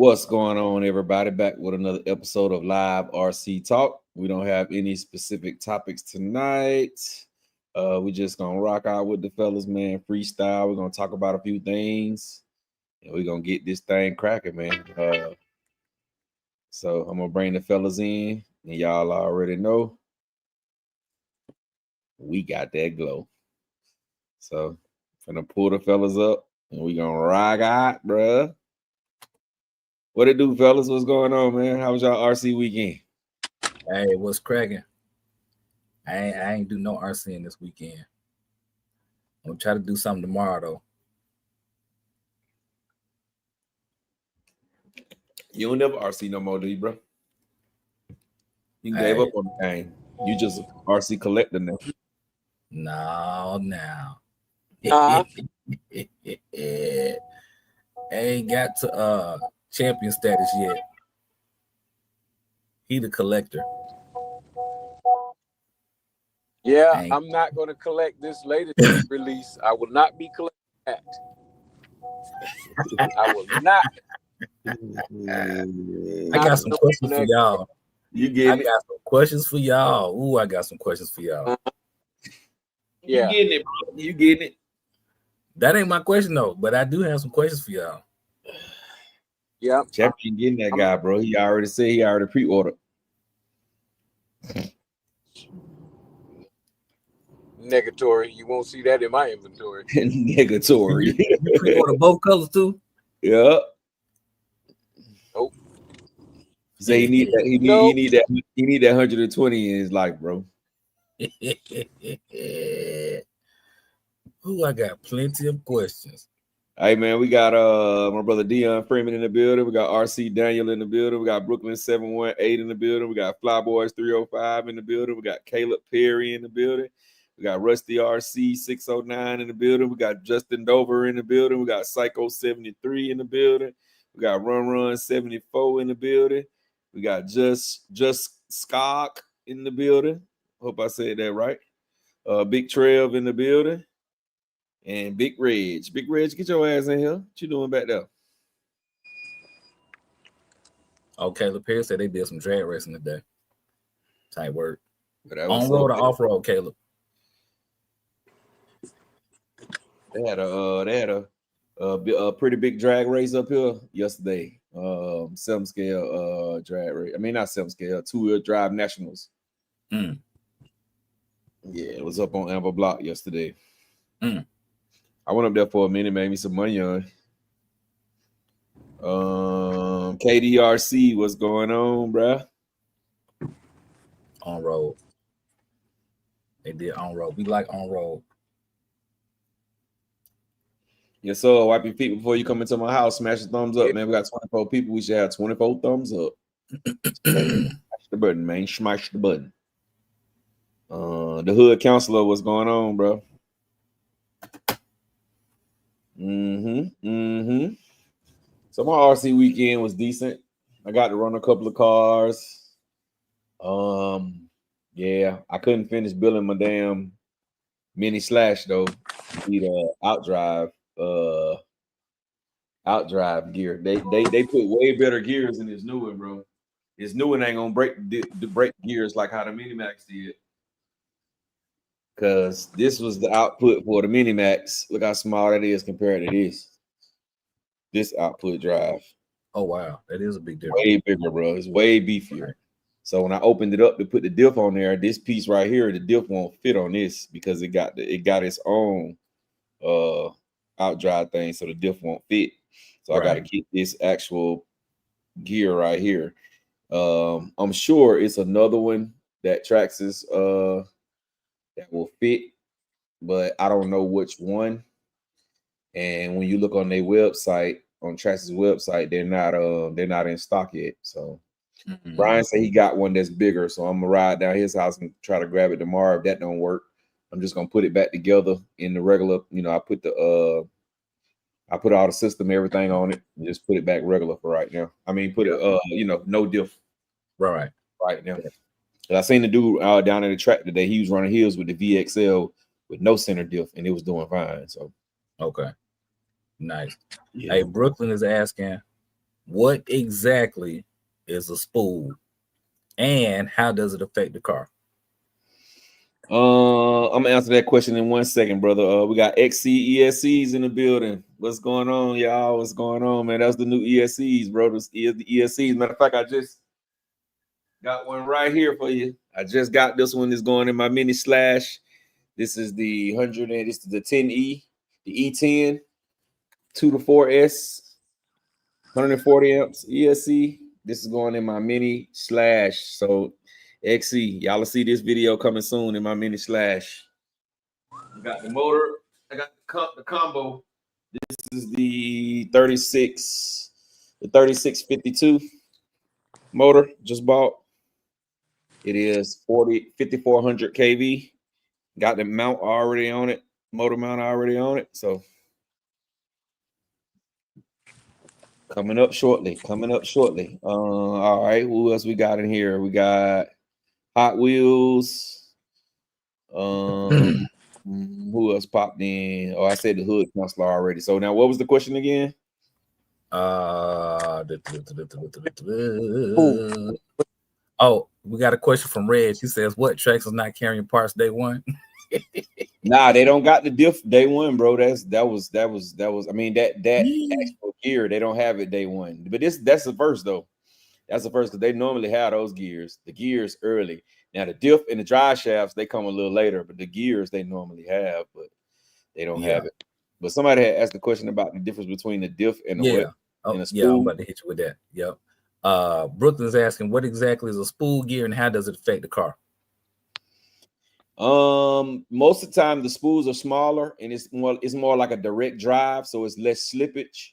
What's going on, everybody? Back with another episode of Live RC Talk. We don't have any specific topics tonight. We just gonna rock out with the fellas, man. Freestyle. We're gonna talk about a few things, and we're gonna get this thing cracking, man. So I'm gonna bring the fellas in, and y'all already know we got that glow. So I'm gonna pull the fellas up, and we gonna rock out, bruh. What it do, fellas? What's going on, man? How was y'all RC weekend? Hey, what's cracking? I ain't do no RCing this weekend. I'm gonna try to do something tomorrow though. You don't never RC no more, do you, bro? You gave up on the game. You just RC collector now. No. Ain't got to champion status yet. He the collector. Yeah, I'm not going to collect this latest release. I will not be collecting that. I will not. I got some questions for y'all. You get it? I got some questions for y'all. Ooh, I got some questions for y'all. Yeah. You getting it, bro? You getting it? That ain't my question though, but I do have some questions for y'all. Yeah. Champion getting that guy, bro. He already said he already pre-ordered. Negatory. You won't see that in my inventory. Negatory. You pre-order both colors too? Yeah. Nope. Say he need that. He need that. He need that 120 in his life, bro. Ooh, I got plenty of questions. Hey man, we got my brother Dion Freeman in the building. We got RC Daniel in the building. We got Brooklyn 718 in the building. We got Flyboys 305 in the building. We got Caleb Perry in the building. We got Rusty RC 609 in the building. We got Justin Dover in the building. We got Psycho 73 in the building. We got Run 74 in the building. We got Just Skog in the building. Hope I said that right. Big Trev in the building. And Big Reg. Big Reg, get your ass in here. What you doing back there? Oh, Caleb Perry said they did some drag racing today. Tight work. On road or off road, Caleb? They had a pretty big drag race up here yesterday. 7 scale drag race. I mean, not 7 scale, 2-wheel drive nationals. Yeah, it was up on Amber Block yesterday. I went up there for a minute, made me some money on. KDRC, what's going on, bruh? On road. They did on road. We like on road. Yes, sir. Wipe your feet before you come into my house. Smash the thumbs up, man. We got 24 people. We should have 24 thumbs up. Smash the button, man. Smash the button. The hood counselor, what's going on, bro? So my RC weekend was decent. I got to run a couple of cars. Yeah, I couldn't finish building my damn mini slash though. Need a outdrive gear. They put way better gears in this new one, bro. This new one ain't gonna break gears like how the Minimax did. Because this was the output for the Minimax. Look how small that is compared to this output drive. Oh wow, that is a big difference. Way bigger, bro. It's way beefier. Right. So when I opened it up to put the diff on there, this piece right here, the diff won't fit on this because it got its own outdrive thing, so the diff won't fit. So I got to get this actual gear right here. I'm sure it's another one that Traxxas that will fit, but I don't know which one. And when you look on their website, on Traxxas website, they're not in stock yet. So Brian said he got one that's bigger, so I'm gonna ride down his house and try to grab it tomorrow. If that don't work, I'm just gonna put it back together in the regular. You know, I put all the system, everything on it, and just put it back regular for right now. I mean, put it no diff. Right now. Yeah. I seen the dude down at the track today. He was running hills with the VXL with no center diff, and it was doing fine. So okay, nice. Yeah. Hey, Brooklyn is asking, What exactly is a spool, and how does it affect the car? I'm gonna answer that question in 1 second, brother. We got XC ESCs in the building. What's going on, y'all? What's going on, man? That's the new ESCs, bro. The ESCs. Matter of fact, I just got one right here for you. I just got this one. Is going in my mini slash. This is the 100 and this is the 10E, the E10, 2 to 4S, 140 amps ESC. This is going in my mini slash. So XC, y'all will see this video coming soon in my mini slash. I got the motor. I got the combo. This is the 3652 motor. Just bought. It is 5400 kV. Got the mount already on it. Motor mount already on it. So coming up shortly. All right. Who else we got in here? We got Hot Wheels. Who else popped in? Oh, I said the hood counselor already. So now what was the question again? Oh, we got a question from Red. She says, what tracks is not carrying parts day one? Nah, they don't got the diff day one, bro. That was. I mean, that actual gear, they don't have it day one. But that's the first though. That's the first because they normally have those gears, the gears early. Now the diff and the drive shafts, they come a little later, but the gears they normally have, but they don't have it. But somebody had asked a question about the difference between the diff and the and a spool. Yeah, I'm about to hit you with that. Yep. Brooklyn's asking, what exactly is a spool gear and how does it affect the car? Most of the time the spools are smaller and it's more like a direct drive, so it's less slippage.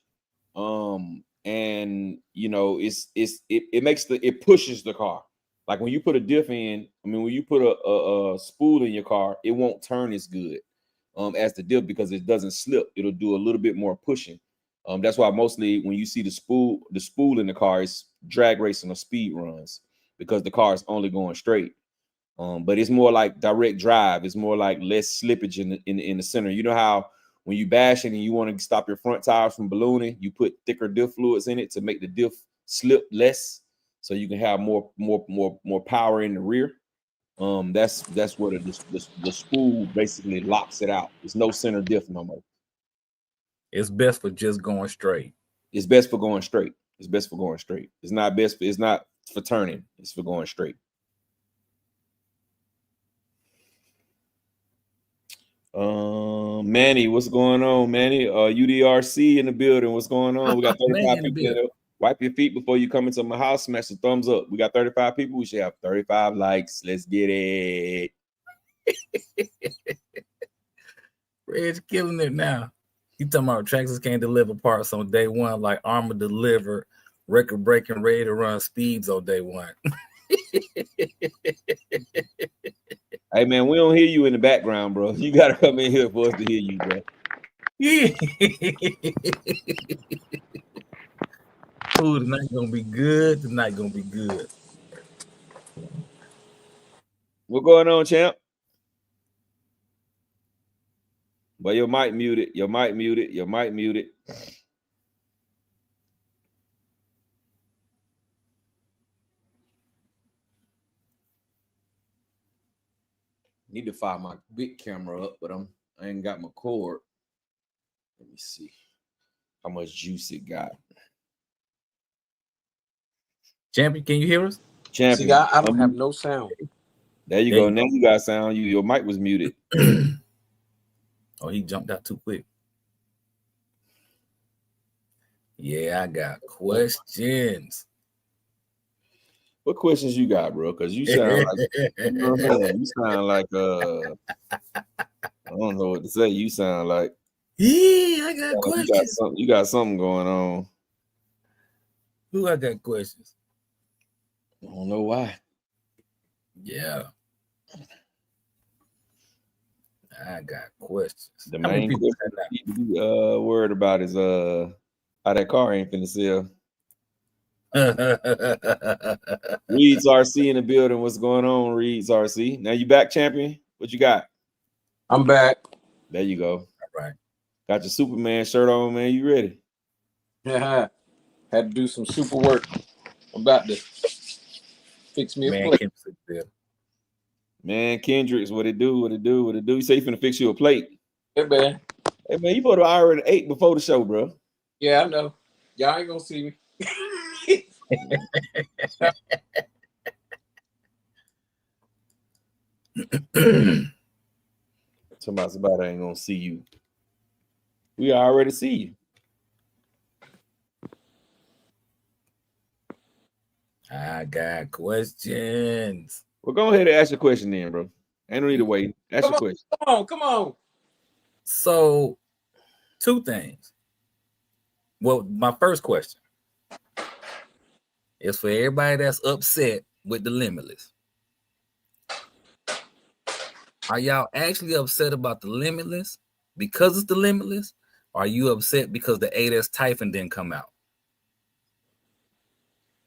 And you know, it pushes the car. Like when you put a diff in, I mean, when you put a spool in your car, it won't turn as good as the diff because it doesn't slip. It'll do a little bit more pushing. That's why mostly when you see the spool in the car, it's drag racing or speed runs because the car is only going straight. But it's more like direct drive. It's more like less slippage in the center. You know how when you bash it and you want to stop your front tires from ballooning, you put thicker diff fluids in it to make the diff slip less, so you can have more power in the rear. That's what the spool basically locks it out. There's no center diff no more. It's best for just going straight. It's best for going straight. It's best for going straight. It's not best. It's not for turning. It's for going straight. Manny, what's going on, Manny? UDRC in the building. What's going on? We got 35 people there. Wipe your feet before you come into my house. Smash the thumbs up. We got 35 people. We should have 35 likes. Let's get it. Red's killing it now. You talking about Traxxas can't deliver parts on day one like Armor delivered, record breaking, ready to run speeds on day one. Hey man, we don't hear you in the background, bro. You gotta come in here for us to hear you, bro. Yeah. Ooh, tonight gonna be good. Tonight gonna be good. What going on, champ? But your mic muted. Your mic muted. Your mic muted. Need to fire my big camera up, but I ain't got my cord. Let me see how much juice it got. Champion, can you hear us? Champion, see, I don't have no sound. There you go. Now you got sound. Your mic was muted. Oh, he jumped out too quick. Yeah, I got questions. What questions you got, bro? Because you sound like you sound like I don't know what to say. You sound like I got questions. You got something going on. Who I got questions? I don't know why. Yeah. I got questions. The main question you need to be worried about is how that car ain't finna sell. Reed's RC in the building. What's going on, Reed's RC? Now you back, champion? What you got? I'm back. There you go. All right. Got your Superman shirt on, man. You ready? Yeah. Had to do some super work. I'm about to fix me a plate. Man, Kendrick's what it do. You say you finna fix you a plate. Hey, man. Hey, man, you probably already ate before the show, bro. Yeah, I know. Y'all ain't gonna see me. Somebody's about ain't gonna see you. We already see you. I got questions. Well, go ahead and ask your question then, bro. Ain't no need to wait. Ask your question. Come on. So, two things. Well, my first question is for everybody that's upset with the Limitless. Are y'all actually upset about the Limitless because it's the Limitless? Or are you upset because the 8S Typhen didn't come out?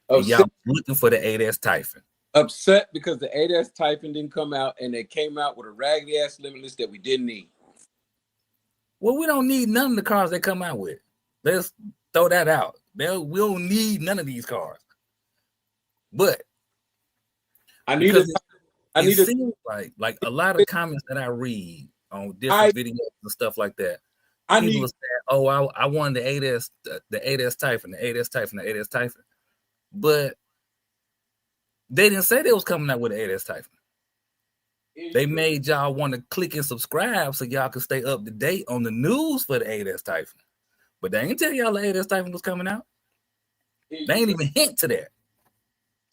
And y'all looking for the 8S Typhen. Upset because the 8S Typhen didn't come out and they came out with a raggedy ass Limitless that we didn't need. Well, we don't need none of the cars they come out with. Let's throw that out. We don't need none of these cars. But it seems like a lot of comments that I read on different videos and stuff like that. People are saying, "Oh, I wanted the 8S Typhen, the 8S Typhen, the 8S Typhen," but they didn't say they was coming out with the 8S Typhen. They made y'all want to click and subscribe so y'all can stay up to date on the news for the 8S Typhen. But they ain't tell y'all the 8S Typhen was coming out. They ain't even hint to that.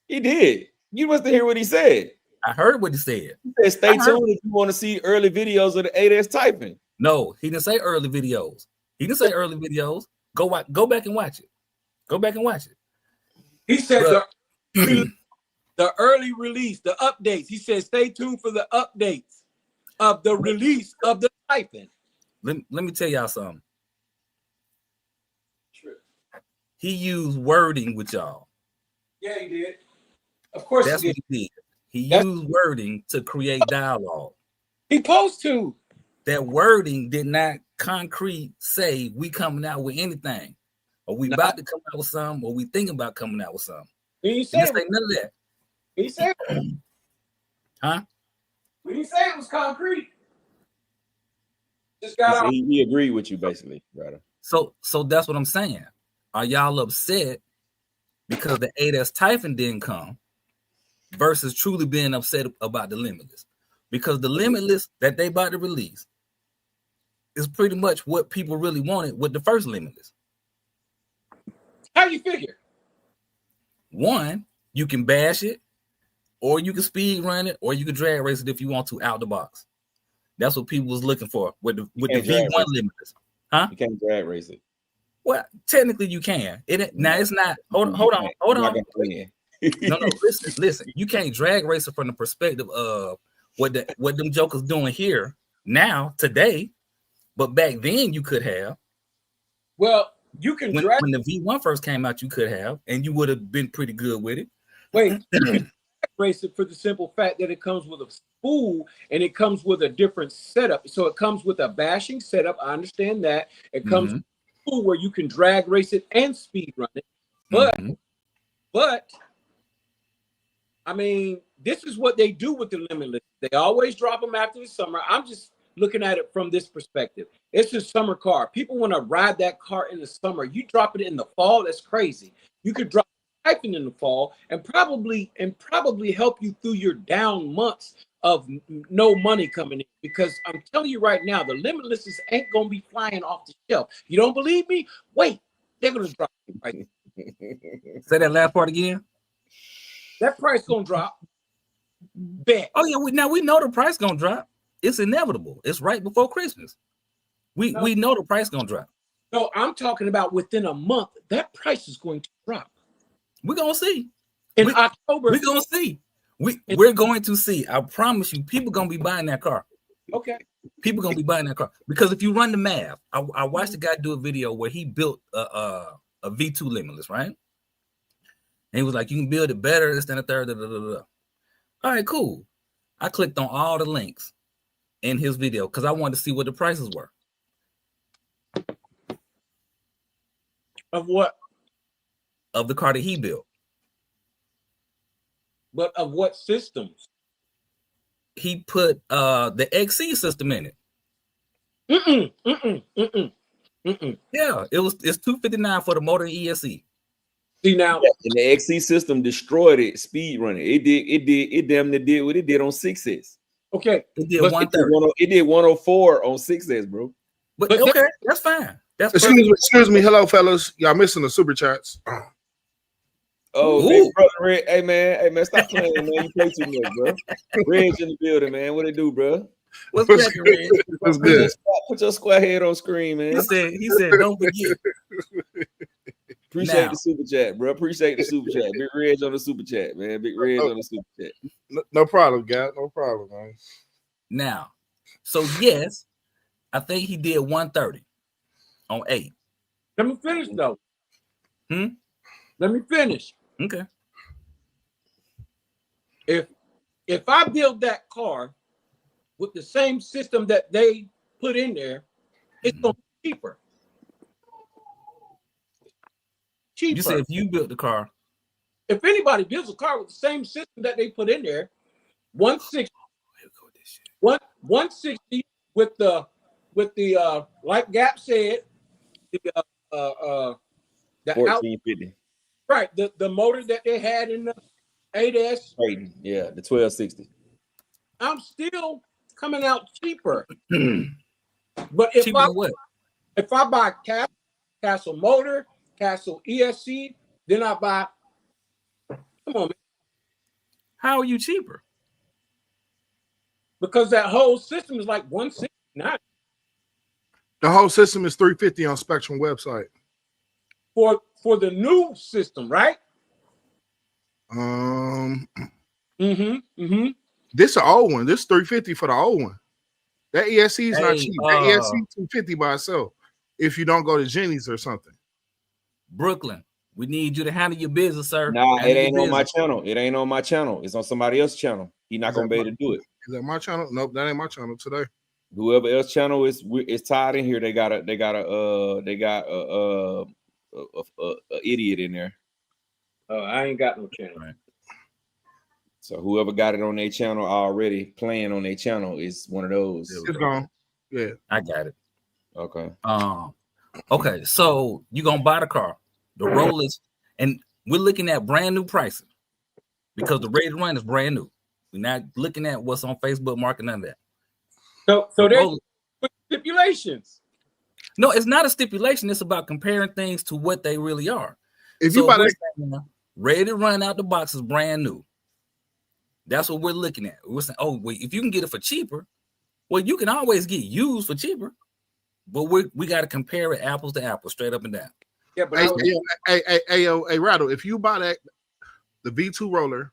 He did. You must have heard what he said. I heard what he said. He said, "Stay tuned if you want to see early videos of the 8S Typhen." No, he didn't say early videos. Go back and watch it. Go back and watch it. He said the early release, the updates. He said, "Stay tuned for the updates of the release of the Typhen." Let me tell y'all something. He used wording with y'all. Yeah, he did. Of course, that's what he did. He used wording to create dialogue. He supposed to. That wording did not concrete say we coming out with anything, or we about to come out with some, or we thinking about coming out with some. He didn't say none of that. He said, huh? We didn't say it was concrete. Just got out. He agreed with you basically, brother. So that's what I'm saying. Are y'all upset because the 8S Typhen didn't come versus truly being upset about the Limitless? Because the Limitless that they about to release is pretty much what people really wanted with the first Limitless. How you figure? One, you can bash it, or you can speed run it, or you can drag race it if you want to out the box. That's what people was looking for with the V1 Limitless. Huh? You can't drag race it. Well, technically you can. Now it's not. Hold on. No, listen. You can't drag race it from the perspective of what them jokers doing here now today, but back then you could have. Well, you can when the V1 first came out, you could have, and you would have been pretty good with it. Wait, you can race it for the simple fact that it comes with a spool and it comes with a different setup. So it comes with a bashing setup. I understand that. It comes with a spool where you can drag race it and speed run it. But I mean, this is what they do with the Limitless. They always drop them after the summer. I'm just looking at it from this perspective. It's a summer car. People want to ride that car in the summer. You drop it in the fall, that's crazy. You could drop Typhen in the fall and probably help you through your down months of no money coming in. Because I'm telling you right now, the Limitlesses ain't gonna be flying off the shelf. You don't believe me? Wait, they're gonna drop the price. Say that last part again. That price gonna drop. Bet. Oh yeah, we know the price gonna drop. It's inevitable. It's right before Christmas. We know the price gonna drop. No, I'm talking about within a month. That price is going to drop. We're gonna see. In October. We're gonna see. We're going to see. I promise you, people gonna be buying that car. Okay. People gonna be buying that car because if you run the math, I watched a guy do a video where he built a V2 Limitless, right? And he was like, you can build it better, this, than a third. All right, cool. I clicked on all the links in his video because I wanted to see what the prices were. Of what? of the car that he built. But of what systems? He put the XC system in it. Yeah, it's $259 for the motor and ESC. See now, and the XC system destroyed it. Speed running, it damn near did what it did on 6S. Okay, it did 130. It did 104 on 6S, bro. But okay, that's fine. That's excuse me. Hello, fellas. Y'all missing the super chats. Oh, big brother Red. Hey man, stop playing, man. You play too much, bro. Red's in the building, man. What it do, bro? What's that, Red? What's good? Put your square head on screen, man. He said, don't forget. Appreciate the super chat, bro. Appreciate the super chat. Big Reg on the super chat, man. Big Reg on the super chat. No problem, guy. No problem, man. Now, so yes, I think he did 130 on 8. Let me finish though. Let me finish. Okay. If I build that car with the same system that they put in there, it's gonna be cheaper. You said if you built the car. If anybody builds a car with the same system that they put in there, 160, 160 with the like Gap said, the 1450. Right, the motor that they had in the 8S. Yeah, the 1260. I'm still coming out cheaper. But if I buy Castle motor, Castle ESC, then I buy. Come on, man. How are you cheaper? Because that whole system is like 169. The whole system is $350 on Spectrum website. For the new system, right? This an old one. This $350 for the old one. That ESC is not cheap. That ESC $250 by itself. If you don't go to Jenny's or something. Brooklyn, we need you to handle your business, sir. Nah, it ain't on my channel. It ain't on my channel. It's on somebody else's channel. He's not gonna be able to do it. Is that my channel? Nope, that ain't my channel today. Whoever else channel is tied in here, they got a idiot in there. Oh, I ain't got no channel. Right. So whoever got it on their channel already playing on their channel is one of those. It's gone. Yeah, I got it. Okay. Okay, so you're gonna buy the car, the rollers, and we're looking at brand new pricing because the Ready to Run is brand new. We're not looking at what's on Facebook market, none of that. So there's stipulations. No, it's not a stipulation. It's about comparing things to what they really are. If you buy that, Ready to Run out the box is brand new. That's what we're looking at. We're saying, oh, wait, if you can get it for cheaper, well, you can always get used for cheaper. But we got to compare it apples to apples, straight up and down. Yeah, but hey, Rattle, if you buy that the V2 roller,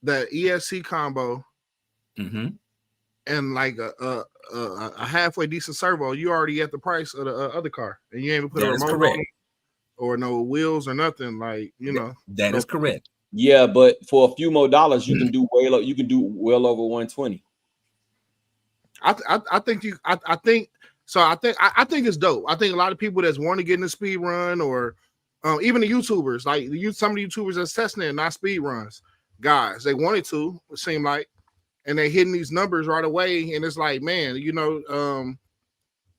the ESC combo, and like a halfway decent servo, you already at the price of the other car, and you ain't even put a remote on it or no wheels or nothing. Like that is correct. Yeah, but for a few more dollars, you can do well over 120. I think it's dope. I think a lot of people that's want to get in the speed run, or even the YouTubers, like some of the YouTubers that's testing it, not speed runs, guys, they wanted to, it seemed like, and they hitting these numbers right away, and it's like, man,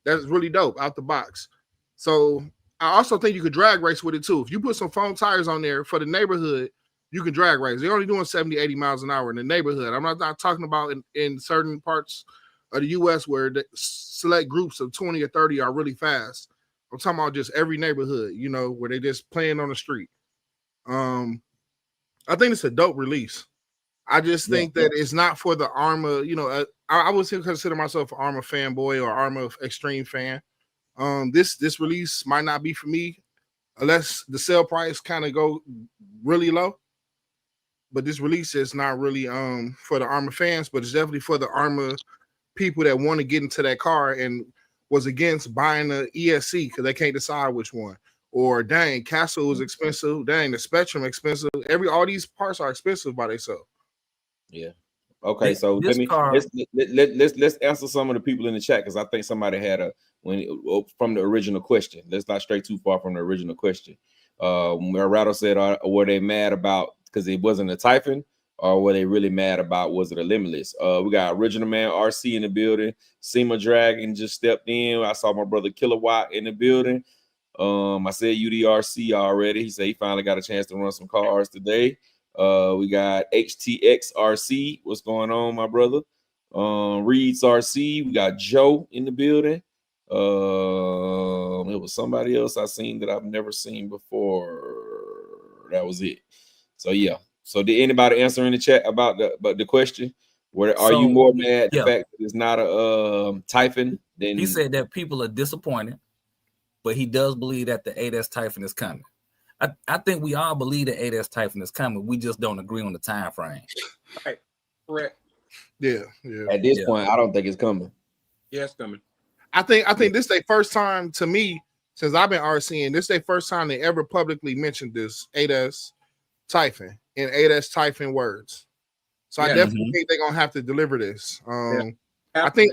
that's really dope out the box. So I also think you could drag race with it too. If you put some foam tires on there for the neighborhood, you can drag race. They're only doing 70, 80 miles an hour in the neighborhood. I'm not talking about in certain parts of the U.S. where the select groups of 20 or 30 are really fast. I'm talking about just every neighborhood, where they just playing on the street. I think it's a dope release. I just think that it's not for the Arma. I would consider myself an Arma fanboy or Arma extreme fan. This release might not be for me unless the sale price kind of go really low. But this release is not really for the Arma fans, but it's definitely for the Arma people that want to get into that car and was against buying the ESC because they can't decide which one. Or dang, Castle is expensive. Dang, the Spectrum expensive. All these parts are expensive by themselves. Yeah. Okay, so let's answer some of the people in the chat because I think somebody had from the original question. Let's not stray too far from the original question. Where Rattle said, were they mad about because it wasn't a Typhen, or were they really mad about was it a Limitless? We got Original Man RC in the building. SEMA Dragon just stepped in. I saw my brother Kilowatt in the building. I said UDRC already. He said he finally got a chance to run some cars today. We got HTX RC. What's going on, my brother? Reed's RC. We got Joe in the building. It was somebody else I seen that I've never seen before. That was it. So yeah. So did anybody answer in the chat about the question? Are you more mad at the fact that it's not a Typhen? Then he said that people are disappointed, but he does believe that the 8S Typhen is coming. I think we all believe the 8S Typhen is coming. We just don't agree on the time frame. Right. Correct. Yeah. At this point, I don't think it's coming. Yeah, it's coming. I think this is their first time to me since I've been RCing. This is their first time they ever publicly mentioned this 8S Typhen in 8S Typhen words. So I definitely think they're gonna have to deliver this. I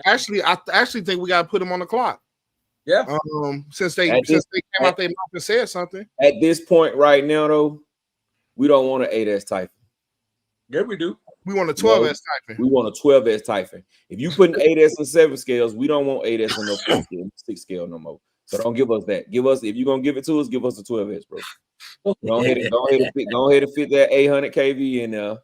actually think we gotta put them on the clock. Yeah. Since they came out their mouth and said something. At this point right now, though, we don't want an 8S Typhen. Yeah, we do. We want a 12S Typhen. We want a 12S Typhen. If you put an 8S and 7 scales, we don't want 8S and no 6 scale no more. So don't give us that. Give us, if you're gonna give it to us, give us a 12S, bro. Go ahead and fit that 800 kV in there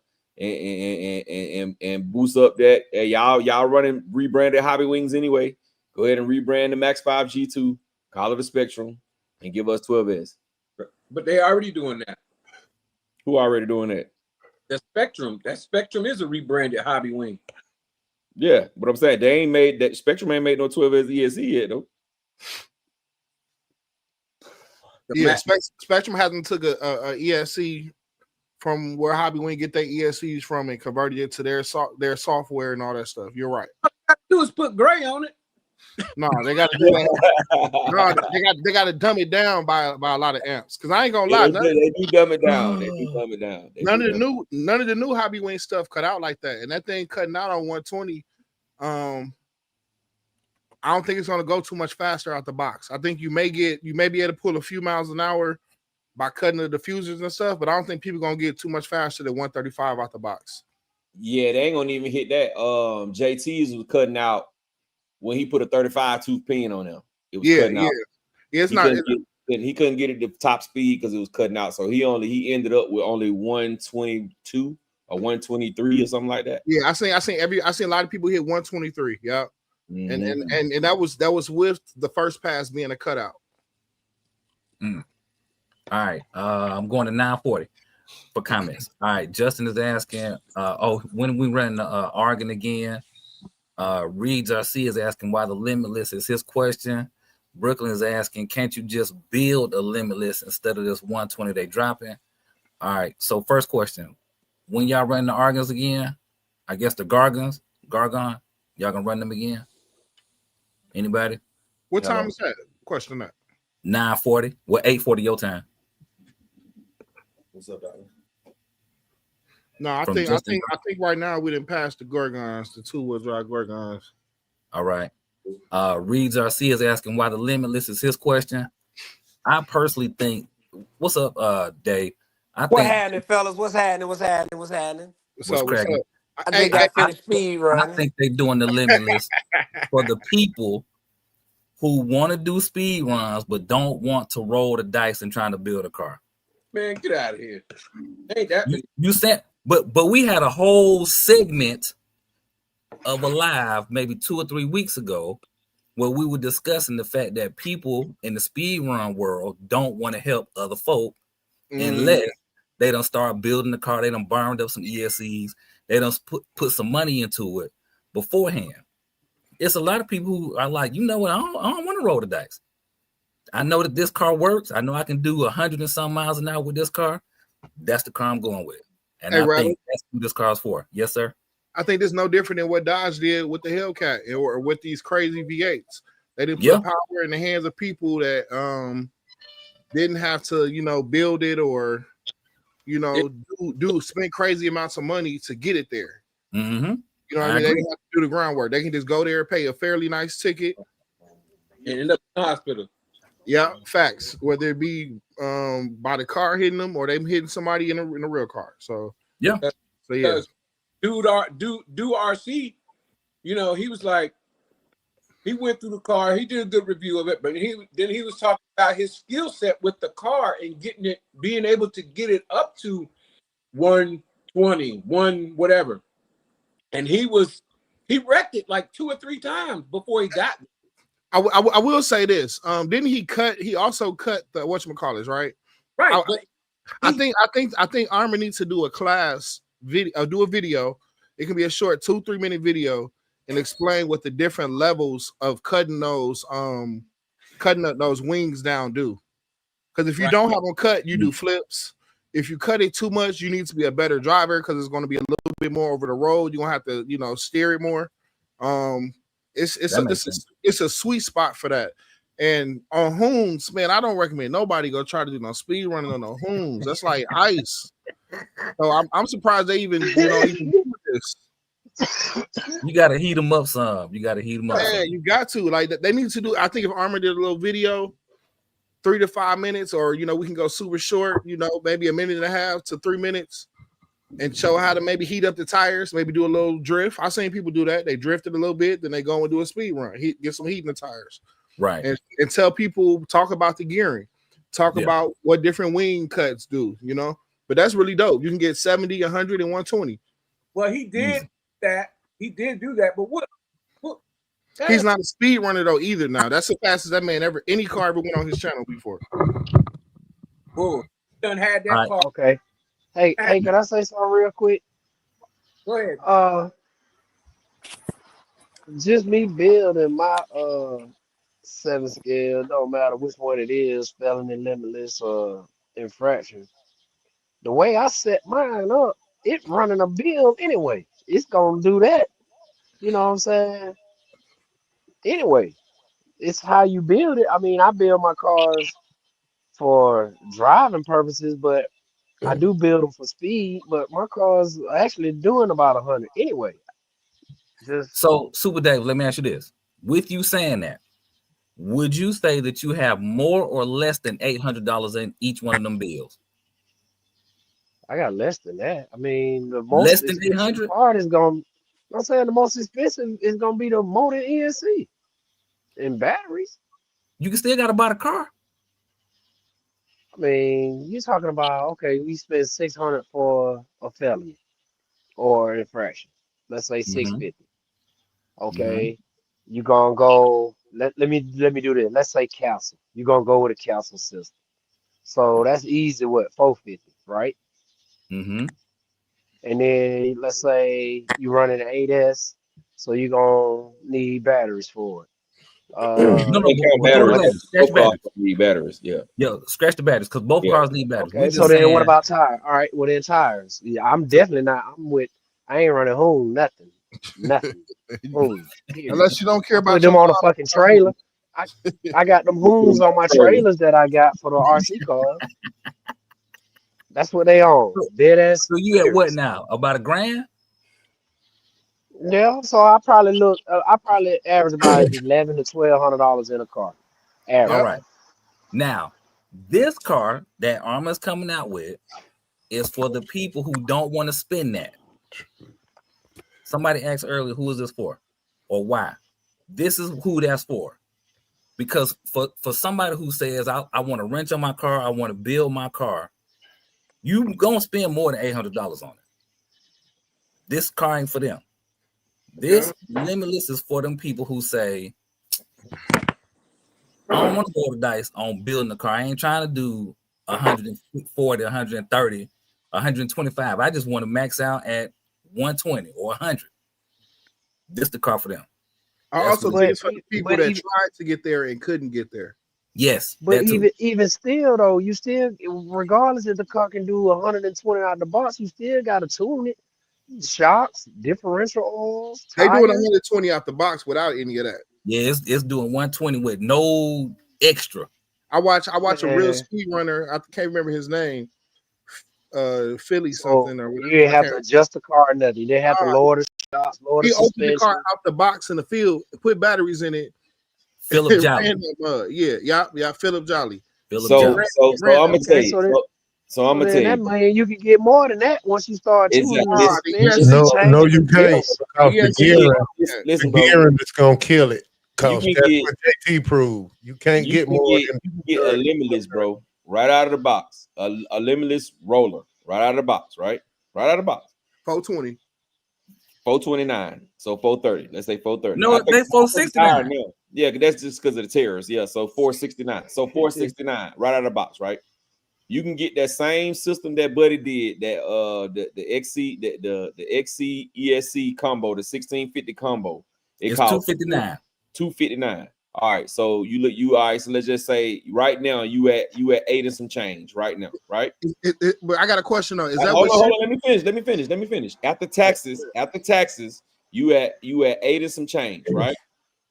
and boost up that. Y'all running rebranded Hobby Wings anyway. Go ahead and rebrand the Max 5 G2, call it a Spectrum, and give us 12S. But they already doing that. Who already doing that? The Spectrum. That Spectrum is a rebranded Hobby Wing. Yeah, but I'm saying they ain't made that Spectrum ain't made no 12S ESC yet though. Spectrum hasn't took a ESC from where Hobby Wing get their ESCs from and converted it to their software and all that stuff. You're right. All I do is put gray on it. No, they got to do that. No, they got to dumb it down by a lot of amps. Because I ain't gonna lie, they do dumb it down. They do dumb it down. None of the new Hobby Wing stuff cut out like that, and that thing cutting out on 120. I don't think it's gonna go too much faster out the box. I think you may be able to pull a few miles an hour by cutting the diffusers and stuff, but I don't think people gonna get too much faster than 135 out the box. Yeah, they ain't gonna even hit that. JT's was cutting out when he put a 35 tooth pin on them. It was cutting out. Yeah, he couldn't get it to top speed because it was cutting out. So he ended up with only 122 or 123 or something like that. Yeah, I seen a lot of people hit 123. Yeah. And that was with the first pass being a cutout. All right. I'm going to 940 for comments. All right. Justin is asking, when we run the Argon again? Reeds RC is asking why the Limitless is his question. Brooklyn is asking, can't you just build a Limitless instead of this 120 they dropping? All right. So first question, when y'all run the Argons again, I guess the Gargon, y'all gonna run them again? Anybody? What time is that? Question that. 9:40. Well, 8:40 your time. What's up, Doctor? No, I think right now we didn't pass the Gorgons, the 2-wheel drive Gorgons. All right. Reeds RC is asking why the Limitless is his question. I personally think, what's up, Dave? What's happening, fellas? What's happening? What's cracking? I think I finished speed running. I think they're doing the Limitless for the people who want to do speed runs but don't want to roll the dice and trying to build a car. Man, get out of here. Ain't that you said, but we had a whole segment of a live maybe 2 or 3 weeks ago where we were discussing the fact that people in the speed run world don't want to help other folk unless they don't start building the car. They done burned up some ESCs. They don't put some money into it beforehand. It's a lot of people who are like, you know what? I don't want to roll the dice. I know that this car works. I know I can do 100 and some miles an hour with this car. That's the car I'm going with. And I think that's who this car is for. Yes, sir. I think this is no different than what Dodge did with the Hellcat or with these crazy V8s. They didn't put power in the hands of people that didn't have to, build it or, spend crazy amounts of money to get it there. Mm-hmm. You know what I mean? They didn't have to do the groundwork. They can just go there, pay a fairly nice ticket, and end up in the hospital. Yeah, facts. Whether it be by the car hitting them or them hitting somebody in a real car. So yeah. So yeah. Dude RC, you know, he was like, he went through the car, he did a good review of it, but he was talking about his skill set with the car and being able to get it up to 120, whatever. And he wrecked it like 2 or 3 times before he got it. I will say this. Didn't he also cut the whatchamacallits, right? Right. I think Armor needs to do a class video, do a video. It can be a short 2-3 minute video and explain what the different levels of cutting those wings down do. Because if you don't have them cut, you do flips. If you cut it too much, you need to be a better driver because it's going to be a little bit more over the road. You're gonna have to, steer it more. It's a sweet spot for that. And on hoons, man, I don't recommend nobody go try to do no speed running on the hoons. That's like ice. So I'm surprised they even do this. You gotta heat them up some. You got to. Like, they need to do. I think if Armor did a little video, 3 to 5 minutes, or we can go super short, maybe 1.5 to 3 minutes, and show how to maybe heat up the tires, maybe do a little drift. I've seen people do that. They drifted a little bit, then they go and do a speed run, get some heat in the tires. Right. And tell people, talk about the gearing, talk about what different wing cuts do, But that's really dope. You can get 70, 100, and 120. Well, he did that. He did do that, but what he's not a speed runner though either now. That's the fastest that man any car ever went on his channel before. Oh, done had that car. Okay. Hey, can I say something real quick? Go ahead. Just me building my 7 scale, don't matter which one it is, felony, limitless, or infraction. The way I set mine up, it's running a build anyway. It's gonna do that. You know what I'm saying? Anyway, it's how you build it. I mean, I build my cars for driving purposes, but I do build them for speed. But my cars are actually doing about 100 anyway. So, Super Dave, let me ask you this: with you saying that, would you say that you have more or less than $800 in each one of them bills? I got less than that. I mean, the most less than 800 part is going. I'm saying the most expensive is going to be the motor ENC and batteries. You can still got to buy the car. I mean, you're talking about, okay, we spend $600 for a felony or infraction. Let's say $650. Okay, you gonna go. Let me do this. Let's say castle. You're gonna go with a castle system. So that's easy. What, $450, right? And then let's say you run an 8S, so you're gonna need batteries for it. Need batteries. Yeah, scratch the batteries because both cars need batteries. Okay, so then what about tires? All right, well then tires. Yeah, I'm definitely not. I ain't running home nothing. Unless you don't care about put them on a fucking trailer. I got them hoons on my trailers that I got for the RC cars. That's what they own. Dead ass. So you at what now? About $1,000? Yeah. So I probably average about $1,100 to $1,200 in a car. Average. All right. Now, this car that Armor's coming out with is for the people who don't want to spend that. Somebody asked earlier, who is this for or why? This is who that's for. Because for somebody who says, I want to wrench on my car, I want to build my car, you gonna spend more than $800 on it. This car ain't for them. This Limitless is for them people who say, I don't want to roll the dice on building a car. I ain't trying to do 140, 130, 125. I just want to max out at 120 or 100. This is the car for them. I also think it's for the people that tried to get there and couldn't get there. Yes, but even still though, you still, regardless if the car can do 120 out of the box, you still got to tune it. Shocks, differential oils. They doing 120 out the box without any of that. Yeah, it's doing 120 with no extra. I watch a real speed runner. I can't remember his name. Philly something or whatever. You didn't have to adjust the car or nothing. You didn't have to lower the shocks, lower the suspension. He opened the car out the box in the field, put batteries in it, Philip Jolly. Yeah, Philip Jolly. So I'm gonna tell you. So I'm gonna tell that you. man, you can get more than that once you start choosing. No, you can't. Listen, the gearing is gonna kill it. Cause you that's can what JT proved. You can't get more than you can get a Limitless, bro, right out of the box. A Limitless roller right out of the box, right? Right out of the box. 420. 429. So 430. Let's say 430. No, they 469. Yeah, that's just because of the tariffs. Yeah, so 469. So 469 right out of the box, right? You can get that same system that Buddy did, that the XC, the XC ESC combo, the 1650 combo. It's 259. 259. All right, so you all right. So let's just say right now you at 8 and some change right now, right? But I got a question though. Is that hold on, let me finish. After taxes, you at 8 and some change, right?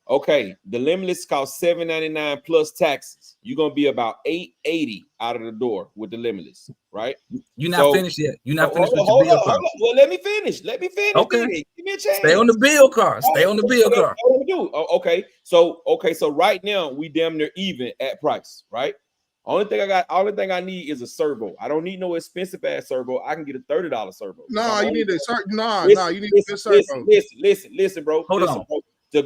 Okay, the Limitless cost $799 plus taxes. You're gonna be about $880 out of the door with the Limitless, right? You're not finished yet. You're not finished with your bill car. Well, let me finish. Okay. Give me a chance. Stay on the bill car. Stay on the bill car. Okay. So right now we damn near even at price, right? Only thing I need is a servo. I don't need no expensive ass servo. I can get a $30 servo. No, you need a you need a servo. Listen, bro. Hold on. Bro. To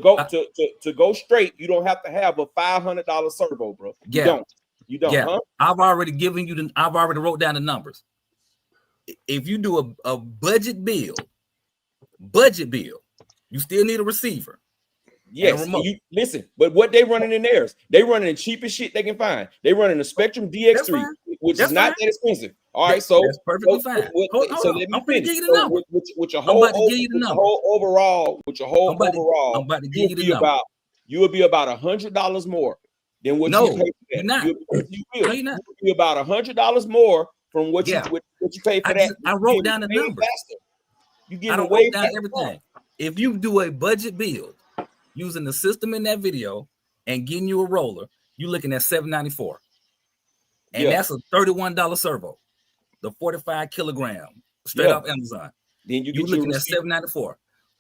go straight, you don't have to have a $500 servo, bro. You don't. Yeah. Huh? I've already given you I've already wrote down the numbers. If you do a budget bill, you still need a receiver. Yes, listen, but what they running in theirs? They running the cheapest shit they can find. They running a Spectrum DX3, which is not that expensive. All right, so that's perfectly fine. So let me finish. With your I'm whole about to give you the number. Overall, I'm about to give you the number. You will be about $100 more than what you pay for that. You're not. You're not. You'll be about $100 more from what you pay for that. I wrote down the numbers. You get away down everything. If you do a budget build using the system in that video and getting you a roller, you're looking at $794. And that's a $31 servo, the 45 kilogram straight off Amazon. Then you're looking at $794.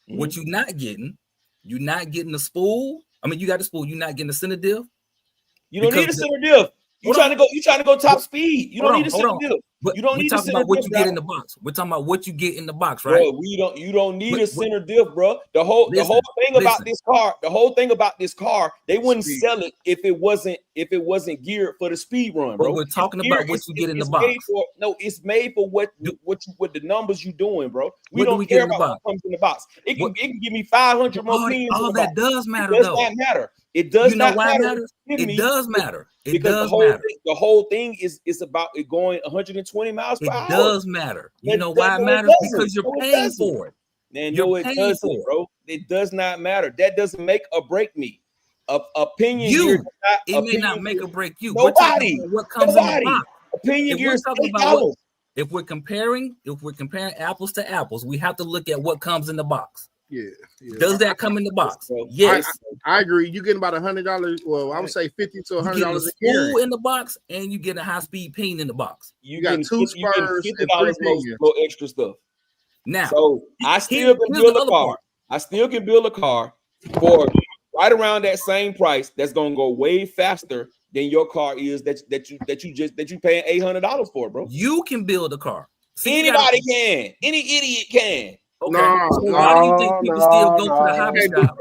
What you're not getting the spool. I mean, you got the spool, you're not getting the center diff. You don't need a center diff. You trying to go top speed. You don't need a center diff. But you don't need to talk about what you get in the box. We're talking about what you get in the box, right? Bro, you don't need a center diff, bro. The whole thing about this car, they wouldn't sell it if it wasn't geared for the speed run, bro. But we're talking about what you get in the box. It's made for what the numbers you doing, bro. We don't care about what comes in the box. It can give me 500 more pins. All that does matter, though. It does not matter. It does matter. Because the whole thing is about it going 120 miles per hour. It does matter. You know why it matters? Because you're paying for it. Man, no, it doesn't, bro. It does not matter. That doesn't make or break me. Opinion. It may not make or break you. Nobody. What comes in the box? Opinion gear is $8. If we're comparing apples to apples, we have to look at what comes in the box. Yeah. Does that come in the box? Yes. I agree. You get about $100. Well, I would say $50 to $100 a spool in the box, and you get a high-speed peen in the box. You got 2 spurs and 3 pinions. No extra stuff. Now, so I still can build a car. I still can build a car for right around that same price. That's gonna go way faster than your car is that you paying $800 for, bro. You can build a car. Anybody can. Any idiot can. Okay. Why do you think people still go to the hobby shop?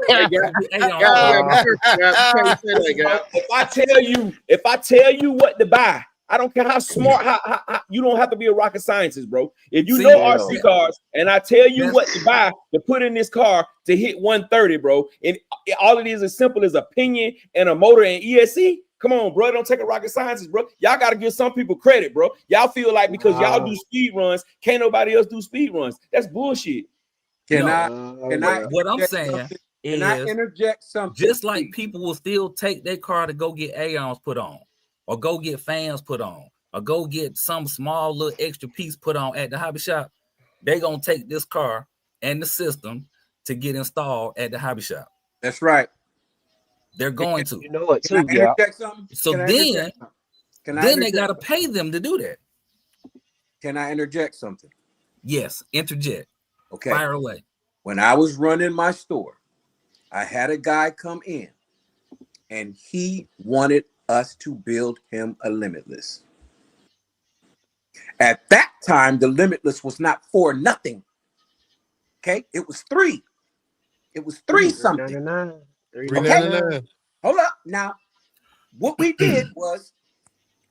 If I tell you what to buy, I don't care how smart. How you don't have to be a rocket scientist, bro. If you know RC cars, and I tell you what to buy to put in this car to hit 130, bro, and all it is as simple as a pinion and a motor and ESC. Come on, bro. Don't take a rocket scientist, bro. Y'all got to give some people credit, bro. Y'all feel like because y'all do speed runs, can't nobody else do speed runs. That's bullshit. Can I what I'm saying is, can I interject something? Just like people will still take their car to go get Aeons put on, or go get fans put on, or go get some small little extra piece put on at the hobby shop, they're going to take this car and the system to get installed at the hobby shop. That's right. They're going to. You know it too, So then they got to pay them to do that. Can I interject something? Yes, interject. Okay. Fire away. When I was running my store, I had a guy come in and he wanted us to build him a Limitless. At that time, the Limitless was not 4 nothing. Okay, it was 3. It was 3 something. $3.99. Hold up. Now, what we did was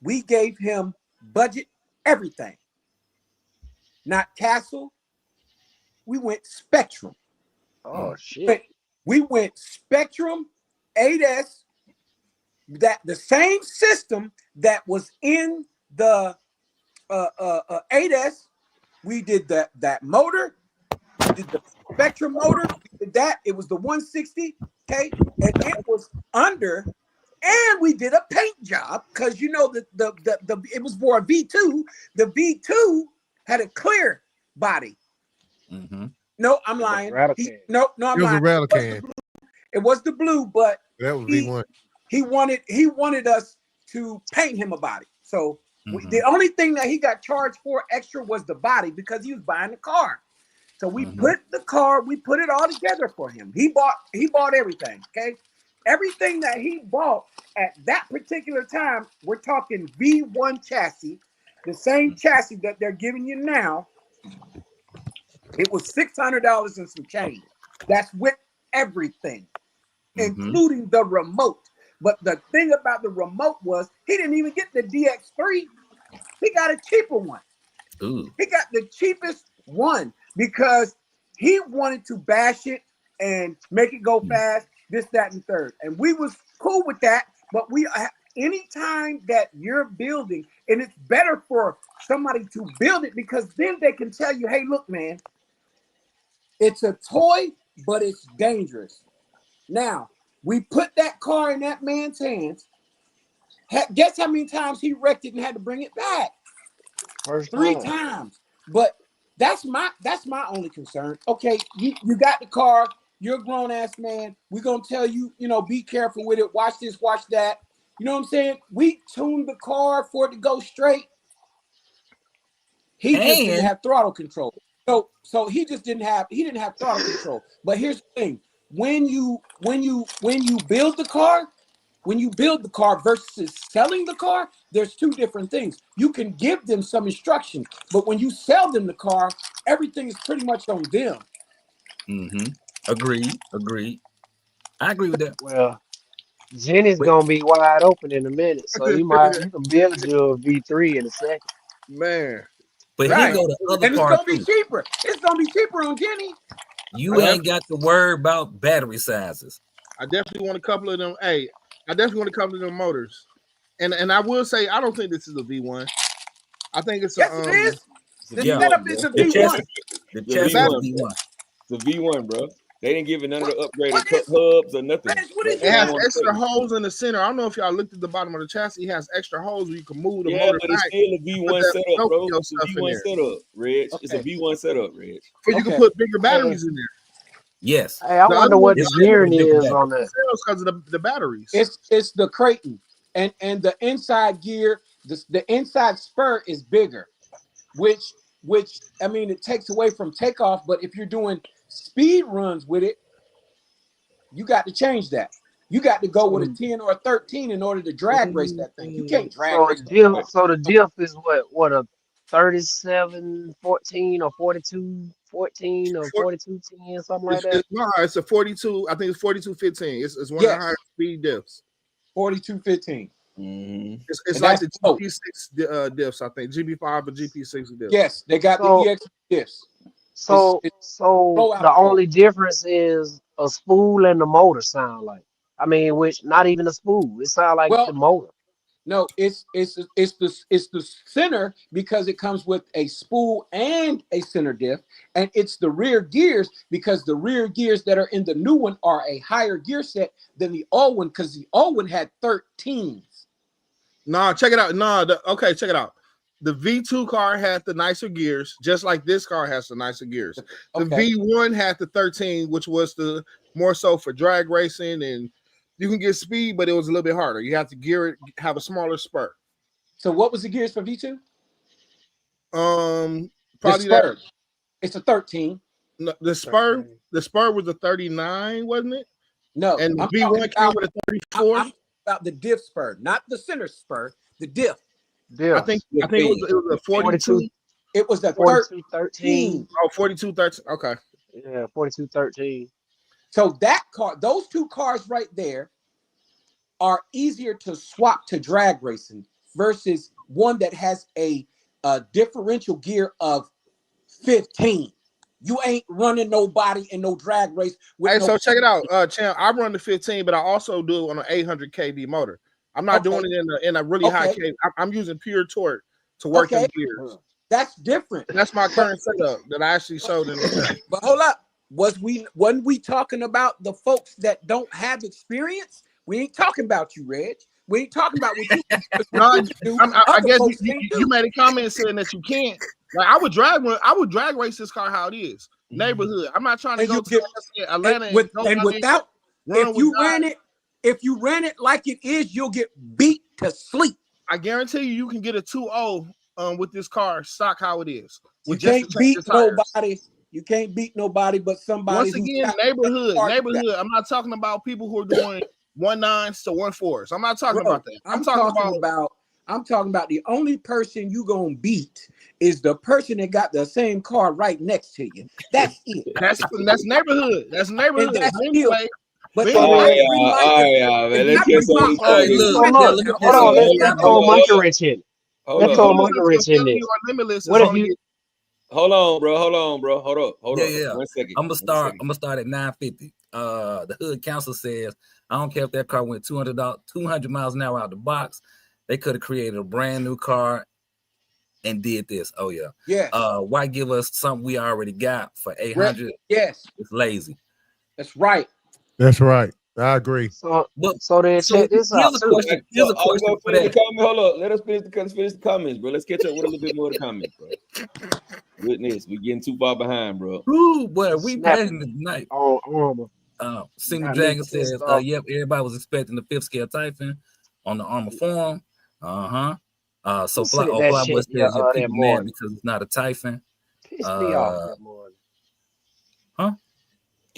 we gave him budget everything. Not Castle. We went Spectrum. Oh shit. We went Spectrum 8S. That the same system that was in the 8S. We did that motor. We did the Spectrum motor. We did that. It was the 160. Okay, and it was under. And we did a paint job because you know the it was for a V2. The V2 had a clear body. Mm-hmm. No, I'm lying. I'm lying. It was the blue, but that was V1. He wanted us to paint him a body. So the only thing that he got charged for extra was the body because he was buying the car. So we put the car, we put it all together for him. He bought everything. Okay. Everything that he bought at that particular time, we're talking V1 chassis, the same chassis that they're giving you now. It was $600 and some change. That's with everything, including the remote. But the thing about the remote was he didn't even get the DX3. He got a cheaper one. Ooh. He got the cheapest one because he wanted to bash it and make it go fast. This, that, and third. And we was cool with that, but anytime that you're building, and it's better for somebody to build it because then they can tell you, hey, look, man, it's a toy, but it's dangerous. Now, we put that car in that man's hands. Guess how many times he wrecked it and had to bring it back? First 3 times. But that's my only concern. Okay, you got the car. You're a grown-ass man. We're going to tell you, be careful with it. Watch this, watch that. You know what I'm saying? We tuned the car for it to go straight. He just didn't have throttle control. So he didn't have throttle control. But here's the thing. When you build the car, versus selling the car, there's 2 different things. You can give them some instructions, but when you sell them the car, everything is pretty much on them. Agreed. I agree with that. Well, Jenny's gonna be wide open in a minute, so you can build your V3 in a second. Man. But here go the other and part. It's gonna be cheaper. It's gonna be cheaper on Jenny. You ain't got to worry about battery sizes. I definitely want a couple of them. Hey, I definitely want a couple of them motors. And I will say I don't think this is a V1. I think it's it is. The setup is a V1. The chassis is V1. The V1, bro. They didn't give it none of the upgraded hubs or nothing. It has extra holes in the center. I don't know if y'all looked at the bottom of the chassis. It has extra holes where you can move the motor. But it's still a V1 setup, bro. It's a V1 setup, Reg. It's a V1 setup, Reg. But you can put bigger batteries in there. Yes. Hey, I wonder what the gearing is on that. Because of the batteries. It's the Creighton and the inside gear. The inside spur is bigger, which I mean it takes away from takeoff. But if you're doing speed runs with it, you got to change that. You got to go with a 10 or a 13 in order to drag race that thing. You can't drag race. So the Diff is what a 37-14 or 42-14 or 42-10, something like that. It's a 42. I think it's 42-15. It's one of the higher speed diffs. 42-15. It's like the GP6 diffs, I think. GP5 or GP6 diffs. Yes, they got the EX diffs. So the only difference is a spool and the motor sound like. I mean, which not even a spool. It sounds like the motor. No, it's the center because it comes with a spool and a center diff, and it's the rear gears because the rear gears that are in the new one are a higher gear set than the old one because the old one had 13s. Nah, check it out. Check it out. The V2 car had the nicer gears, just like this car has the nicer gears. The V1 had the 13, which was the more so for drag racing, and you can get speed, but it was a little bit harder. You have to gear it, have a smaller spur. So what was the gears for V2? Probably that. It's a 13. No, the spur was a 39, wasn't it? No, And the I'm B1 came with a 34. I'm about the diff spur, not the center spur. The diff. Diff. I think it was a 42. It was a 42-13. Oh, 42-13. Okay. Yeah, 42-13. So that car, those two cars right there, are easier to swap to drag racing versus one that has a differential gear of 15. You ain't running nobody in no drag race. Hey, so check it out, Champ. I run the 15, but I also do it on an 800 kV motor. I'm not doing it in a really high kV. I'm using pure torque to work in gears. That's different. That's my current setup that I actually showed in the chat. But hold up, wasn't we talking about the folks that don't have experience? We ain't talking about you, Reg. We ain't talking about what you do. I guess you made a comment saying that you can't. Like I would drag race this car how it is. Neighborhood. I'm not trying to go to Atlanta if you ran it like it is, you'll get beat to sleep. I guarantee you can get a 2.0 with this car stock how it is. You can't beat nobody. You can't beat nobody but somebody. Once again, neighborhood. I'm not talking about people who are doing 1.9s to 1.4s. I'm not talking about that. I'm talking about the only person you gonna beat is the person that got the same car right next to you. That's it. That's neighborhood. That's neighborhood. That's anyway, but man. Let's get some. Hold on. Let's throw a monkey wrench in. Let's throw a monkey wrench in there. What if you? Hold on, bro. Hold up. 1 second. I'm gonna start at 950. The hood council says I don't care if that car went 200 miles an hour out the box. They could have created a brand new car and did this. Oh yeah. Yeah. Why give us something we already got for 800? Yes. It's lazy. That's right. That's right. I agree. So then check this out. Here's a question for that. Hold up. Let us finish the comments, bro. Let's catch up with a little bit more of the comments, bro. Goodness, we're getting too far behind, bro. Ooh, boy, we passing the night. Single Dragon says, yep, everybody was expecting the 5th scale Typhen on the Armor Forum. So Flyboy says you're people mad because it's not a Typhen. Pissed me off that morning. Huh?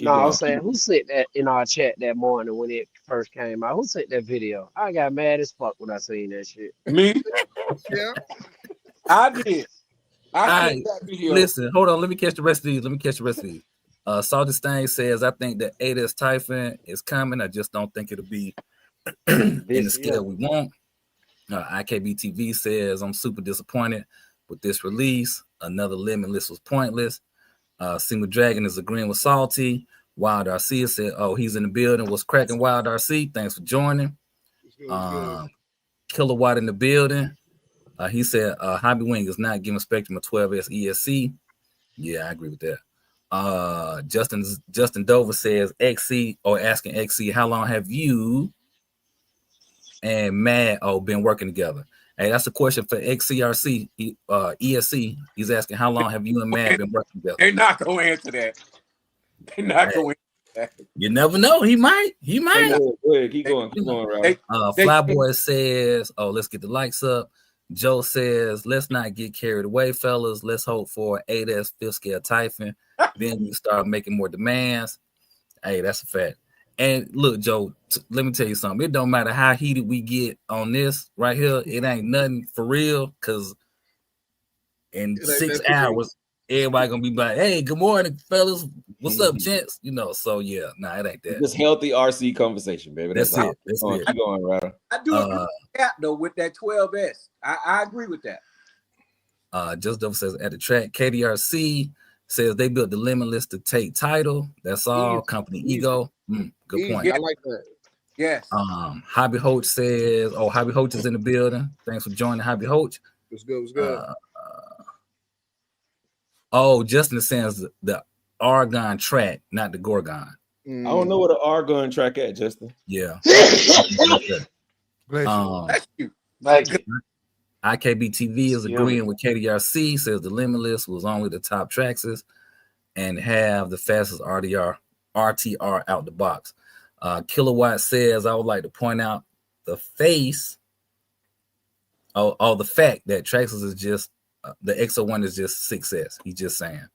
No, I'm saying, who sent that in our chat that morning when it first came out? Who sent that video? I got mad as fuck when I seen that shit. Me? Yeah. I did. I sent that video. Listen, hold on. Let me catch the rest of these. Salty Stain says, I think the 8S Typhen is coming. I just don't think it'll be in the scale we want. IKB TV says, I'm super disappointed with this release. Another Limitless was pointless. Single Dragon is agreeing with Salty. Wild RC said, oh, he's in the building. What's cracking, Wild RC? Thanks for joining. Kilowatt in the building. He said, Hobby Wing is not giving Spectrum a 12S ESC. Yeah, I agree with that. Justin Dover says, XC, or asking XC, how long have you and Mad been working together? Hey, that's a question for XCRC, ESC. He's asking, how long have you and Mad been working together? They're not going to answer that. They're not going to answer that. You never know. He might. Go ahead. Keep going, Ralph. Flyboy says, let's get the likes up. Joe says, let's not get carried away, fellas. Let's hope for 8S 5th scale Typhen. Then we start making more demands. Hey, that's a fact. And look, Joe, let me tell you something. It don't matter how heated we get on this right here. It ain't nothing for real, because in 6 hours, everybody gonna be like, hey, good morning, fellas. What's up, gents? So yeah, it ain't that. Just healthy RC conversation, baby. That's it. That's it. Keep going, Ryder. I do agree with that, though, with that 12S. I agree with that. Just Dove says, at the track, KDRC says they built the Limitless to take title. That's all. Company ego. Good point. I like that. Yes. Hobby Hoach says, Hobby Hoach is in the building. Thanks for joining, Hobby Hoach. It's good. Justin says the Argon track, not the Gorgon. I don't know what an Argon track at, Justin. Yeah. Thank you. IKB TV is agreeing with KDRC, says the Limitless was only the top Traxxas and have the fastest RTR out the box. Kilowatt says, I would like to point out the fact that Traxxas is just the X01 is just 6S. He's just saying.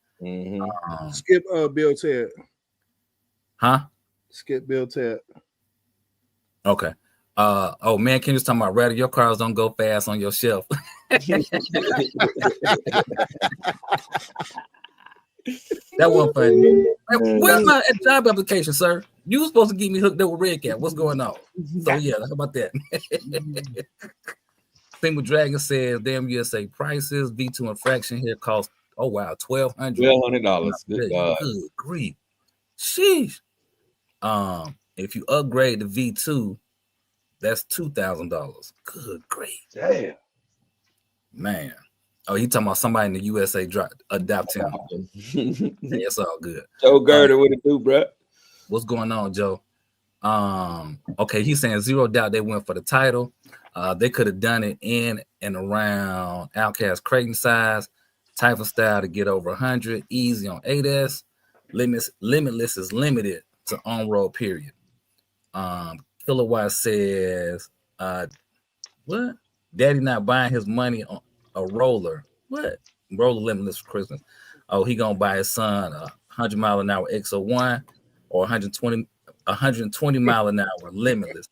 Skip Bill Ted. Huh? Skip Bill Ted. Okay. Oh man, can you talking about rather your cars don't go fast on your shelf? That one funny. Where's my job application, sir? You were supposed to get me hooked up with Red Cat. What's going on? So yeah, how about that? Single Dragon says, "Damn USA prices. V2 infraction here costs $1,200. $1,200. Good God. Good grief. Sheesh. If you upgrade the V2, that's $2,000. Good grief. Damn. Man. Oh, he talking about somebody in the USA adopt him. Hey, it's all good. Joe Gerder, what it do, bro? What's going on, Joe? Okay, he's saying zero doubt they went for the title. They could have done it in and around Outcast Creighton size, Typhen style to get over 100, easy on 8S. Limitless is limited to on-road, period. Kilowatt says, what? Daddy not buying his money on a roller. What? Roller Limitless for Christmas. Oh, he gonna buy his son a 100-mile-an-hour X01 or 120 mile an hour Limitless.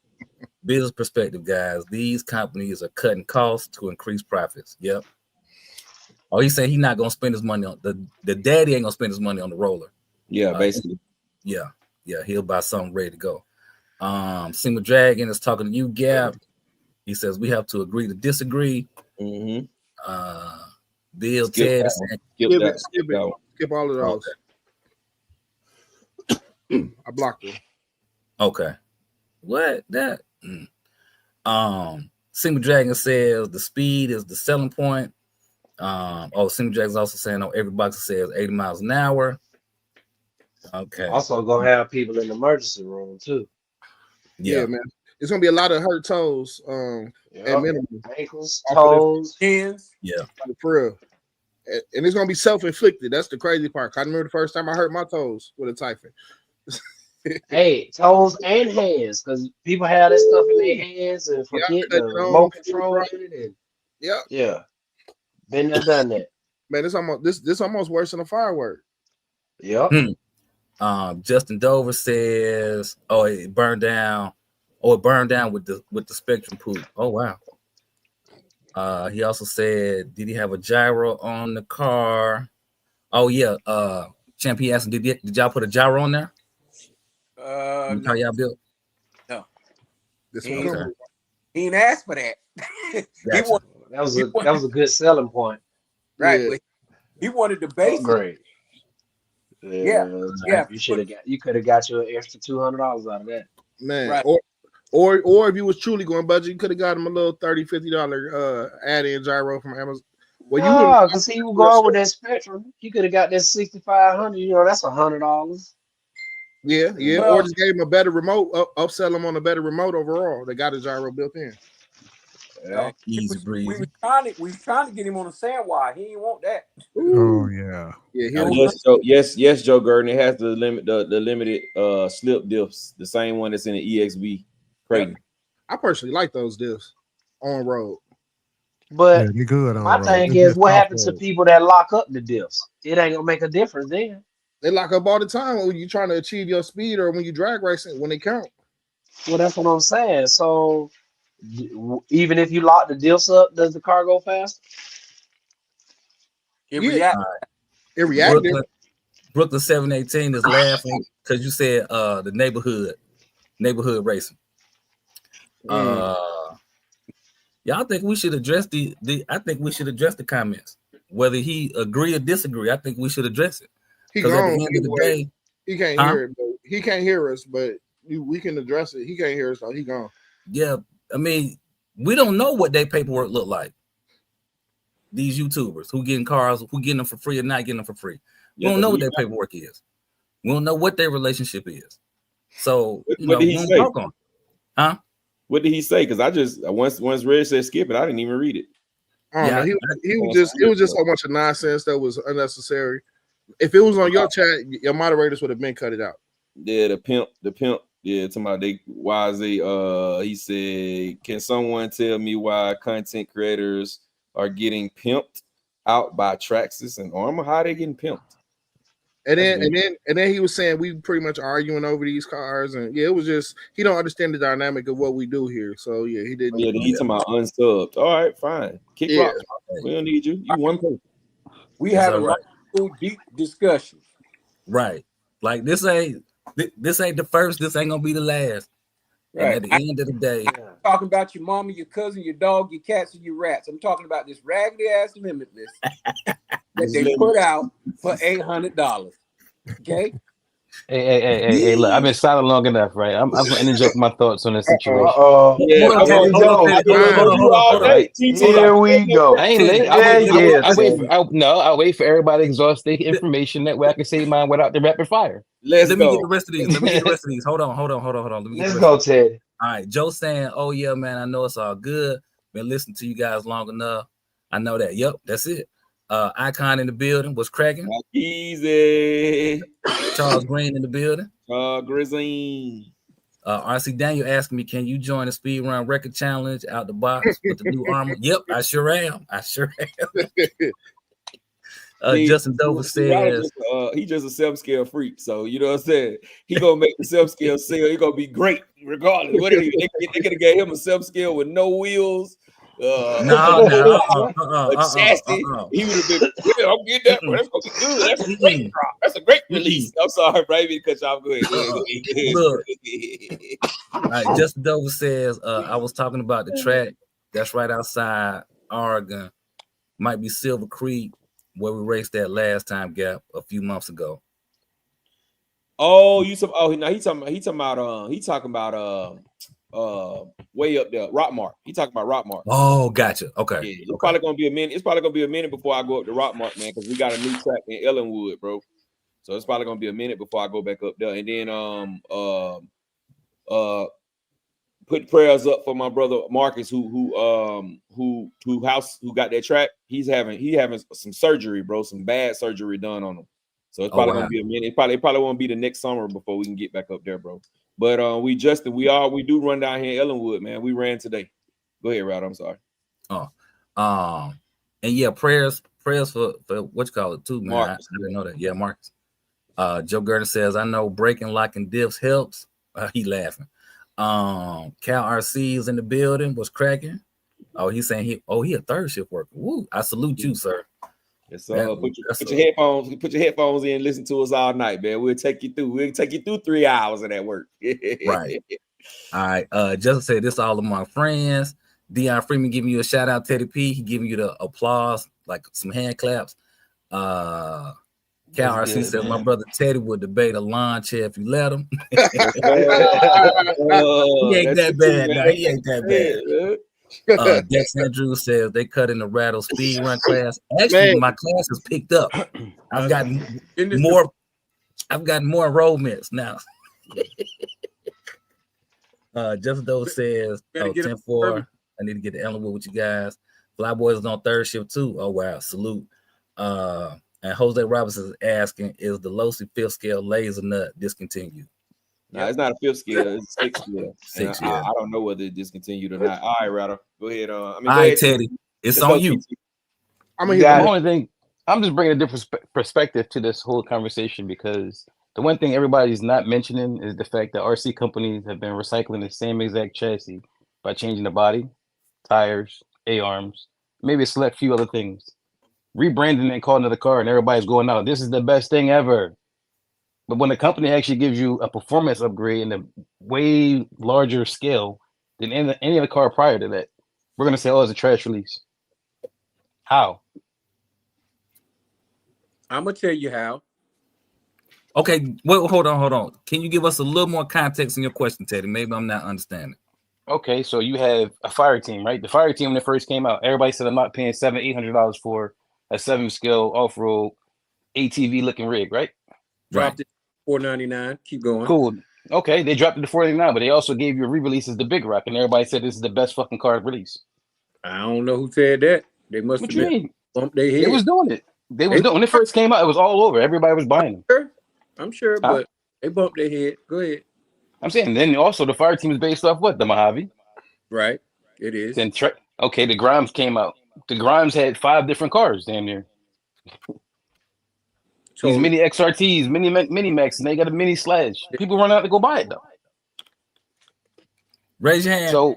Business perspective, guys. These companies are cutting costs to increase profits. Yep. Oh, he said he's not gonna spend his money on the daddy ain't gonna spend his money on the roller. Yeah, basically. Yeah, he'll buy something ready to go. Single Dragon is talking to you, Gap. He says we have to agree to disagree. Mm-hmm. Bill Ted is saying, skip all of those. Okay. I blocked him. Okay. What that? Single Dragon says the speed is the selling point. Single Dragon's also saying on every box it says 80 miles an hour. Okay. Also gonna have people in the emergency room too. Yeah, man. It's gonna be a lot of hurt toes. At minimum. Ankles, toes, hands. Yeah. For real. And it's gonna be self-inflicted. That's the crazy part. I remember the first time I hurt my toes with a Typhen. Hey, toes and hands, because people have that stuff in their hands and forget the remote control in it. And yeah, been there, done that. Man, this almost worse than a firework. Yep. Justin Dover says, "Oh, it burned down. Oh, it burned down with the Spectrum poop. Oh wow." He also said, "Did he have a gyro on the car?" Oh yeah. Champ, he asked him, did y'all put a gyro on there? No. How y'all built? No. He ain't asked for that. Gotcha. That was a good selling point. Right. Yeah. But he wanted the base. Great. Yeah. You could have got your extra $200 out of that. Man. Right. Or if you was truly going budget, you could have got him a little $30-$50 add-in gyro from Amazon. Well, because he was going with that Spectrum. You could have got that 6,500. You know, that's $100. Yeah. Well, or just gave him a better remote, upsell him on a better remote overall. They got a gyro built in. Yeah. Easy breezy. We was trying to get him on the sand wire. He didn't want that. Oh yeah. Yes, Joe Gurdon. It has the limited slip diffs, the same one that's in the EXB Creighton. I personally like those diffs on road. But you're good on my thing is, what happens to people that lock up the diffs? It ain't gonna make a difference then. They lock up all the time when you're trying to achieve your speed or when you drag racing when they count. Well, that's what I'm saying. So even if you lock the diffs up, does the car go fast? It reacts. It reacted. Brooklyn 718 is laughing because you said the neighborhood racing. Y'all think we should address I think we should address the comments. Whether he agree or disagree, I think we should address it. Because at the end of the day, he can't hear it. But he can't hear us, but we can address it. He can't hear us, so he gone. Yeah, I mean, we don't know what their paperwork look like. These YouTubers who getting cars, who getting them for free or not getting them for free. We don't know what their paperwork is. We don't know what their relationship is. So what did he say? Talk on. Huh? What did he say? Because I just once Red said skip it, I didn't even read it. It was just so much of nonsense that was unnecessary. If it was on your chat, your moderators would have been cut it out. Yeah, the pimp. Yeah, somebody he said, can someone tell me why content creators are getting pimped out by Traxxas and Armor? How are they getting pimped? And then he was saying we pretty much arguing over these cars, and yeah, it was just he don't understand the dynamic of what we do here. So yeah, he didn't. Yeah, he's talking about unsubbed. All right, fine. Kick rocks. We don't need you. You one person. We had a cool, deep discussion. Right. Like this ain't the first. This ain't gonna be the last. Right. And at the end of the day, I'm talking about your mama, your cousin, your dog, your cats, and your rats. I'm talking about this raggedy ass Limitless that they put out for $800. Okay. Hey, look, I've been silent long enough, right? I'm gonna interject my thoughts on this situation. Here we go. I ain't late. I wait for everybody to exhaust their information. That way I can say mine without the rapid fire. Let me get the rest of these. Hold on. Let's go, Ted. All right, Joe saying, "Oh yeah, man, I know it's all good. Been listening to you guys long enough. I know that. Yep, that's it. Icon in the building was cracking. Easy. Charles Green in the building. Grizzly. RC Daniel asking me, can you join the speed run record challenge out the box with the new armor? Yep, I sure am. Justin Dover says he just a self-scale freak. So you know what I'm saying? He gonna make the self-scale sale. He gonna be great regardless. What they could have gave him a self-scale with no wheels. Chassis. He would have been. Yeah, I'm getting that. That's gonna be good. That's a great drop. That's a great release. I'm sorry, baby, because y'all good. Look. All right, Justin Dover says, I was talking about the track that's right outside Oregon. Might be Silver Creek, where we raced that last time gap a few months ago. Oh, he talking about way up there, Rockmart. He talking about Rockmart. Oh, gotcha. Okay. Yeah, it's probably gonna be a minute. It's probably gonna be a minute before I go up to Rockmart, man, because we got a new track in Ellenwood, bro. So it's probably gonna be a minute before I go back up there. And then put prayers up for my brother Marcus, who got that track. He having some surgery, bro, some bad surgery done on him. So it's probably gonna be a minute. It probably won't be the next summer before we can get back up there, bro. But we do run down here in Ellenwood, man. We ran today. Go ahead, Rod. I'm sorry. And yeah, prayers for what you call it too, man. Marcus. I didn't know that. Yeah, Marcus. Joe Gurden says, I know braking, locking diffs helps. He laughing. Cal RC is in the building, was cracking. Oh, he's saying he a third shift worker. Woo! I salute you, sir. Yes, sir. Put your headphones in, listen to us all night, man. We'll take you through 3 hours of that work. Right. All right. Justin said this all among friends. Dion Freeman giving you a shout out, Teddy P. He giving you the applause, like some hand claps. Cal RC said my brother Teddy would debate a lawn chair if you let him. He ain't that bad. No, he ain't that bad. Dex Andrews says they cut in the rattle speed run class. Actually, my class has picked up. I've gotten more enrollments now. Justin Doe says 10-4. I need to get to Ellenwood with you guys. Flyboys is on third shift too. Oh wow, salute. And Jose Robinson is asking, is the Losi fifth scale laser nut discontinued? No, it's not a fifth scale, it's a sixth scale. I don't know whether it discontinued or not. All right, Rado. Go ahead. All right, Teddy. It's on you. The only thing, I'm just bringing a different perspective to this whole conversation, because the one thing everybody's not mentioning is the fact that RC companies have been recycling the same exact chassis by changing the body, tires, A-arms, maybe a select few other things. Rebranding and calling it a car, and everybody's going out, this is the best thing ever. But when the company actually gives you a performance upgrade in a way larger scale than any other car prior to that, we're going to say, oh, it's a trash release. How? I'm going to tell you how. Okay, well, hold on. Can you give us a little more context in your question, Teddy? Maybe I'm not understanding. Okay, so you have a fire team, right? The fire team, when it first came out, everybody said I'm not paying $700-800 for a 7-scale off-road ATV looking rig, right? Dropped it $499. Keep going. Cool. Okay, they dropped it to $499, but they also gave you a re-release as the Big Rock, and everybody said this is the best fucking car release. I don't know who said that. They must have been bumped their head. They was doing it. When it first came out, it was all over. Everybody was buying them. I'm sure, but they bumped their head. Go ahead. I'm saying, then also the fire team is based off what? The Mojave. Right. It is. Then the Grimes came out. The Grimes had 5 different cars damn near. These mini XRTs, mini Max, and they got a mini Slash. People run out to go buy it though. Raise your hand. So,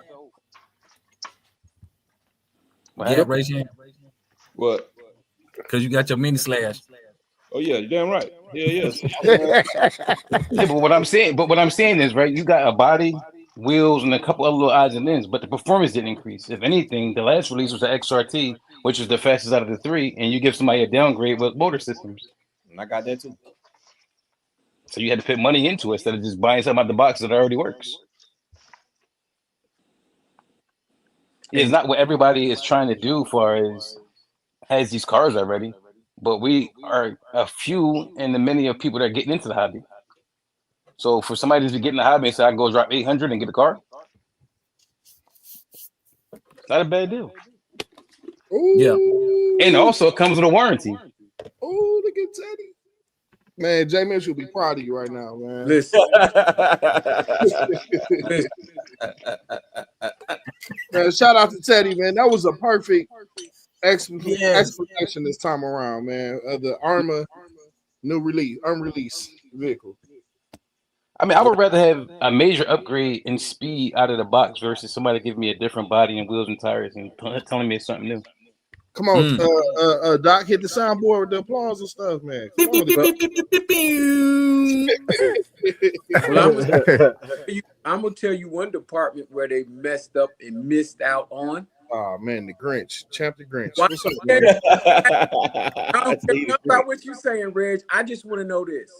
yeah, raise your hand. What? Because you got your mini Slash. Oh yeah, you're damn right. Yeah. Yeah, but what I'm saying is, right, you got a body, wheels, and a couple other little odds and ends, but the performance didn't increase. If anything, the last release was the XRT, which is the fastest out of the three, and you give somebody a downgrade with motor systems. And I got that too. So you had to put money into it instead of just buying something out the box that already works. It's not what everybody is trying to do far as has these cars already, but we are a few in the many of people that are getting into the hobby. So for somebody to get in the hobby and say, I can go drop 800 and get a car, it's not a bad deal. Ooh. Yeah. And also it comes with a warranty. Oh, look at Teddy. Man, J Mitch will be proud of you right now, man. Listen. Man, shout out to Teddy, man. That was a perfect explanation this time around, man, of the Arma unreleased vehicle. I mean, I would rather have a major upgrade in speed out of the box versus somebody giving me a different body and wheels and tires and telling me it's something new. Come on, Doc, hit the soundboard with the applause and stuff, man. Well, I'm gonna tell you one department where they messed up and missed out on. Oh man, the Grinch, Champ the Grinch. What's up, man? I don't care about what you're saying, Reg. I just want to know this: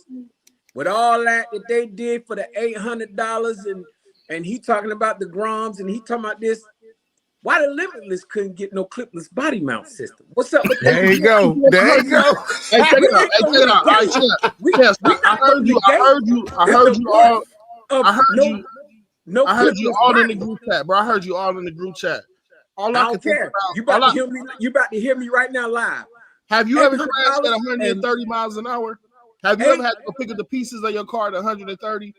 with all that they did for the $800, and he talking about the Groms, and he talking about this. Why the Limitless couldn't get no clipless body mount system? What's up with that? There you go. There you go. Hey, check it out. All right, I heard you all. I heard you all in the group chat, bro. I heard you all in the group chat. All I don't care. You about to hear me? You about to hear me right now live? Have you ever crashed at 130 miles an hour? Have you ever had to go pick up the pieces of your car at 130?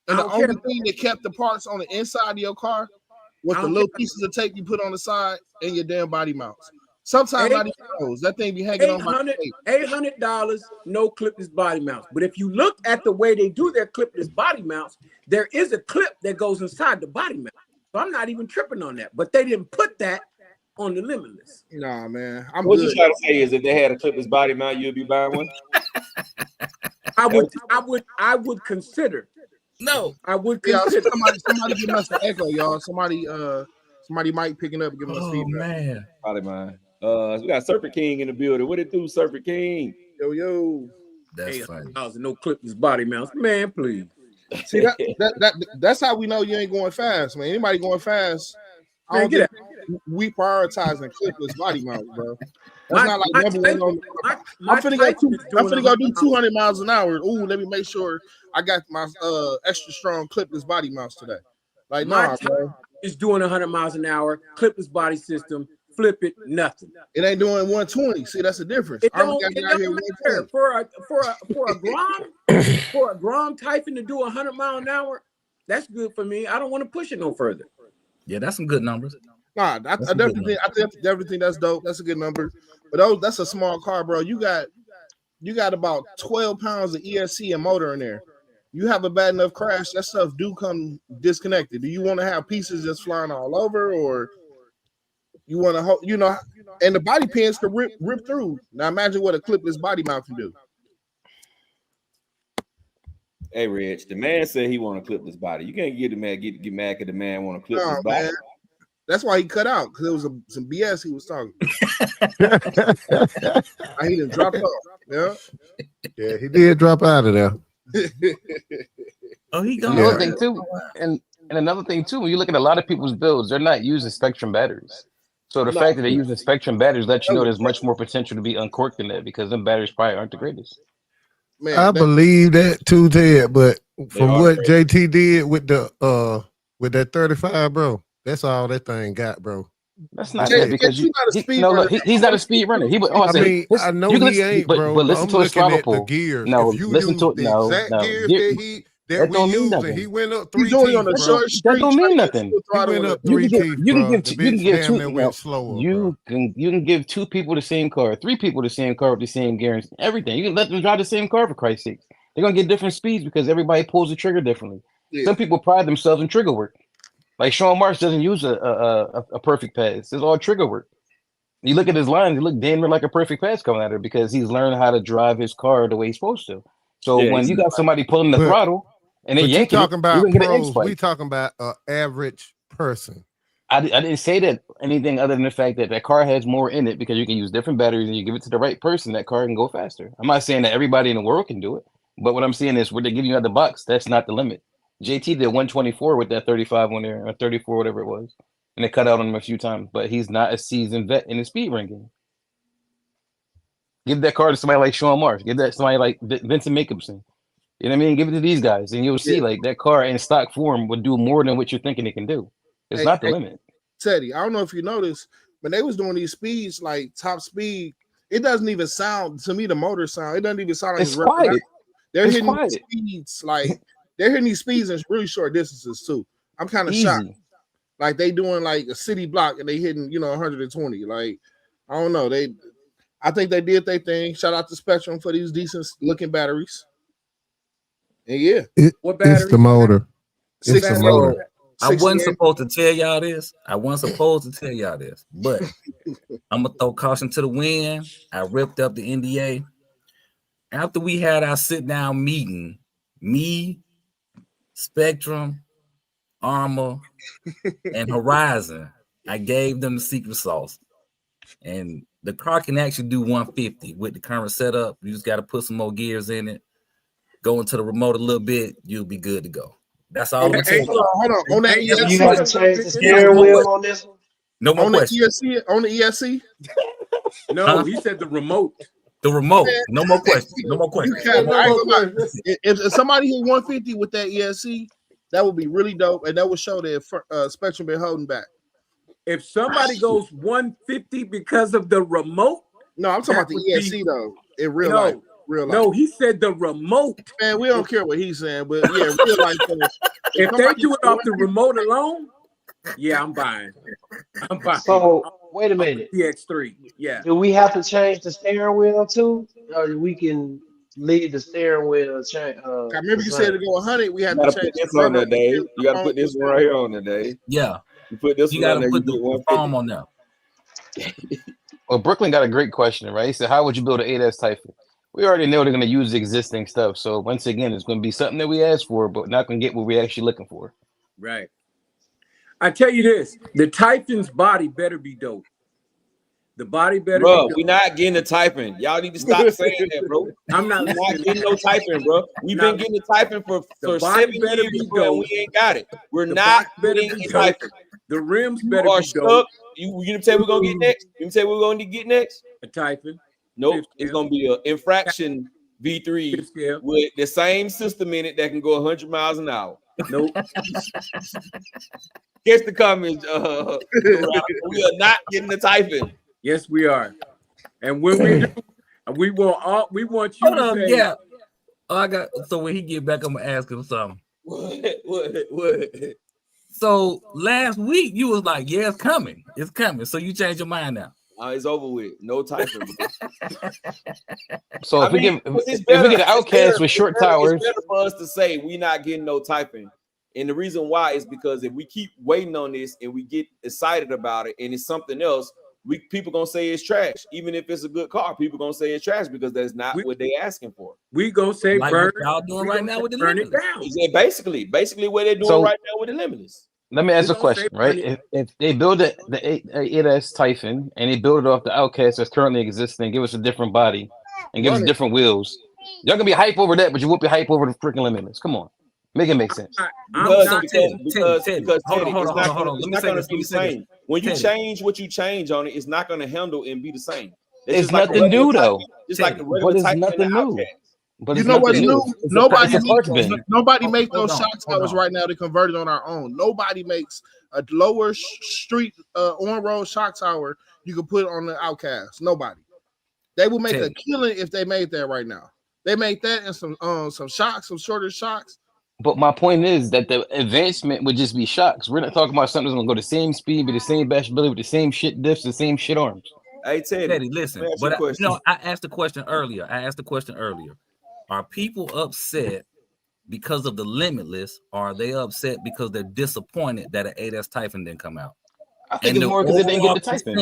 And the only thing that kept the parts on the inside of your car was the little pieces of tape you put on the side and your damn body mounts. Sometimes not even those. That thing be hanging on my tape. $800, no clipless body mounts. But if you look at the way they do their clipless body mounts, there is a clip that goes inside the body mount. So I'm not even tripping on that. But they didn't put that on the Limitless. Nah, man. What you trying to say is if they had a clipless body mount, you'd be buying one? I would consider. No, I would consider. Somebody give us the echo, y'all. Somebody might picking up and giving us feedback. Man. Probably mine. We got Serpent King in the building. What it do, Serpent King? Yo. That's funny. No clipless body mounts. Man, please. See that's how we know you ain't going fast, man. Anybody going fast, man, we prioritizing clipless body mounts, bro. That's not like number one. I'm finna go do 200 miles an hour. Ooh, let me make sure I got my extra strong clipless body mounts today. Like, nah, bro. It's doing 100 miles an hour, clipless body system, flip it, nothing. It ain't doing 120. See, that's the difference. It don't matter. For a Grom Typhen to do 100 mile an hour, that's good for me. I don't want to push it no further. Yeah, that's some good numbers. Nah, I definitely think that's dope. That's a good number. But that's a small car, bro. You got about 12 pounds of ESC and motor in there. You have a bad enough crash, that stuff do come disconnected. Do you want to have pieces just flying all over, or you want to, and the body pins can rip through. Now imagine what a clipless body mount can do. Hey, Rich, the man said he want to clip this body. You can't get the man get mad at the man want to clip his body. Man. That's why he cut out, because it was some BS he was talking. He didn't drop off. Yeah, he did drop out of there. Oh, he gone. Another thing too, and another thing too, when you look at a lot of people's builds, they're not using Spectrum batteries. So the fact that they're using Spectrum batteries lets you know there's much more potential to be uncorked than that, because them batteries probably aren't the greatest. Man, I believe that too, Ted. But from what JT did with that 35, bro, that's all that thing got, bro. That's not that, because he's not a speed runner. I know he ain't, bro. But listen to his throttle pull. Gears. No, if you listen use to it. The exact gears that that we using. He went up 3 He's only teeth, on a bro. short street. That don't mean nothing. He went up 3 teeth, You bro. can The give bitch two. damn near went slower, You can give 2 people the same car, 3 people the same car with the same guarantee, everything. You can let them drive the same car for Christ's sake. They're gonna get different speeds because everybody pulls the trigger differently. Yeah. Some people pride themselves in trigger work. Like Sean Marsh doesn't use a perfect pass. It's all trigger work. You look at his lines, he look damn near like a perfect pass coming at her because he's learned how to drive his car the way he's supposed to. So when you got somebody pulling the throttle and then yanking, talking about pros, we talking about an average person. I didn't say that anything other than the fact that car has more in it because you can use different batteries and you give it to the right person, that car can go faster. I'm not saying that everybody in the world can do it, but what I'm saying is what they give you out the box, that's not the limit. JT did 124 with that 35 on there, or 34, whatever it was. And they cut out on him a few times, but he's not a seasoned vet in the speed ranking. Give that car to somebody like Sean Marsh. Give that to somebody like Vincent Jacobson. You know what I mean? Give it to these guys, and you'll see like that car in stock form would do more than what you're thinking it can do. It's not the limit. Teddy, I don't know if you noticed, when they was doing these speeds, like top speed, it doesn't even sound, to me, the motor sound, it doesn't even sound like it's quiet. They're hitting quiet. Speeds, like, they're hitting these speeds in really short distances, too. I'm kind of shocked. Like they doing like a city block and they hitting, 120. Like, I don't know. I think they did their thing. Shout out to Spectrum for these decent looking batteries. And what battery? It's the motor. It's the motor. I wasn't supposed to tell y'all this. But I'm gonna throw caution to the wind. I ripped up the NDA. After we had our sit down meeting, me, Spectrum, Armor, and Horizon, I gave them the secret sauce. And the car can actually do 150 with the current setup. You just got to put some more gears in it, go into the remote a little bit, you'll be good to go. That's all I'm going to say. Hold on. On that ESC, you got to change the steering wheel on this one? No more questions. On the ESC? No, he said the remote. The remote. No more questions. No more questions. If somebody hit 150 with that ESC, that would be really dope, and that would show that Spectrum been holding back. If somebody goes 150 because of the remote, no, I'm talking about the ESC though. In real life, No, he said the remote. Man, we don't care what he's saying, but yeah, real life. If they do it off the remote alone, yeah, I'm buying. So wait a minute. DX3, yeah. Do we have to change the steering wheel too, or we can leave the steering wheel change? I remember you said to go 100. We have to change this on there, Dave. You got to put this one right here on there, Dave. Yeah. You put this you one on gotta there. put the foam on there. Well, Brooklyn got a great question, right? He said, "How would you build an 8S Typhen?" We already know they're going to use existing stuff. So once again, it's going to be something that we asked for, but not going to get what we're actually looking for. Right. I tell you this: the Typhen's body better be dope. The body better. Bro, we're not getting the Typhen. Y'all need to stop saying that, bro. I'm not getting no Typhen, bro. We've been getting the Typhen for 7 years, bro. We ain't got it. We're not getting a Typhen. The rims better be dope. You say we're gonna get next? You say we're going to get next? A Typhen. Nope. It's gonna be an infraction V3 with the same system in it that can go 100 miles an hour. Nope. Guess the comments. We are not getting the Typhen. Yes, we are. And when we do, we want you to say, yeah. Oh, so when he get back, I'm gonna ask him something. What? So last week you was like, yeah, it's coming. It's coming. So you changed your mind now. It's over with. No Typhen. So if we get an Outcast with short towers, it's better for us to say we're not getting no Typhen. And the reason why is because if we keep waiting on this and we get excited about it and it's something else, people gonna say it's trash. Even if it's a good car, people gonna say it's trash because that's not what they asking for. We gonna say like burn. Y'all doing right now with the Limitless. Basically what they're doing right now with the Limitless. Let me ask a question, right? If they build the 8S Typhen and they build it off the Outcast that's currently existing, give us a different body and give us different wheels, y'all gonna be hype over that, but you won't be hype over the freaking Limitless. Come on, make it make sense. Because Teddy, it's not going to be the same. When you change what you change on it, it's not going to handle and be the same. It's nothing new though. Just like the regular Type. Nothing new. But you know what's new? Nobody makes those shock towers right now to convert it on our own. Nobody makes a lower street on-road shock tower you can put on the Outcast. Nobody. They will make a killing if they made that right now. They made that and some shocks, some shorter shocks. But my point is that the advancement would just be shocks. We're not talking about something that's gonna go the same speed, be the same bashability, with the same shit diffs, the same shit arms. Hey Teddy, listen. But I asked the question earlier. Are people upset because of the Limitless, or are they upset because they're disappointed that an 8S Typhen didn't come out? I think it's more because they didn't get the Typhen.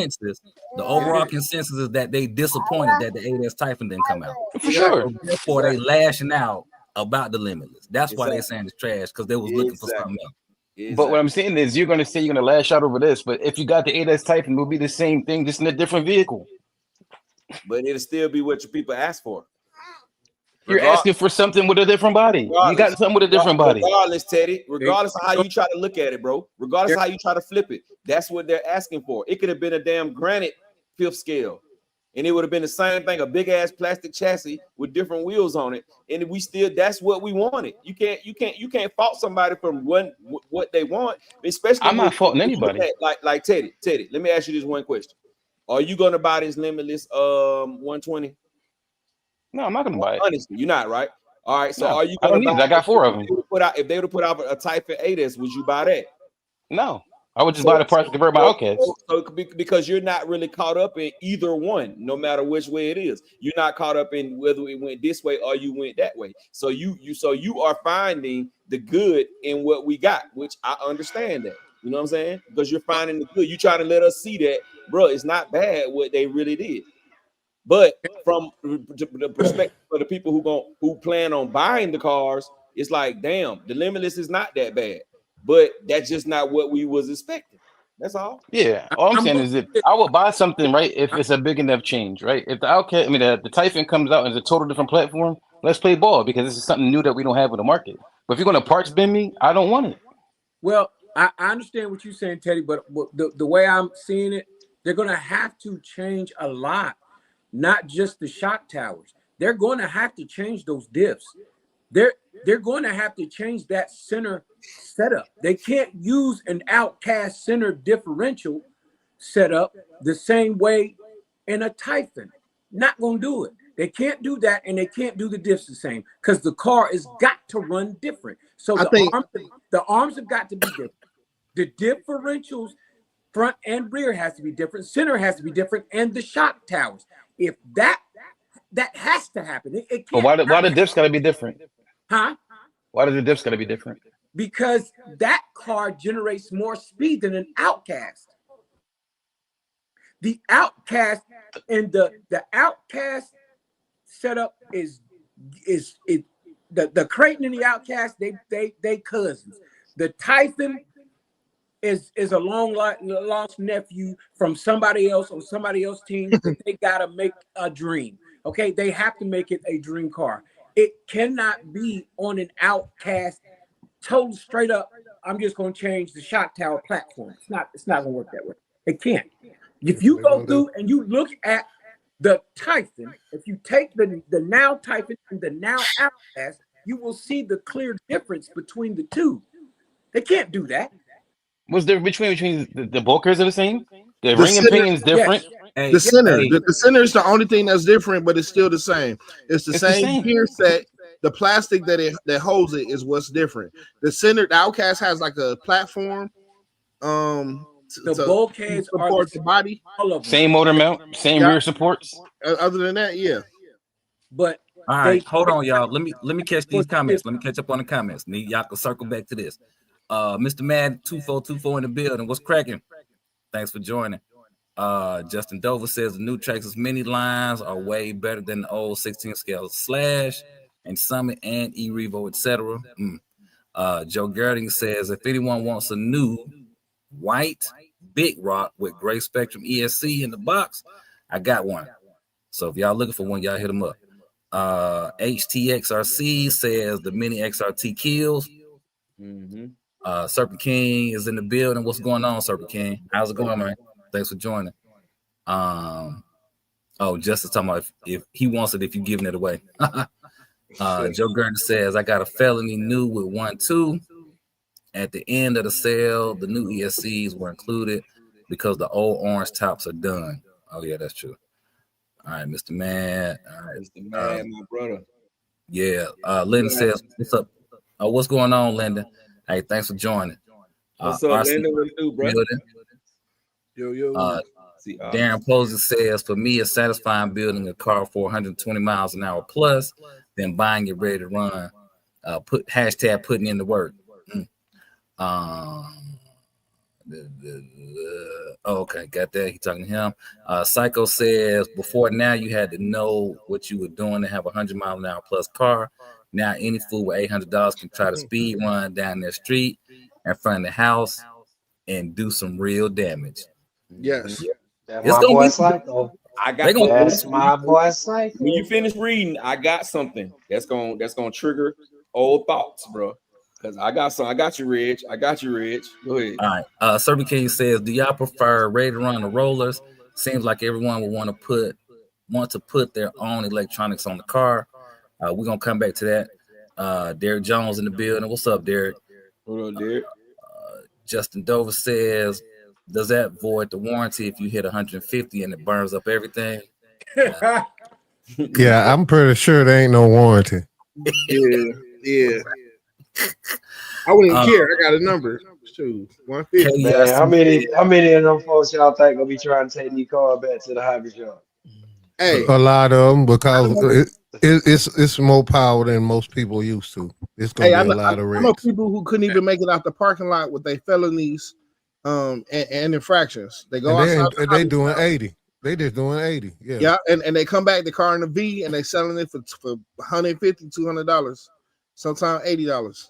The overall consensus is that they disappointed that the 8S Typhen didn't come out. For sure. So therefore, they lashing out about the Limitless. That's why they're saying it's trash, because they was looking for something else. But what I'm saying is, you're gonna say you're gonna lash out over this, but if you got the 8S Typhen, it will be the same thing, just in a different vehicle. But it'll still be what your people ask for. You're asking for something with a different body. You got something with a different body. Regardless, Teddy, regardless of how you try to look at it, bro, regardless of how you try to flip it, that's what they're asking for. It could have been a damn granite 5th scale, and it would have been the same thing, a big ass plastic chassis with different wheels on it, and we still, that's what we wanted. You can't fault somebody from what they want, especially. I'm not faulting anybody. Like Teddy, let me ask you this one question: are you gonna buy this Limitless 120? No, I'm not gonna buy it. Honestly, you're not, right? All right. So no, are you gonna buy it? I got 4 of them. If they would have put out a Typhen 8S, would you buy that? No, I would just buy the parts to convert my Outcast. So because you're not really caught up in either one, no matter which way it is. You're not caught up in whether it went this way or you went that way. So you are finding the good in what we got, which I understand that. You know what I'm saying? Because you're finding the good. You trying to let us see that, bro, it's not bad what they really did. But from the perspective of the people who plan on buying the cars, it's like, damn, the Limitless is not that bad. But that's just not what we was expecting. That's all. Yeah, all I'm saying is that I would buy something, right, if it's a big enough change, right? If the Outcast, the Typhen comes out as a total different platform, let's play ball, because this is something new that we don't have in the market. But if you're going to parts bin me, I don't want it. Well, I understand what you're saying, Teddy, but the way I'm seeing it, they're going to have to change a lot. Not just the shock towers. They're going to have to change those diffs. They're going to have to change that center setup. They can't use an Outcast center differential setup the same way in a Typhen. Not going to do it. They can't do that, and they can't do the diffs the same, because the car has got to run different. So the arms have got to be different. The differentials, front and rear, has to be different. Center has to be different, and the shock towers. If that has to happen, it can't. But why the diffs gotta be different? Huh? Why does the diffs gotta be different? Because that car generates more speed than an Outcast. The Outcast and the Outcast setup is the Creighton and the Outcast, they cousins. The Typhen is a lost nephew from somebody else on somebody else's team that they gotta make a dream. Okay, they have to make it a dream car. It cannot be on an Outcast total straight up. I'm just gonna change the shock tower platform. It's not gonna work that way. It can't. If you go through and you look at the Typhen, if you take the now Typhen and the now Outcast, you will see the clear difference between the two. They can't do that. What's the difference between the bulkers are the same? The ring and pinion is different. Yes. The center, the center is the only thing that's different, but it's still the same. It's the same gear set. The plastic that holds it is what's different. The center, the Outcast has like a platform. The bulkheads are the body. Same motor mount, same rear supports. Other than that, yeah. But all right, hold on, y'all. Let me catch these comments. Let me catch up on the comments. Y'all can circle back to this. Mr. Mad 2424 in the building. What's cracking? Thanks for joining. Justin Dover says the new Traxxas mini lines are way better than the old 16 scale Slash and Summit and E-Revo, etc. Joe Gerding says if anyone wants a new white big rock with gray spectrum ESC in the box, I got one. So if y'all looking for one, y'all hit them up. HTXRC says the mini XRT kills. Serpent King is in the building. What's going on, Serpent King? How's it going, man? Thanks for joining. Justice talking about if he wants it, if you're giving it away. Joe Gurton says I got a felony new with 1.2. At the end of the sale, the new ESCs were included because the old orange tops are done. Oh yeah, that's true. All right, Mr. Mad. All right, Mr. Mad, my brother. Yeah. Lynn says, what's up? What's going on, Linda? Hey, thanks for joining. What's up, Linda? What you do, bro? Yo. Darren Posey says, for me, it's satisfying building a car for 120 miles an hour plus, then buying it ready to run. Put hashtag putting in the work. Okay, got that. He talking to him. Psycho says, before now, you had to know what you were doing to have a 100-mile-an-hour plus car. Now, any fool with $800 can try to speed run down their street in front of the house and do some real damage. Yes. That's my boy Psycho. That's my boy Psycho. When you finish reading, I got something that's gonna trigger old thoughts, bro. Because I got you, Reg. Go ahead. All right. Serby King says, do y'all prefer ready to run the rollers? Seems like everyone would want to put their own electronics on the car. We're gonna come back to that. Derek Jones in the building. What's up, Derek? What up, Derek? Justin Dover says, does that void the warranty if you hit 150 and it burns up everything? Yeah, I'm pretty sure there ain't no warranty. Yeah. I wouldn't care. I got a number. Shoot, 150. Man, how many of them folks y'all think gonna be trying to take these cars back to the hobby shop? Hey, a lot of them, because it's more power than most people used to. It's gonna be a lot of wrecks. I know people who couldn't even make it out the parking lot with their felonies and infractions. They go outside. They doing 80. They just doing 80. Yeah, and they come back the car in the V and they selling it for $150, $200, sometimes $80.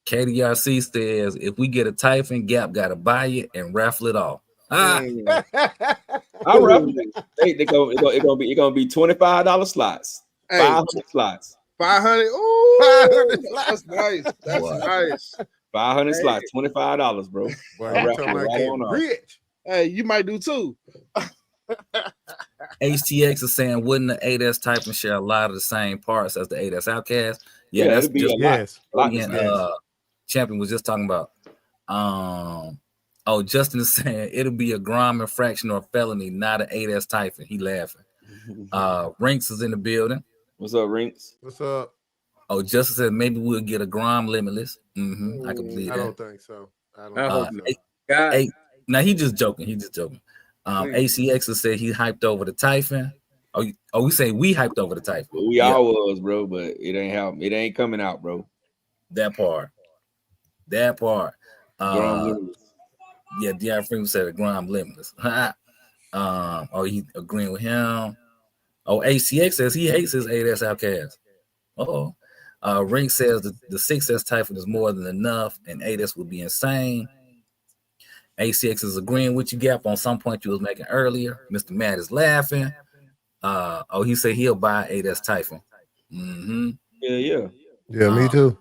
KDRC says, if we get a Typhen, Gap gotta buy it and raffle it off. I raffle it. It's gonna be $25 slots. 500 slots. 500. Ooh, that's nice. That's nice. 500 slots, $25, bro. Rich. Hey, you might do too. HTX is saying, wouldn't the 8S Typhen share a lot of the same parts as the 8S Outcast? Yeah, that's be just a lot. Champion was just talking about. Justin is saying it'll be a crime infraction or a felony, not an 8S Typhen. He laughing. Rinks is in the building. What's up, Rinks? What's up? Justin said maybe we'll get a Grom Limitless. I can believe that. I don't think so. I hope so. Now he just joking. ACX said he hyped over the Typhen. We say we hyped over the Typhen. We all was, bro, but it ain't coming out, bro. That part. Yeah, Deion Freeman said a Grom Limitless. He agreeing with him. ACX says he hates his 8S Outcast. Ring says the 6S Typhen is more than enough, and 8S would be insane. ACX is agreeing with you, Gap, on some point you was making earlier. Mr. Matt is laughing. He said he'll buy 8S Typhen. Yeah, me too.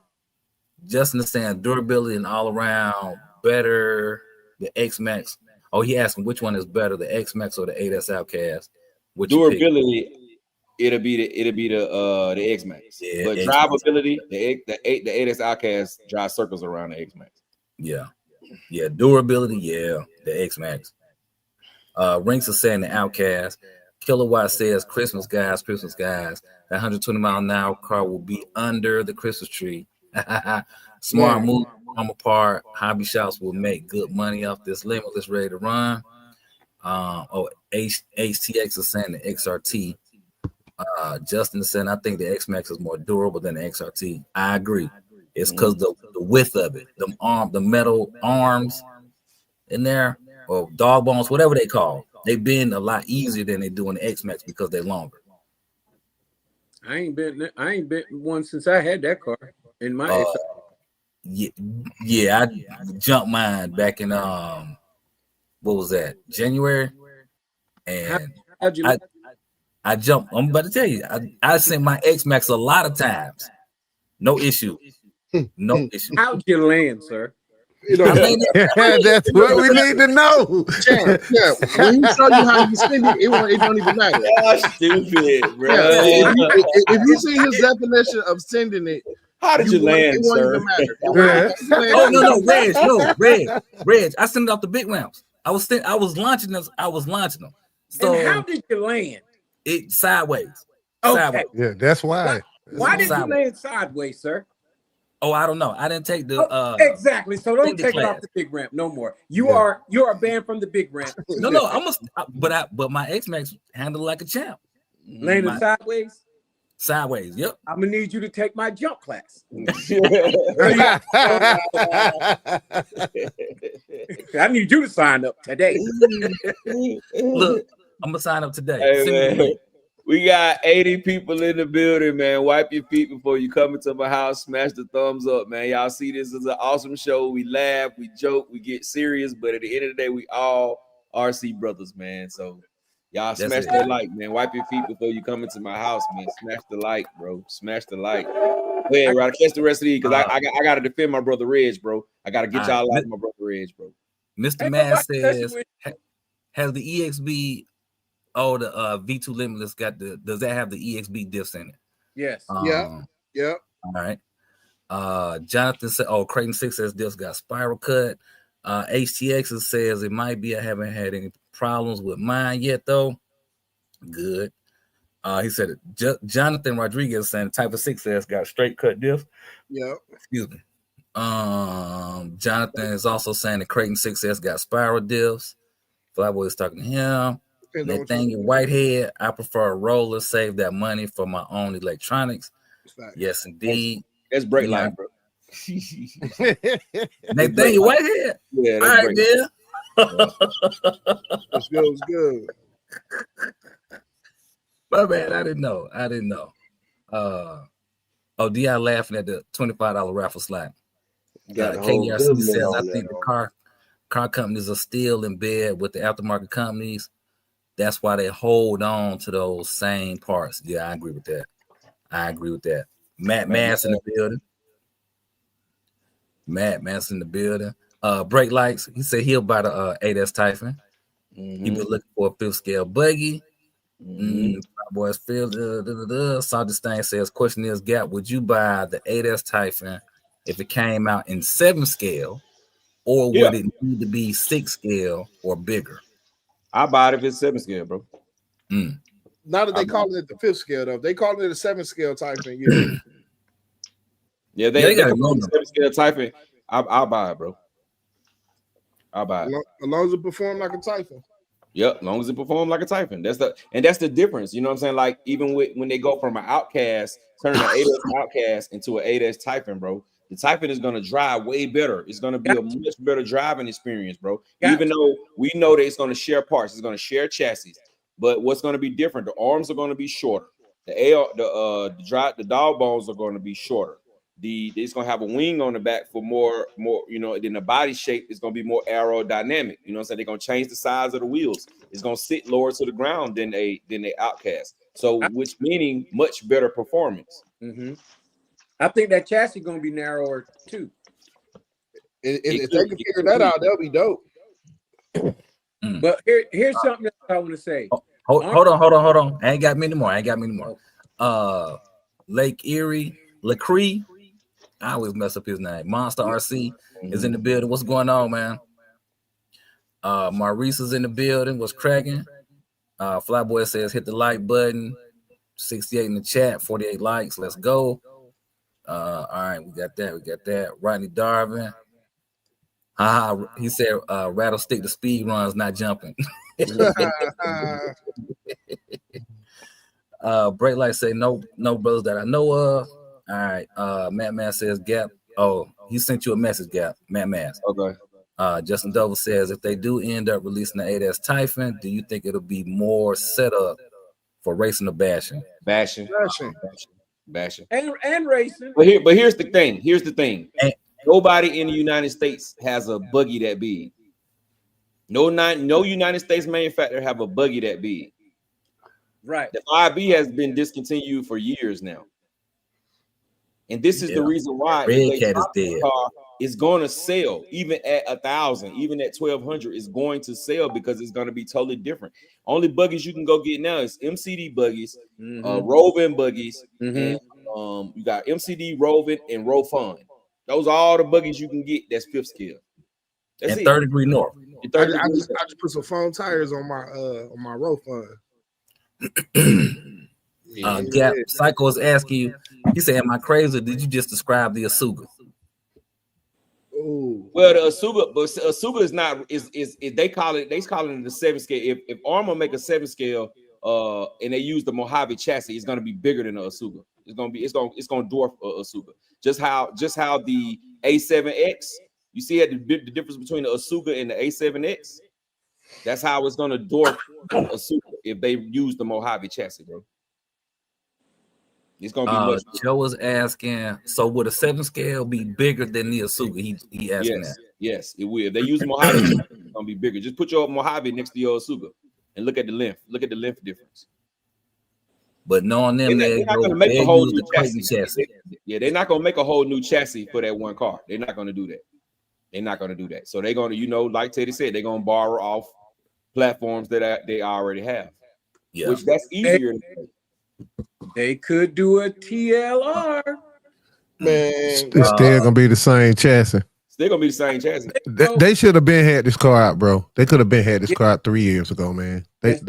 Justin is saying durability and all around better the X-Max. He asked him which one is better, the X-Max or the 8S Outcast. Durability, it'll be the X-Max. Yeah, but X-Max. drivability, the 8S Outcast drive circles around the X-Max. Yeah, durability, the X-Max. Rinks is saying the Outcast. Kilowatt says Christmas guys, that 120-mile-an-hour car will be under the Christmas tree. Smart move on my part. Hobby shops will make good money off this Limitless ready to run. HTX is saying the XRT. Justin is saying I think the X-Max is more durable than the XRT. I agree. It's because the width of it, the metal arms in there, or dog bones, whatever they call. They bend a lot easier than they do in the X-Max because they're longer. I ain't been one since I had that car in my I jumped mine back in what was that, January? And I jumped. I'm about to tell you, I sent my X-Max a lot of times. No issue. How'd you land, sir? That's what we need to know. Yeah. When he show you how you send it, it don't even matter. Stupid, bro. If you see his definition of sending it, how did you land, sir? No, Reg. I sent it off the big ramps. I was launching them. So and how did you land? It sideways. Okay. Sideways. Yeah, that's why. Why did you land sideways, sir? Oh, I don't know. I didn't take the exactly. So don't take class. it off the big ramp no more. You are banned from the big ramp. No, but my X-Max handled like a champ. Landing sideways. Sideways. Yep. I'm gonna need you to take my jump class. I need you to sign up today. Look, I'm gonna sign up today. Hey, man, we got 80 people in the building, man. Wipe your feet before you come into my house. Smash the thumbs up, man. Y'all see this is an awesome show. We laugh, we joke, we get serious, but at the end of the day, we all RC brothers, man. So y'all smash that like, man. Wipe your feet before you come into my house, man. Smash the like, bro. Smash the like. Go ahead, Ryder. Catch the rest of these because I got to defend my brother Reg, bro. I got to get y'all like my brother Reg, bro. Mr. Man says, has the EXB, the V2 Limitless does that have the EXB diffs in it? Yes. Yeah. All right. Jonathan said, Creighton 6 says diffs got spiral cut. HTX says it might be. I haven't had any problems with mine yet, though. Good. He said it. Jonathan Rodriguez saying Typhen 6S got straight cut diffs. Yeah. Excuse me. Jonathan is also saying the Creighton 6S got spiral diffs. Flyboy is talking to him. Nathaniel Whitehead, I prefer a roller, save that money for my own electronics. Yes, indeed. That's brake line, bro. Nathaniel Whitehead. Yeah, that's right there. It's good. My bad, I didn't know. DI laughing at the $25 raffle slide. KRC says, I think the car companies are still in bed with the aftermarket companies. That's why they hold on to those same parts. Yeah, I agree with that. Matt Mass in the building. Brake lights. He said he'll buy the 8S Typhen. He been looking for a 5th scale buggy. Boys feel saw this thing says, question is, Gap, would you buy the 8S Typhen if it came out in 7 scale, or would it need to be 6 scale or bigger? I buy it if it's 7 scale, bro. Now that they call it the 5th scale, though, they call it a 7 scale Typhen. Yeah, they got a 7 scale Typhen. I'll buy it, bro. I'll buy it. As long as it performs like a Typhen. Yep, as long as it performs like a Typhen. That's the difference. You know what I'm saying? Like, even when they go from an Outcast, turning an 8S Outcast into an 8S Typhen, bro, the Typhen is going to drive way better. It's going to be a much better driving experience, bro. Even though we know that it's going to share parts, it's going to share chassis. But what's going to be different? The arms are going to be shorter. The dog bones are going to be shorter. It's going to have a wing on the back for more, then the body shape is going to be more aerodynamic. You know what I'm saying? They're going to change the size of the wheels. It's going to sit lower to the ground than a Outcast. So, which meaning much better performance. I think that chassis is going to be narrower too. If they can figure that out, that'll be dope. But here's something that I want to say. Hold on. I ain't got many more. Lake Erie, Lacree. I always mess up his name. Monster RC is in the building. What's going on, man? Maurice is in the building. What's cracking? Flyboy says hit the like button. 68 in the chat, 48 likes. Let's go. All right, we got that. Rodney Darvin. He said rattlestick the speed runs, not jumping. Brake light say no brothers that I know of. All right. Matt Mass says Gap. Oh, he sent you a message, Gap. Matt Mass. Okay. Justin Dover says if they do end up releasing the 8S Typhen, do you think it'll be more set up for racing or bashing? Bashing. And racing. But here's the thing. Nobody in the United States has a buggy that big. No United States manufacturer have a buggy that big. Right. The 5B has been discontinued for years now. And this is the reason why Red Cat is dead. It's going to sell even at 1,000, even at 1,200. It's going to sell because it's going to be totally different. Only buggies you can go get now is MCD buggies, Rovin buggies, and you got MCD, Rovin, and Rofun. Those are all the buggies you can get. That's 5th scale. That's and 3rd degree north. I just put some foam tires on my Rofun. Gap Psycho is asking you, He said, "Am I crazy? Or did you just describe the Asuga?" Ooh. Well, the Asuga, but Asuga is not is they call it the 7 scale. If Armor make a 7 scale, and they use the Mojave chassis, it's gonna be bigger than the Asuga. It's gonna dwarf Asuga. Just how the A7X, you see the difference between the Asuga and the A7X. That's how it's gonna dwarf Asuga if they use the Mojave chassis, bro. It's gonna be much. Joe was asking, so would a 7 scale be bigger than the Asuga? He asking that. Yes, it will. If they use Mojave, it's gonna be bigger. Just put your Mojave next to your Asuga and look at the length. Look at the length difference. But knowing them, they're not gonna make a whole new chassis. chassis. They're not gonna make a whole new chassis for that one car. They're not gonna do that. They're not gonna do that. So they're gonna, like Teddy said, they're gonna borrow off platforms that they already have. Yeah, which that's easier. They could do a TLR. Man, It's still gonna be the same chassis. Still gonna be the same chassis. They should have been had this car out, bro. They could have been had this car out 3 years ago, man. They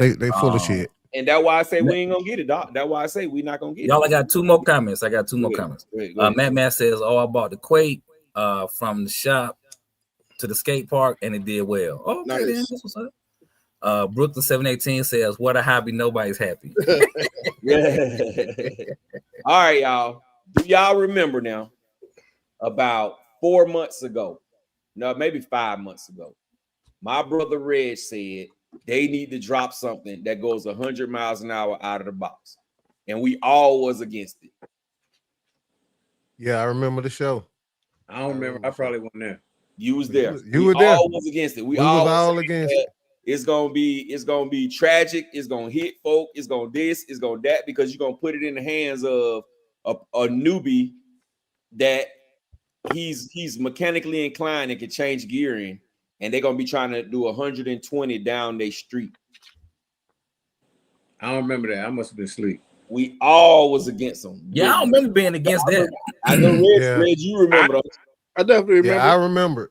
full of shit. And that's why I say we ain't gonna get it, Doc. That's why I say we not gonna get it. Y'all, I got 2 more comments. Go ahead. Matt says, "Oh, I bought the Quake from the shop to the skate park, and it did well." Oh, okay, nice. Then that's what's up. Brooklyn 718 says, "What a hobby, nobody's happy." Yeah. All right, y'all. Do y'all remember now? About 4 months ago, no, maybe 5 months ago, my brother Reg said they need to drop something that goes 100 miles an hour out of the box, and we all was against it. Yeah, I remember the show. I don't remember. I probably wasn't there. You was there. You were there. All was against it. We was all against it. It's gonna be tragic. It's gonna hit folk. It's gonna this. It's gonna that, because you're gonna put it in the hands of a newbie that he's mechanically inclined and can change gearing, and they're gonna be trying to do 120 down their street. I don't remember that. I must have been asleep. We all was against them. Yeah, I don't remember being against that. I know, Reg, you remember. I definitely remember. Yeah, I remember.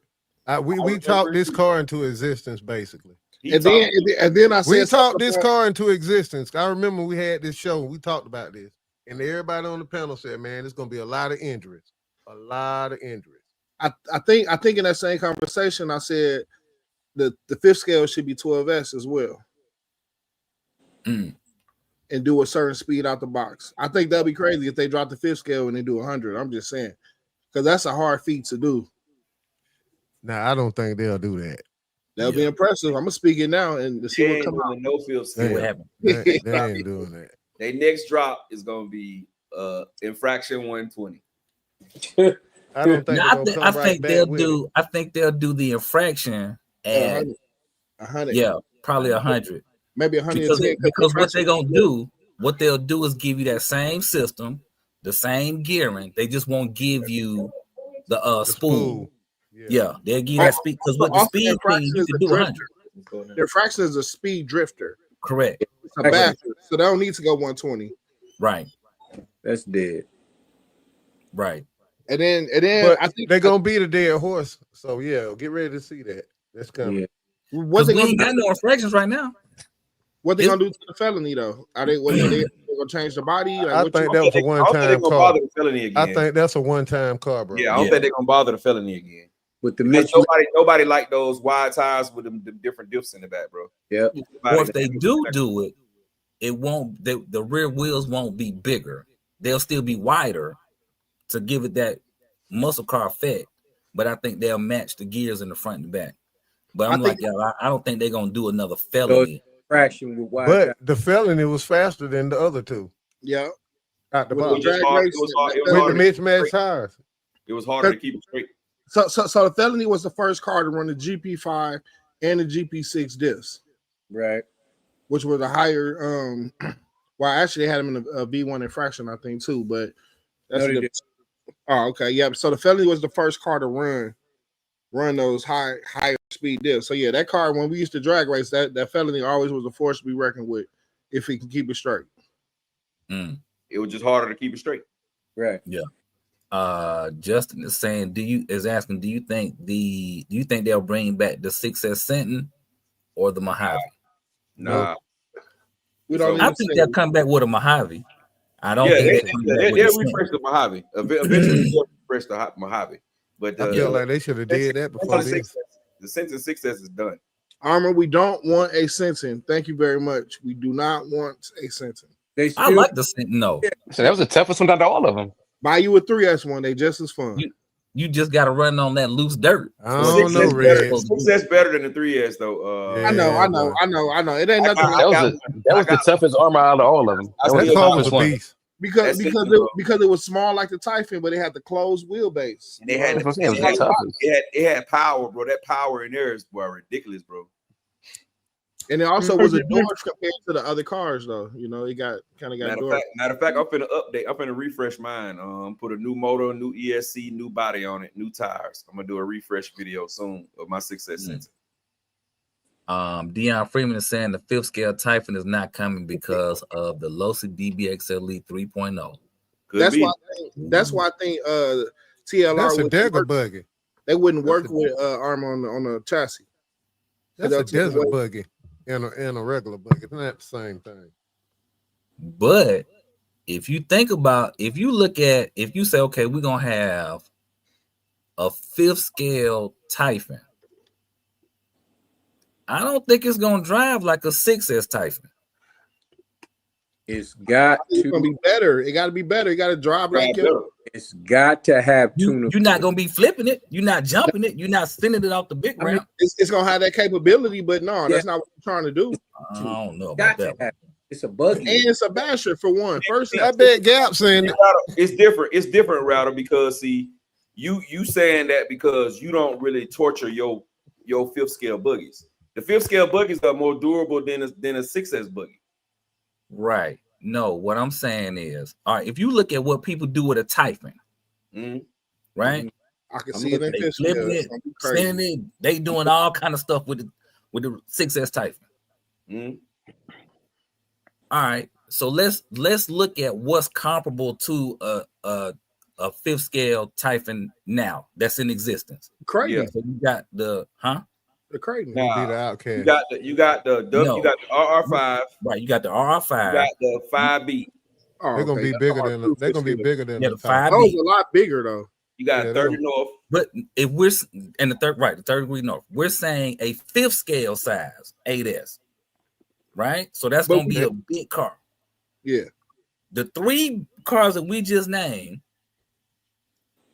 We talked this car into existence, basically. And then I said we talked this car into existence. I remember we had this show. We talked about this, and everybody on the panel said, "Man, there's gonna be a lot of injuries. A lot of injuries." I think in that same conversation, I said the 5th scale should be 12S as well, and do a certain speed out the box. I think that'd be crazy if they drop the 5th scale and they do 100. I'm just saying, because that's a hard feat to do. Nah, I don't think they'll do that. That'll be impressive. I'm gonna speak it now and to see what comes out. No field scale. What happened? They ain't doing that. Their next drop is gonna be infraction 120. I don't think. I think they'll do. I think they'll do the infraction at 100. Yeah, probably 100. Maybe 110. Because what they're gonna do, what they'll do is give you that same system, the same gearing. They just won't give you the spool. Yeah, they'll give you that speed, because what the speed thing you can do 100. The infraction is a speed drifter. Correct. It's a bastard, so they don't need to go 120. Right. That's dead. Right. And then I think they're gonna beat a dead horse. So yeah, get ready to see that. That's coming. Yeah. What we ain't got no infractions right now. What they gonna do to the felony though? Are they gonna change the body? Like, I think that was a one-time car. I think that's a one-time car, bro. Yeah, I don't think they're gonna bother the felony again. With the nobody like those wide tires with them different diffs in the back, bro. Yeah. Or if they do it, it won't. The rear wheels won't be bigger. They'll still be wider to give it that muscle car effect. But I think they'll match the gears in the front and back. But I'm like, y'all, I don't think they're gonna do another felony. Fraction with wide. But the felony was faster than the other two. Yeah. Out the With box. the mismatched tires. It was harder to keep it straight. So the felony was the first car to run the GP5 and the GP6 diffs, right? Which were the higher. Well, actually, they had them in a V1 infraction, I think, too. But that's okay, yeah. So the felony was the first car to run those higher speed diffs. So yeah, that car, when we used to drag race, that felony always was a force to be reckoned with if it can keep it straight. It was just harder to keep it straight. Right. Yeah. Justin is saying, do you think they'll bring back the 6S Senton or the Mojave? Nah. We don't. I think they'll come back with a Mojave. I don't Yeah, think they'll refresh the Mojave. Eventually, they'll refresh the Mojave. But I feel like they should have did that before this. The Sensing 6S is done. Armor, we don't want a Sensing. Thank you very much. We do not want a Sensing. I like the Sensing. No. So that was the toughest one out of all of them. Buy you a 3S one. They just as fun. You just got to run on that loose dirt. I don't know, Red. 6S better than the 3S though. I know. It ain't nothing. That was the toughest armor out of all of them. That was the toughest one. Because it was small like the Typhen, but it had the closed wheelbase. And it had power, bro. That power in there is ridiculous, bro. And it also was a dwarf compared to the other cars, though. You know, it got dwarf. Matter of fact, I'm finna update. I'm finna refresh mine. Put a new motor, new ESC, new body on it, new tires. I'm gonna do a refresh video soon of my 6S Sensing. Dion Freeman is saying the 5th scale Typhen is not coming because of the Losi DBXLE 3.0. That's why I think TLR. That's a desert buggy. They wouldn't work with armor on the chassis. That's a desert buggy and a regular buggy. It's not the same thing. But if you think about, if you say, okay, we're gonna have a 5th scale Typhen, I don't think it's gonna drive like a 6S Typhen. It's gonna be better. It got to be better. You got to drive like it. It's got to have tuner. You're not gonna be flipping it. You're not jumping it. You're not sending it off the big ramp. It's gonna have that capability, but no, that's not what you're trying to do. I don't know about that. It's a buggy. And it's a basher for one. First, I bet Gap saying it's different. It's different, Router, because see, you saying that because you don't really torture your 5th scale buggies. The 5th scale buggies are more durable than a 6S buggy. Right. No, what I'm saying is, all right, if you look at what people do with a Typhen, right? I can see it in they flipping it, spinning it, they doing all kind of stuff with the 6S Typhen. All right, so let's look at what's comparable to a 5th scale Typhen now that's in existence. Crazy. So you got the the Creighton. You got the RR5. Right, you got the RR5. You got the 5B. They're gonna be bigger than the 5B. Those are a lot bigger though. You got 30 North. But if we're in the third degree north, we're saying a 5th scale size 8S. Right? So that's gonna be a big car. Yeah. The 3 cars that we just named,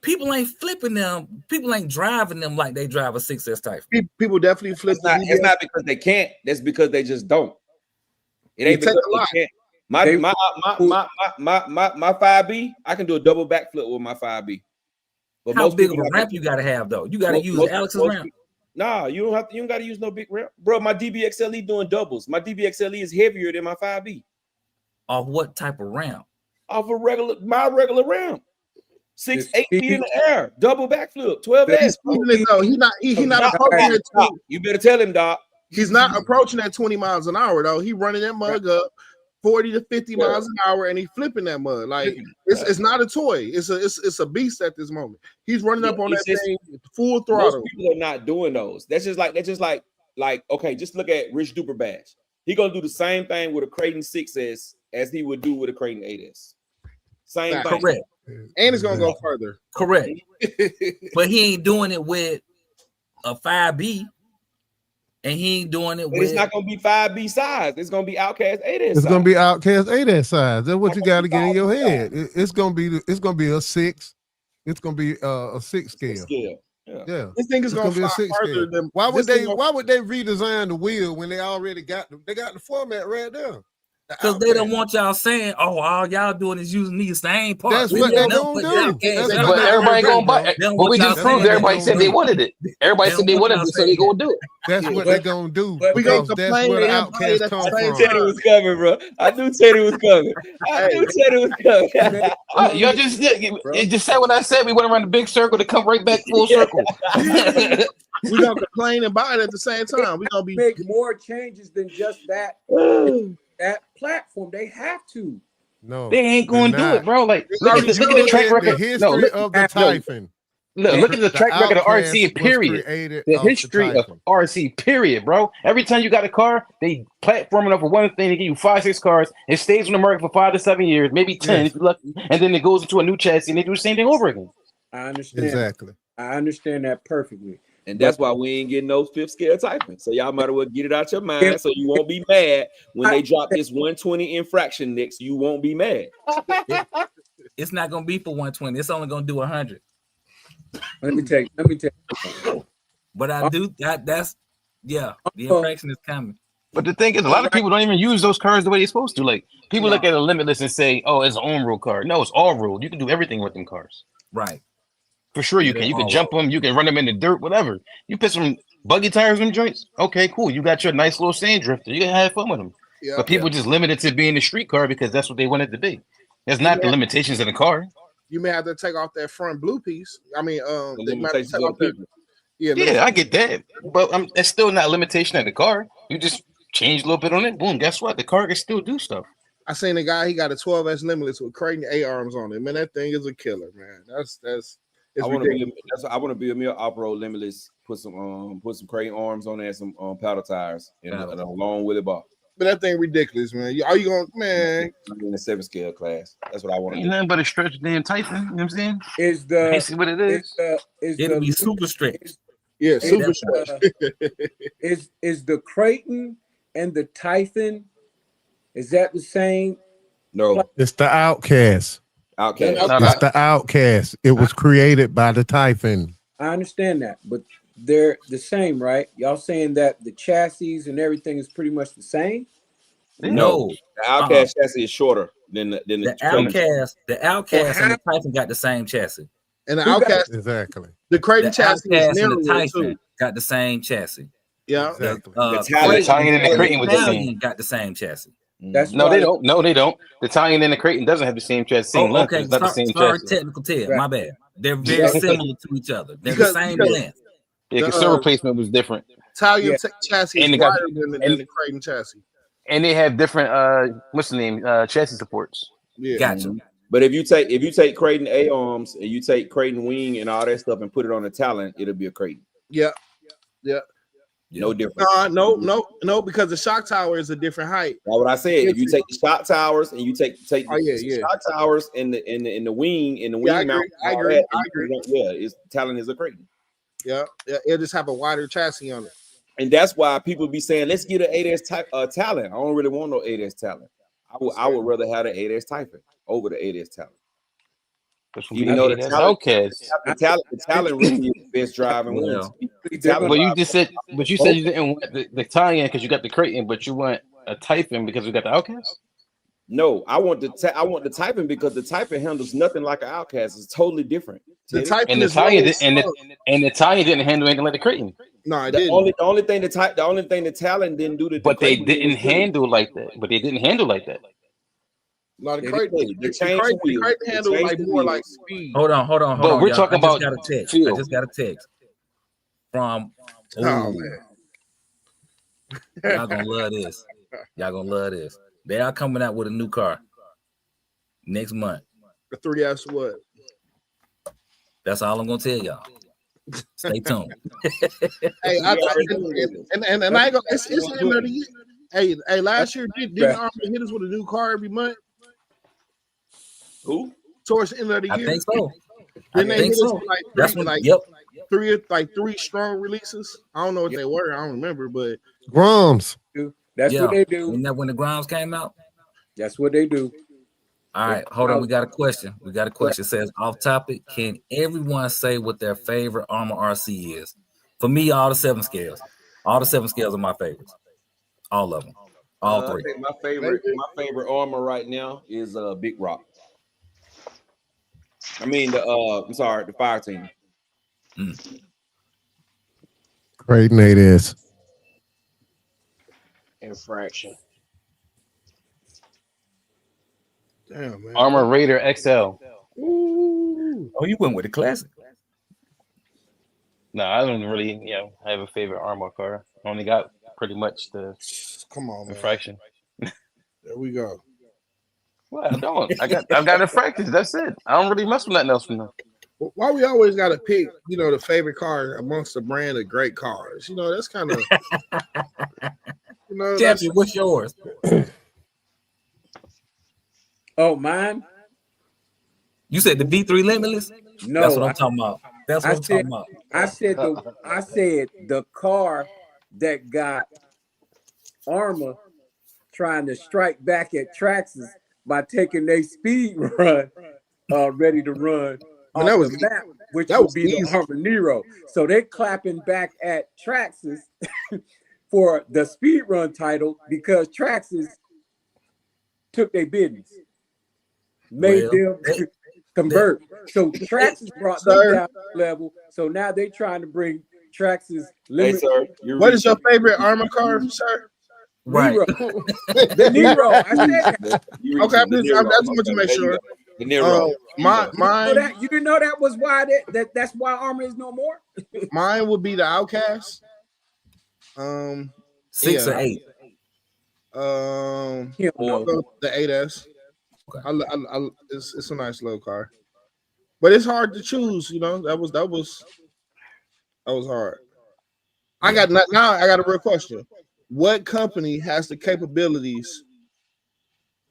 people ain't flipping them. People ain't driving them like they drive a 6S Typhen. People definitely flip. It's not because they can't. That's because they just don't. It ain't because they can't. My 5B, I can do a double backflip with my 5B. But how big of a ramp you got to have though? You got to use Alex's ramp. Nah, you don't got to use no big ramp, bro. My DBXLE doing doubles. My DBXLE is heavier than my 5B. Off what type of ramp? Off my regular ramp. 6-8 feet in the air, double backflip, 12S. He's not approaching it. You better tell him, Doc. He's not approaching that 20 miles an hour though. He running that mug up 40 to 50 miles an hour, and he flipping that mud. Like it's not a toy. It's a beast at this moment. He's running up on that thing full throttle. Most people are not doing those. That's just like okay, just look at Rich Duper Bash. He gonna do the same thing with a Creighton 6S as he would do with a Creighton 8S. Same thing. Correct. And it's gonna go further. Correct. But he ain't doing it with a 5B. And he ain't doing it with. It's not gonna be 5B size. It's gonna be Outcast 8S. It's gonna be Outcast 8S size. That's what you got to get in your head. It's gonna be a 6. It's gonna be a 6 scale. Yeah. This thing is gonna be a 6 scale. Why would they redesign the wheel when they already got the format right there? Because they don't want y'all saying, "Oh, all y'all doing is using these same parts." That's what they're gonna do. But everybody gonna buy it. But we just proved everybody said they wanted it. Everybody said they wanted it, so they gonna do it. That's what they're gonna do. We gonna That's complain. where the Outcast come from. I knew Teddy was coming, bro. I knew Teddy was coming. Y'all just said what I said. We went around the big circle to come right back full circle. We gonna complain and buy it at the same time. We gonna make more changes than just that. That platform, they have to. No, they ain't going to do it, bro. Like, look at the track record. The history of the Typhen. Look at the track record of RC, Outcast was period. created The off the history of Typhen. RC, period, bro. Every time you got a car, they platforming up for one thing. They give you 5-6 cars. It stays on the market for 5 to 7 years, maybe 10 Yes. if you're lucky, and then it goes into a new chassis and they do the same thing over again. I understand. Exactly. I understand that perfectly. And that's why we ain't getting those 5th scale Typhen. So y'all might as well get it out your mind so you won't be mad when they drop this 120 infraction next. You won't be mad. It's not gonna be for 120. It's only gonna do 100. Let me take. But I do that's the infraction is coming. But the thing is, a lot of people don't even use those cars the way they're supposed to. Like, people look at a Limitless and say, oh, it's an on-road car. No, it's all-road. You can do everything with them cars. Right. For sure you can. You can jump them. You can run them in the dirt, whatever. You put some buggy tires in joints. Okay, cool. You got your nice little sand drifter. You can have fun with them. Yeah, but people just limit it to being a street car because that's what they want it to be. That's not the limitations of the car. You may have to take off that front blue piece. I mean, they might have to take off I get that. But it's still not a limitation of the car. You just change a little bit on it. Boom. Guess what? The car can still do stuff. I seen a guy, he got a 12S Limitless with Creighton A-arms on it. Man, that thing is a killer, man. I want to be a mere off-road Limitless. Put some crane arms on there, some powder tires, and a long wheelie bar. But that thing ridiculous, man. Are you going, man? I'm in the 7 scale class. That's what I want to do. Nothing but a stretch damn Typhen. You know what I'm saying? Is basically what it is? It'll be super stretch. Yeah, super stretch. Is the Creighton and the Typhen, is that the same? No, it's the Outcast. It's the Outcast. It was created by the Typhen. I understand that, but they're the same, right? Y'all saying that the chassis and everything is pretty much the same? No, the Outcast chassis is shorter than the Outcast. The Outcast and the Typhen got the same chassis. And the Outcast, exactly. The Creighton chassis is narrow, and the Typhen got the same chassis. Yeah, exactly. The Italian and the Creighton was the same. Got the same chassis. No, they don't. No, they don't. The Italian and the Creighton doesn't have the same chassis. Same length. Okay, it's not the same chassis. Technical Ted. My bad. They're very similar to each other. They're the same length. Yeah, because server placement was different. Italian chassis is wider than the Creighton chassis. And they have different what's the name? Chassis supports. Yeah. Gotcha. But if you take Creighton A arms and you take Creighton wing and all that stuff and put it on a Talon, it'll be a Creighton. Yeah. No difference. No, because the shock tower is a different height. That's what I said. If you take the shock towers and you take the shock towers and the wing and the wing mount, I agree. It's Talon is a Creighton. Yeah, it'll just have a wider chassis on it. And that's why people be saying, let's get an 8S type Talon. I don't really want no 8S Talon. I would rather have the 8S Typhen over the 8S Talon. Even though the Talon really is the best driving one. But you said you didn't want the Italian because you got the Creighton, but you want a Typhen because we got the Outcast. No, I want the Typhen because the Typhen handles nothing like an Outcast. It's totally different. The Typhen and the Italian didn't handle anything like the Creighton. No, I didn't. The only thing the Talon didn't do. But they didn't handle like that. No, the Creighton handle like more like speed. Hold on. But we're talking about. I just got a text from. Oh man, y'all gonna love this. They are coming out with a new car next month. The 3S what? That's all I'm gonna tell y'all. Stay tuned. Hey, and I ain't gonna. It's the end of the year. Hey, last year didn't Army hit us with a new car every month? Who? Towards the end of the year, I think so. Didn't they hit us with like three strong releases? I don't know what they were. I don't remember, but Grums. That's what they do. When the Grums came out, that's what they do. All right, hold on. We got a question. It says, off topic, can everyone say what their favorite Armor RC is? For me, all the 7 scales. All the 7 scales are my favorites. All of them. All 3. I think my favorite Armor right now is Big Rock. I mean the fire team. Great Nate is. Infraction. Damn, man. Armor Raider XL. Ooh. Oh, you went with the classic. No, I don't really, have a favorite Armor car. I only got pretty much the infraction. There we go. Well, I don't. I've got infractions. That's it. I don't really mess with nothing else from them. Why we always got to pick, the favorite car amongst the brand of great cars? That's kind of, Jeffy, what's yours? Oh, mine? You said the V3 Limitless? No, that's what I'm talking about. That's what I'm talking about. I said the car that got Armor trying to strike back at Traxxas by taking their speed run, ready to run off that was the map, which would be easy. The Armor Nero. So they're clapping back at Traxxas for the speed run title because Traxxas took their business, made them convert. So Traxxas brought them down to level. So now they're trying to bring Traxxas. Hey, sir, what is your favorite Armor car, sir? Right. Nero. The Nero. I said that. Okay, I just want to make sure. The Nero. Mine. You didn't know that was why that's why Armor is no more. Mine would be the Outcast. 6 or 8. The 8S. Okay. It's a nice little car, but it's hard to choose. That was hard. I got a real question. What company has the capabilities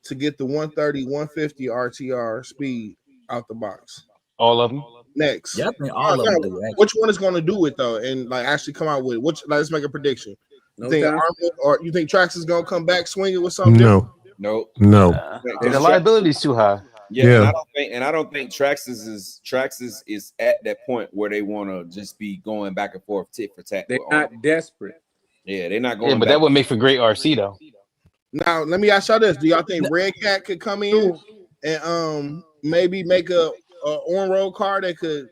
to get the 130, 150 RTR speed out the box? All of them. Next. Yeah, I think all of them do. Which one is going to do it though, and actually come out with it? Let's make a prediction. You think Armor, or you think Traxxas is gonna come back swinging with something? No. The liability is too high. Yeah. And I don't think Traxxas is at that point where they want to just be going back and forth tit for tat. They're not desperate. Yeah, they're not going. Yeah, but that would make for great RC though. Now let me ask y'all this: do y'all think Red Cat could come in and maybe make a on-road car that could?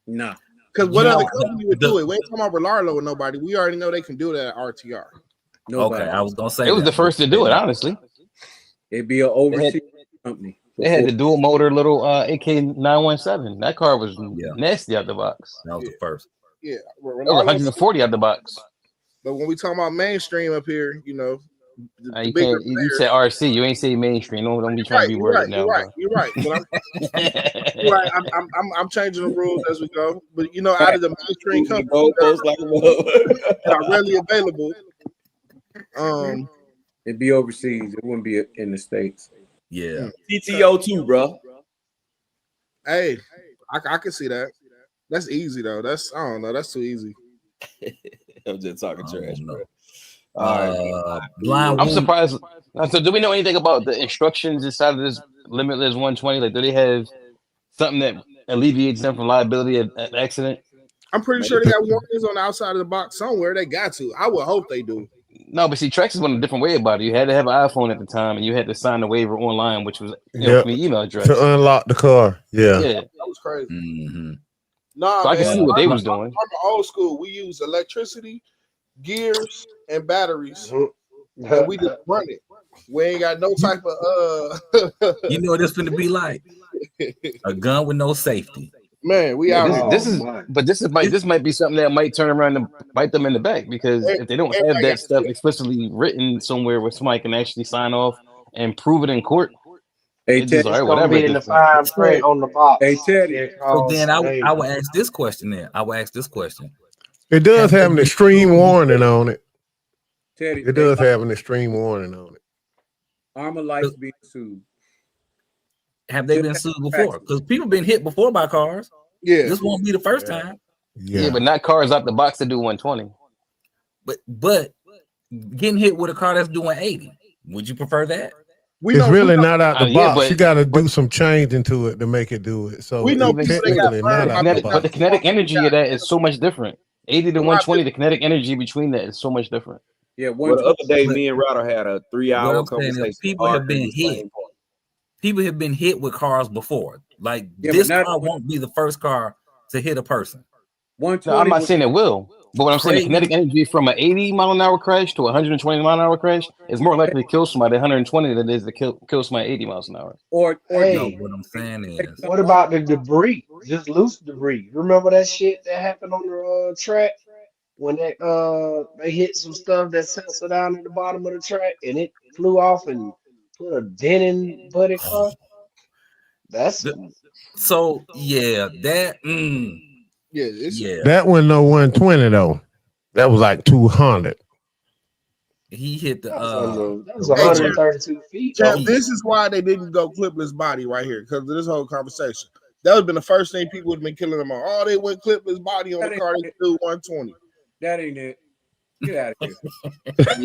Nah. Because what other company would do it? We ain't talking about Relarlo or nobody. We already know they can do that at RTR. Nobody. Okay, I was gonna say it was the first to do it. Honestly, it'd be an overseas company. They had the dual motor little AK 917. That car was nasty out the box. That was the first. Yeah, it was 140 out the box. But when we talk about mainstream up here, you said RC. You ain't say mainstream. Don't be trying to be worried now. You're right. But I'm changing the rules as we go. But out of the mainstream companies that are readily available, it'd be overseas. It wouldn't be in the States. Yeah. TTO too, bro. Hey, I can see that. That's easy though. I don't know. That's too easy. I'm just talking trash, bro. Blind. I'm surprised. So, do we know anything about the instructions inside of this Limitless 120? Like, do they have something that alleviates them from liability at accident? I'm pretty sure they got warnings on the outside of the box somewhere. They got to. I would hope they do. No, but see, Traxxas went a different way about it. You had to have an iPhone at the time, and you had to sign the waiver online, which was from your email address to unlock the car. Yeah, that was crazy. Mm-hmm. Nah, so I can see what they was doing. I'm old school. We use electricity, gears, and batteries, and we just run it. We ain't got no type of You know what this finna be like? A gun with no safety. Man, we out. This might be something that might turn around and bite them in the back, because if they don't have that stuff explicitly written somewhere where somebody can actually sign off and prove it in court, it's gonna be in the fine print on the box. Hey Teddy. So then I would ask this question. It does have an extreme warning on it. Teddy, it does have an extreme warning on it. Armor likes being sued. Have they been sued before? Because people been hit before by cars. Yeah, this won't be the first time. Yeah, but not cars out the box that do 120. But getting hit with a car that's doing 80, would you prefer that? It's really not out the box. You got to do some change into it to make it do it. So we know technically not out the box. But the kinetic energy of that is so much different. 80 to 120, the kinetic energy between that is so much different. Yeah, the other day, me and Router had a 3-hour conversation. People have been hit. People have been hit with cars before. Like this car won't be the first car to hit a person. No, I'm not saying it will, but what I'm saying, the kinetic energy from an 80 mile an hour crash to a 120 mile an hour crash is more likely to kill somebody 120 than it is to kill somebody 80 miles an hour. Or no, what I'm saying is, what about the debris? Just loose debris. Remember that shit that happened on the track when they hit some stuff that sensor down at the bottom of the track and it flew off and put a dent in Buddy car? That's so yeah, that that one no 120 though. That was like 200. He hit the that was Hey, 132 feet. Jeff, this is why they didn't go clipless body right here, because of this whole conversation. That would have been the first thing people would have been killing them on. Oh, they went clipless body on the car, they do 120. That ain't it. Get out of here.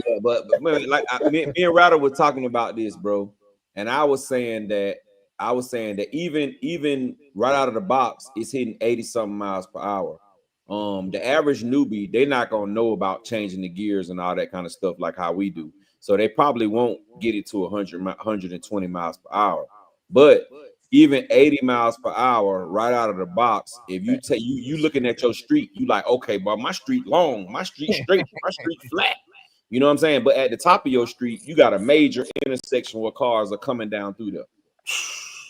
Yeah, but man, like me and Ryder were talking about this, bro, and I was saying that even right out of the box, it's hitting 80-something miles per hour. The average newbie, they're not gonna know about changing the gears and all that kind of stuff like how we do. So they probably won't get it to 120 miles per hour. But even 80 miles per hour right out of the box, if you take you looking at your street, you like, okay, but my street long, my street straight, my street flat. You know what I'm saying? But at the top of your street, you got a major intersection where cars are coming down through there.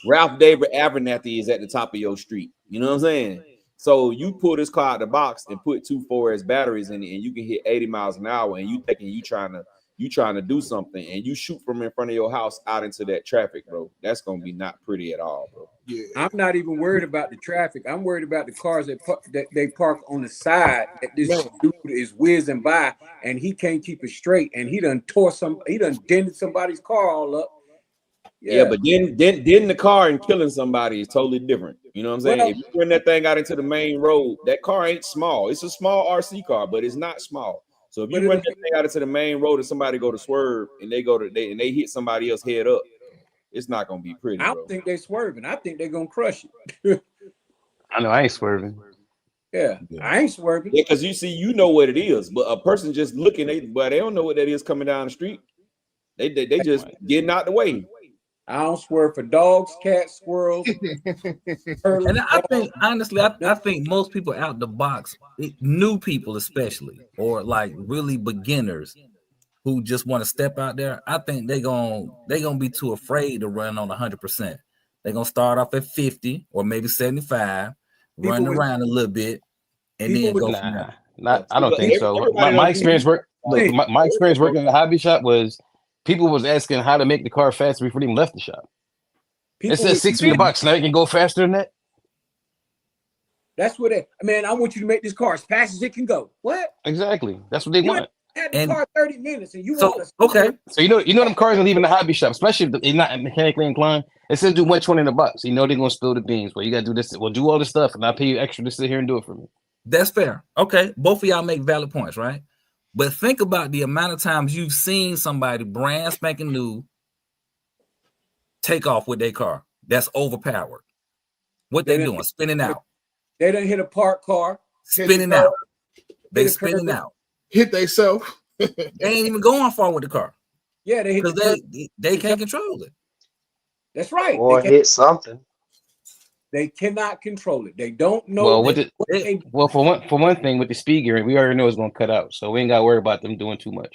Ralph David Abernathy is at the top of your street. You know what I'm saying? So you pull this car out the box and put 2 4S batteries in it, and you can hit 80 miles an hour, and you thinking you trying to do something, and you shoot from in front of your house out into that traffic, bro. That's gonna be not pretty at all, bro. Yeah. I'm not even worried about the traffic. I'm worried about the cars that they park on the side that this dude is whizzing by, and he can't keep it straight, and he done dented somebody's car all up. Yeah, but then the car and killing somebody is totally different. You know what I'm saying? Well, if you run that thing out into the main road, that car ain't small. It's a small RC car, but it's not small. So if you run that thing out into the main road and somebody go to swerve and they hit somebody else head up, it's not gonna be pretty. I don't think they swerving. I think they're gonna crush it. I know I ain't swerving. Yeah, I ain't swerving. Yeah, because you know what it is, but a person just looking, they don't know what that is coming down the street. They just getting out the way. I don't swerve for dogs, cats, squirrels. And I think, honestly, I think most people out the box, new people especially, or like really beginners who just want to step out there, I think they're gonna be too afraid to run on 100%. They're gonna start off at 50 or maybe 75, run around a little bit, and then go from there. I don't think so. My experience my experience working in the hobby shop was people was asking how to make the car faster before they even left the shop. It says 6 feet in the box. Now you can go faster than that. That's what I want you to make this car as fast as it can go. What? Exactly. That's what they want. Had the car 30 minutes and you want to So you know them cars are leaving the hobby shop, especially if they're not mechanically inclined. It says do 120 in the box. You know they're gonna spill the beans. Well, you gotta do this. Well, do all this stuff, and I'll pay you extra to sit here and do it for me. That's fair. Okay, both of y'all make valid points, right? But think about the amount of times you've seen somebody brand spanking new take off with their car that's overpowered. What they doing? Spinning out. They done hit a parked car. Spinning out. They spinning out. Hit themselves. They ain't even going far with the car. Yeah, they hit because they can't control it. That's right. Or hit something. They cannot control it. They don't know. Well, for one thing, with the speed gearing, we already know it's going to cut out, so we ain't got to worry about them doing too much.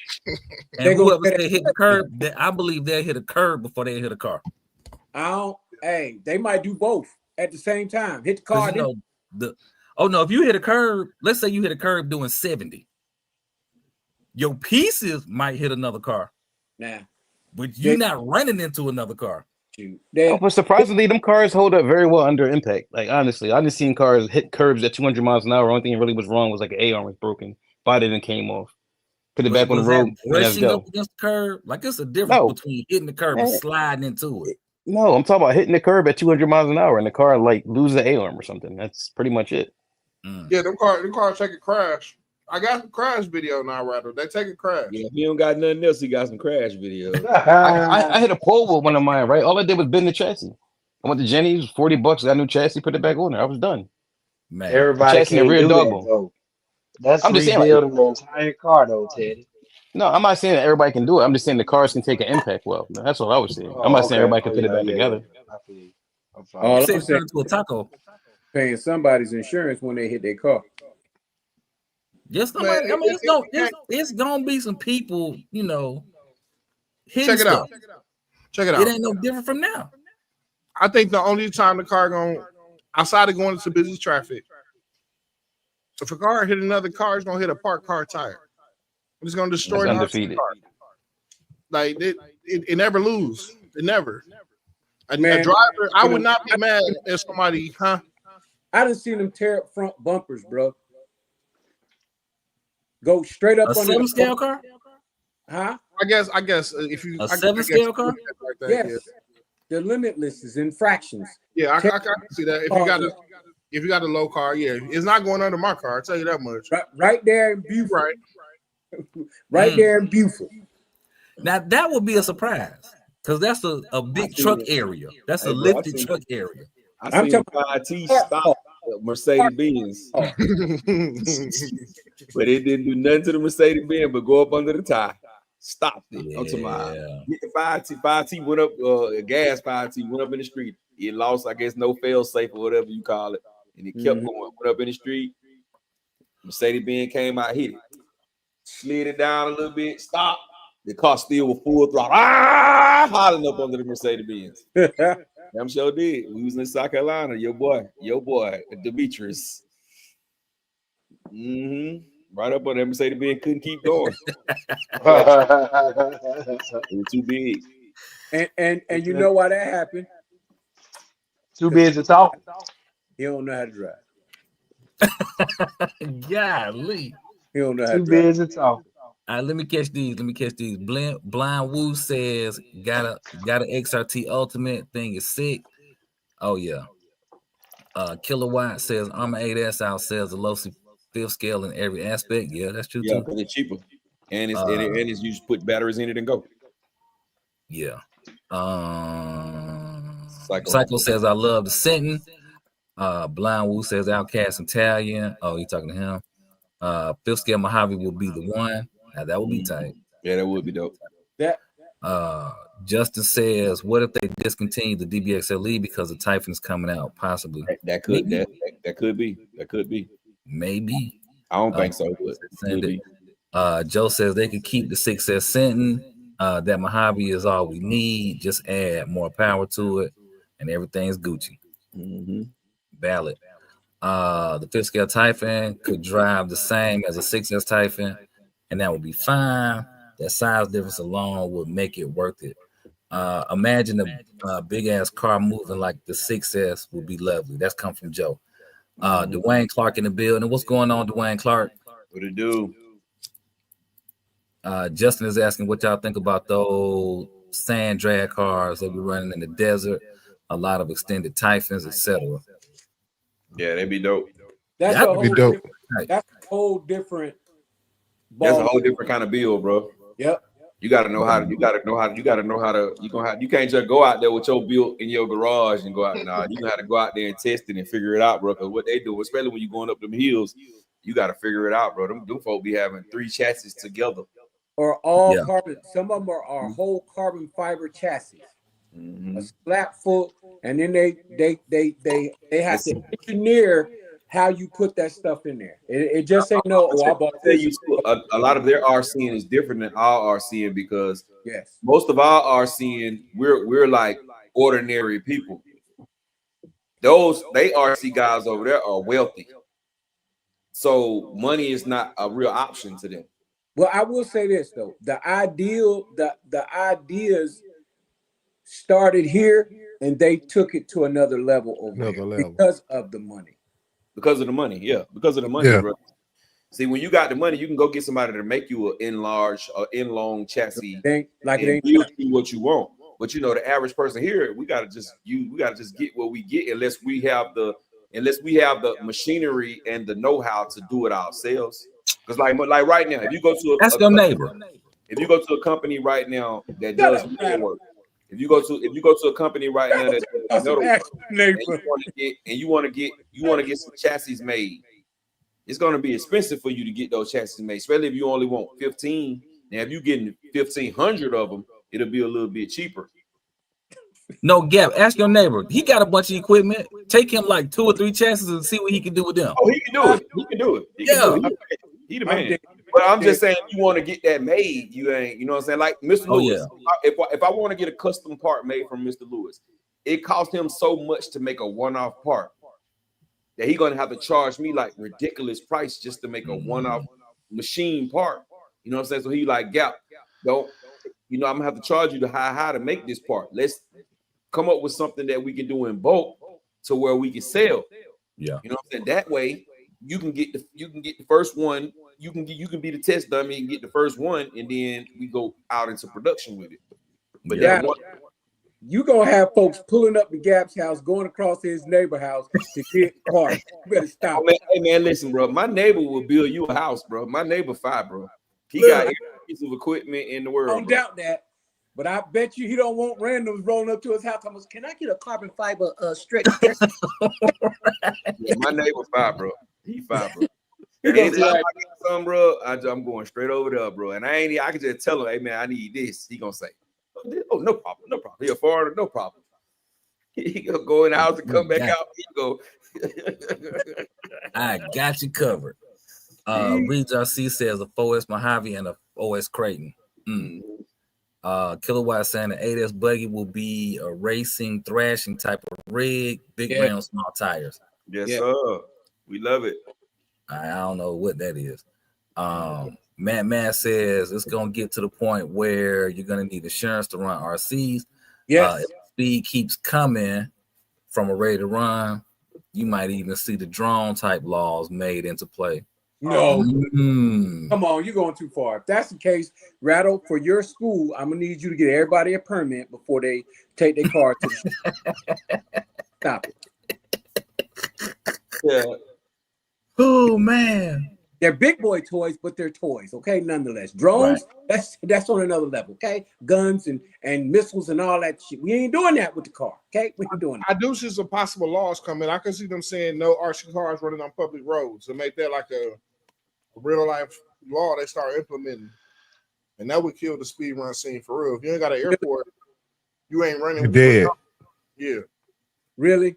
And whoever they hit the curb, I believe they'll hit a curb before they hit a car. They might do both at the same time. Hit the car. If you hit a curb, let's say you hit a curb doing 70, your pieces might hit another car. Nah, but you're not running into another car. But surprisingly, them cars hold up very well under impact. Like honestly, I just seen cars hit curbs at 200 miles an hour. Only thing that really was wrong was like an A-arm was broken, body then came off. Put it back on the road. Rushing up against the curb, like it's a difference between hitting the curb and sliding into it. No, I'm talking about hitting the curb at 200 miles an hour and the car like loses the A-arm or something. That's pretty much it. Yeah, them cars take a crash. I got some crash video now, rather. They take a crash. Yeah, if he don't got nothing else, he got some crash video. I hit a pole with one of mine, right? All I did was bend the chassis. I went to Jenny's, $40, got a new chassis, put it back on there. I was done. Man, everybody can't do that, though. That's rebuilding the entire car, though, Teddy. No, I'm not saying that everybody can do it. I'm just saying the cars can take an impact well. That's what I was saying. I'm not saying everybody can put it back together. I'm saying to a taco. Paying somebody's insurance when they hit their car. Just somebody, it's gonna be some people, Check it out. It ain't no different from now. I think the only time the car outside of going into busy traffic, if a car hit another car, it's gonna hit a parked car tire. It's gonna destroy the car. Like it never lose. It never. A driver, I would not be mad if somebody, huh? I done seen them tear up front bumpers, bro. Go straight up on a 7-scale car. Huh? I guess if you a 7-scale car, like that, yes. Yeah. The Limitless is in fractions. Yeah, I can see that. If you got a low car, yeah, it's not going under my car. I'll tell you that much. Right there in Buford. Right. There in Buford. Now that would be a surprise because that's a big truck area. That's a lifted truck area. I'm talking about stop Mercedes Benz, but it didn't do nothing to the Mercedes Benz but go up under the tie. Stopped it. I'm talking about get the 5T went up, gas 5T went up in the street. It lost, I guess, no fail safe or whatever you call it, and it kept going, went up in the street. Mercedes Benz came out, hit it, slid it down a little bit, stopped. The car still was full throttle, hollering up under the Mercedes Benz. I'm sure did. We was in South Carolina. Your boy, Demetrius. Right up on that Mercedes Benz couldn't keep going. It was too big. And you know why that happened? Too busy to talk. He don't know how to drive. Golly. He don't know how to Too drive. busy to talk. All right, let me catch these. Blind Woo says got a XRT Ultimate thing is sick. Oh yeah. Kilowatt says Armor 8S outsells the low 5th scale in every aspect. Yeah, that's true too. Because it's cheaper, and it's you just put batteries in it and go. Yeah. Psycho says I love the Sentin. Blind Woo says Outcast Italian. Oh, you talking to him? 5th scale Mojave will be the one. Now that would be tight. Yeah, that would be dope. Justin says, what if they discontinue the DBXLE because the Typhen is coming out? Possibly. That could be. Maybe. I don't think so. But Joe says they could keep the 6S Sentin. That Mojave is all we need. Just add more power to it, and everything's Gucci. Valid. The 5th scale Typhen could drive the same as a 6S Typhen, and that would be fine. That size difference alone would make it worth it. Imagine a big ass car moving like the 6S would be lovely. That's come from Joe. Dwayne Clark in the building. What's going on, Dwayne Clark? What it do? Justin is asking what y'all think about those sand drag cars that be running in the desert, a lot of extended Typhens, etc. Yeah, that'd be dope. That's a whole different. That's a whole different kind of build, bro. Yep. You gotta know how to. You can't just go out there with your build in your garage and go out. Nah, you gotta go out there and test it and figure it out, bro. Because what they do, especially when you're going up them hills, you gotta figure it out, bro. Them folk be having 3 chassis together. Or all carbon. Some of them are whole carbon fiber chassis. A slap full, and then they have to engineer how you put that stuff in there. It just ain't no. I bought you a lot of their RCing is different than our RCing because most of our RCing we're like ordinary people. Those RC guys over there are wealthy, so money is not a real option to them. Well, I will say this though: the ideas started here, and they took it to another level because of the money. Because of the money, yeah. Because of the money, bro. See, when you got the money, you can go get somebody to make you an in-long chassis and build you what you want. But you know, the average person here, we gotta just get what we get unless we have the machinery and the know-how to do it ourselves. Because like right now, if you go to if you go to a company right now that does metalwork, if you go to a company right now that does metalwork, and you want to get some chassis made, it's going to be expensive for you to get those chassis made, especially if you only want 15. Now, if you're getting 1,500 of them, it'll be a little bit cheaper. No gap. Ask your neighbor. He got a bunch of equipment. Take him like 2 or 3 chassis and see what he can do with them. Oh, he can do it. He can do it. He the man. But I'm just saying, you want to get that made. You ain't. You know what I'm saying? Like Mr. Lewis. Yeah. If I want to get a custom part made from Mr. Lewis, it costs him so much to make a one-off part that he's gonna have to charge me like ridiculous price just to make a one-off machine part. You know what I'm saying? So he like, Gap, don't. You know, I'm gonna have to charge you the high to make this part. come up with something that we can do in bulk to where we can sell. Yeah, you know what I'm saying? That way you can get the first one. You can be the test dummy and get the first one, and then we go out into production with it. But yeah. You gonna have folks pulling up the Gap's house, going across his neighbor house to get cars. You better stop. Hey man, listen, bro. My neighbor will build you a house, bro. My neighbor 5, bro. He got every piece of equipment in the world. Don't doubt that. But I bet you he don't want randoms rolling up to his house. Can I get a carbon fiber stretch? Yeah, my neighbor 5, bro. He 5, bro. Anytime I get some, bro, I'm going straight over there, bro. And I can just tell him, hey man, I need this. He gonna say, oh, no problem, no problem. He a foreigner, no problem. He gonna go in the house and come back out. He go. I got you covered. Reeds RC says a 4S Mojave and a 4S Creighton. Kilowatt saying the 8S buggy will be a racing, thrashing type of rig, big round, small tires. Yes, sir. We love it. I don't know what that is. Matt says it's gonna get to the point where you're gonna need insurance to run RCs. Yes. If speed keeps coming from a ready to run, you might even see the drone type laws made into play. No, come on, you're going too far. If that's the case, Rattle, for your school, I'm gonna need you to get everybody a permit before they take their car to the stop it. Yeah. Oh man, they're big boy toys, but they're toys, okay? Nonetheless, drones, that's on another level, okay? Guns and missiles and all that shit. We ain't doing that with the car, okay? We ain't doing that. I do see some possible laws coming. I can see them saying no RC cars running on public roads to make that like a real life law they start implementing, and that would kill the speed run scene for real. If you ain't got an airport, you ain't running. You're dead. Yeah, really?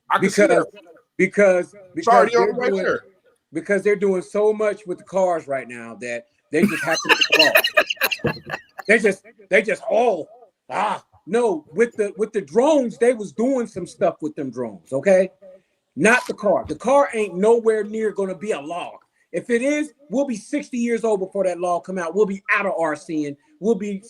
I can see that. Because Sorry, you're right there. Because they're doing so much with the cars right now that they just have to they just no, with the drones, they was doing some stuff with them drones, okay? Not the car. The car ain't nowhere near gonna be a law. If it is, we'll be 60 years old before that law come out. We'll be out of RCing. We'll be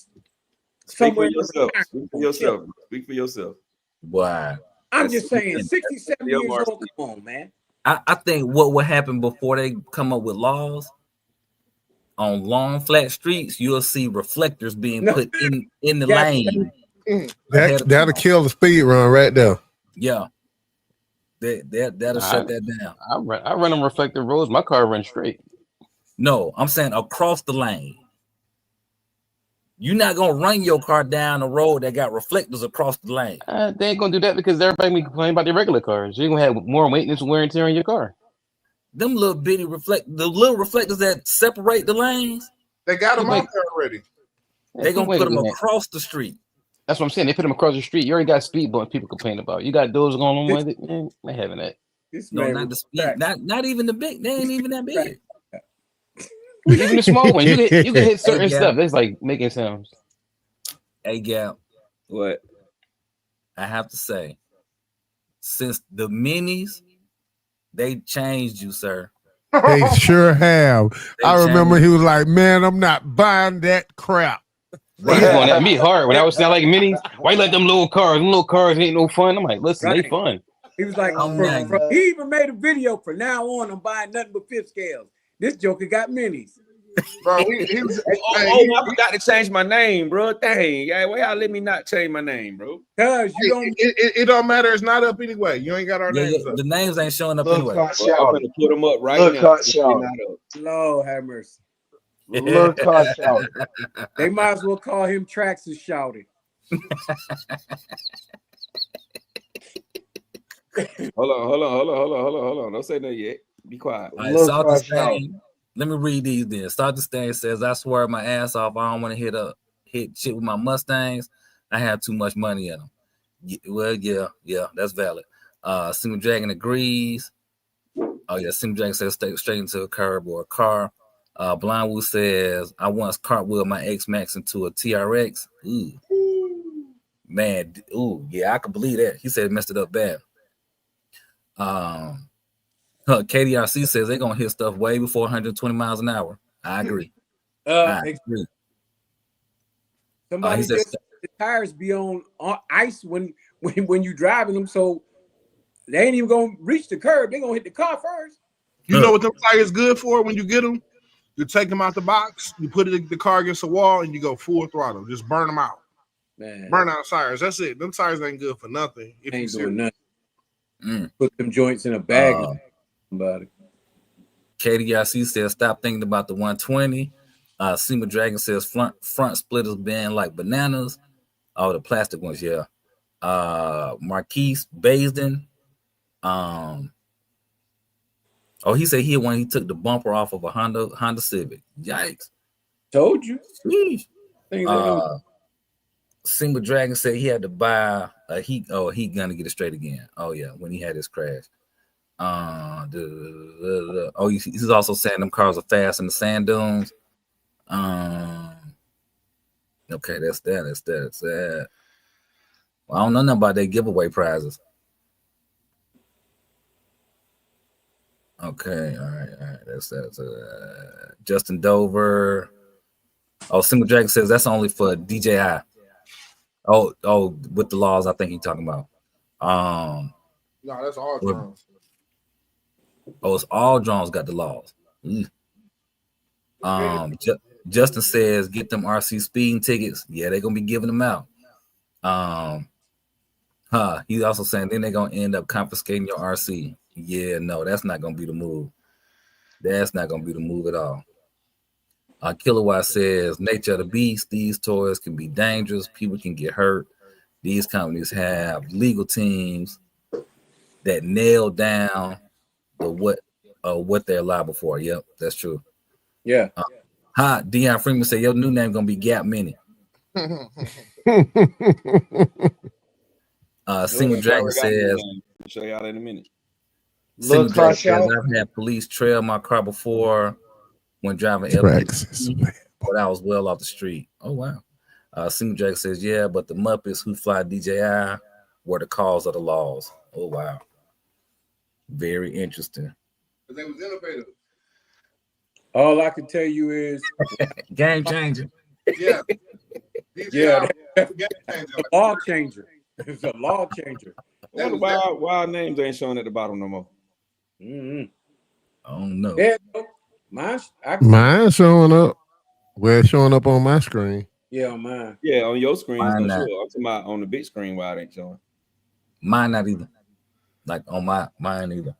somewhere. Speak for yourself. Speak for yourself. Wow. I'm just saying, 67 years old. Come on, man. I think what will happen before they come up with laws on long flat streets, you'll see reflectors being put in the lane. That'll kill the speed run right there. Yeah. That'll shut that down. I run on reflective roads. My car runs straight. No, I'm saying across the lane. You're not gonna run your car down the road that got reflectors across the lane. They ain't gonna do that because everybody be complaining about their regular cars. You're gonna have more maintenance, wear and tear on your car. Them little bitty the little reflectors that separate the lanes. They got them out there already. They gonna put them across the street. That's what I'm saying. They put them across the street. You already got speed bumps people complain about. You got those going on with it. Man, they having that. No, not the speed. Not even the big. They ain't even that big. Even the small one, you can hit certain stuff. That's like making sounds. Hey, Gap. What? I have to say, since the minis, they changed you, sir. They sure have. I remember he was like, "Man, I'm not buying that crap." He was going at me hard when I was saying like minis. Why you let them little cars? Them little cars ain't no fun. I'm like, listen, they fun. He was like, he even made a video. From now on, I'm buying nothing but fifth scales. This joker got minis. Bro, he was. I forgot to change my name, bro. Dang, why y'all let me not change my name, bro? Cause you don't. It don't matter. It's not up anyway. You ain't got our names up. The names ain't showing up anyway. I'm gonna put them up right now. Lord have mercy. Look, they might as well call him Traxxas Shouty. Hold on. Don't say that yet. Be quiet. Let me read these then. Start the Stain says, I swear my ass off. I don't want to hit shit with my Mustangs. I have too much money in them. Yeah, that's valid. Simi Dragon agrees. Oh yeah, Simi Dragon says straight into a curb or a car. Blind Woo says, I once cartwheeled my X-Max into a TRX. Ooh. Man, yeah, I can believe that. He said it messed it up bad. KDRC says they're gonna hit stuff way before 120 miles an hour. I agree. I agree. Somebody the tires be on ice when you driving them, so they ain't even gonna reach the curb. They're gonna hit the car first. You know what them tires good for when you get them? You take them out the box, you put the car against the wall, and you go full throttle. Just burn them out. Man. Burn out tires. That's it. Them tires ain't good for nothing. If Ain't you doing serious. nothing. Put them joints in a bag. Somebody. KDIC says stop thinking about the 120. Seema Dragon says front splitters bend like bananas. Oh, the plastic ones, yeah. Marquise Basden. He said he took the bumper off of a Honda Civic. Yikes. Told you. Seema Dragon said he had to buy a heat gun to get it straight again. Oh yeah, when he had his crash. He's also saying them cars are fast in the sand dunes. Okay, that's that. Well, I don't know nothing about their giveaway prizes. Okay, all right. That's Justin Dover. Single Dragon says that's only for DJI. With the laws, I think he's talking about. No, that's all drones. It's all drones got the laws. Justin says get them RC speeding tickets. Yeah, they're gonna be giving them out. He's also saying then they're gonna end up confiscating your RC. Yeah, no, that's not gonna be the move. That's not gonna be the move at all. Kilowatt says nature of the beast. These toys can be dangerous. People can get hurt. These companies have legal teams that nail down what they're liable for. Yep, that's true. Yeah. Deion Freeman said your new name gonna be Gap Mini. Single Dragon says, I'll show y'all in a minute. Single Dragon says I've had police trail my car before when driving LP, but I was well off the street. Oh wow. Single Dragon says, yeah, but the Muppets who fly DJI were the cause of the laws. Oh wow. Very interesting. They was innovative. All I can tell you is game changer. Yeah. Yeah, the law changer. It's a law changer. Wild names ain't showing at the bottom no more. Mm-hmm. I don't know. Yeah, mine's showing up. Well, it's showing up on my screen. Yeah, on mine. Yeah, on your screen. Mine I'm talking about on the big screen why it ain't showing. Mine not either. Like on mine either.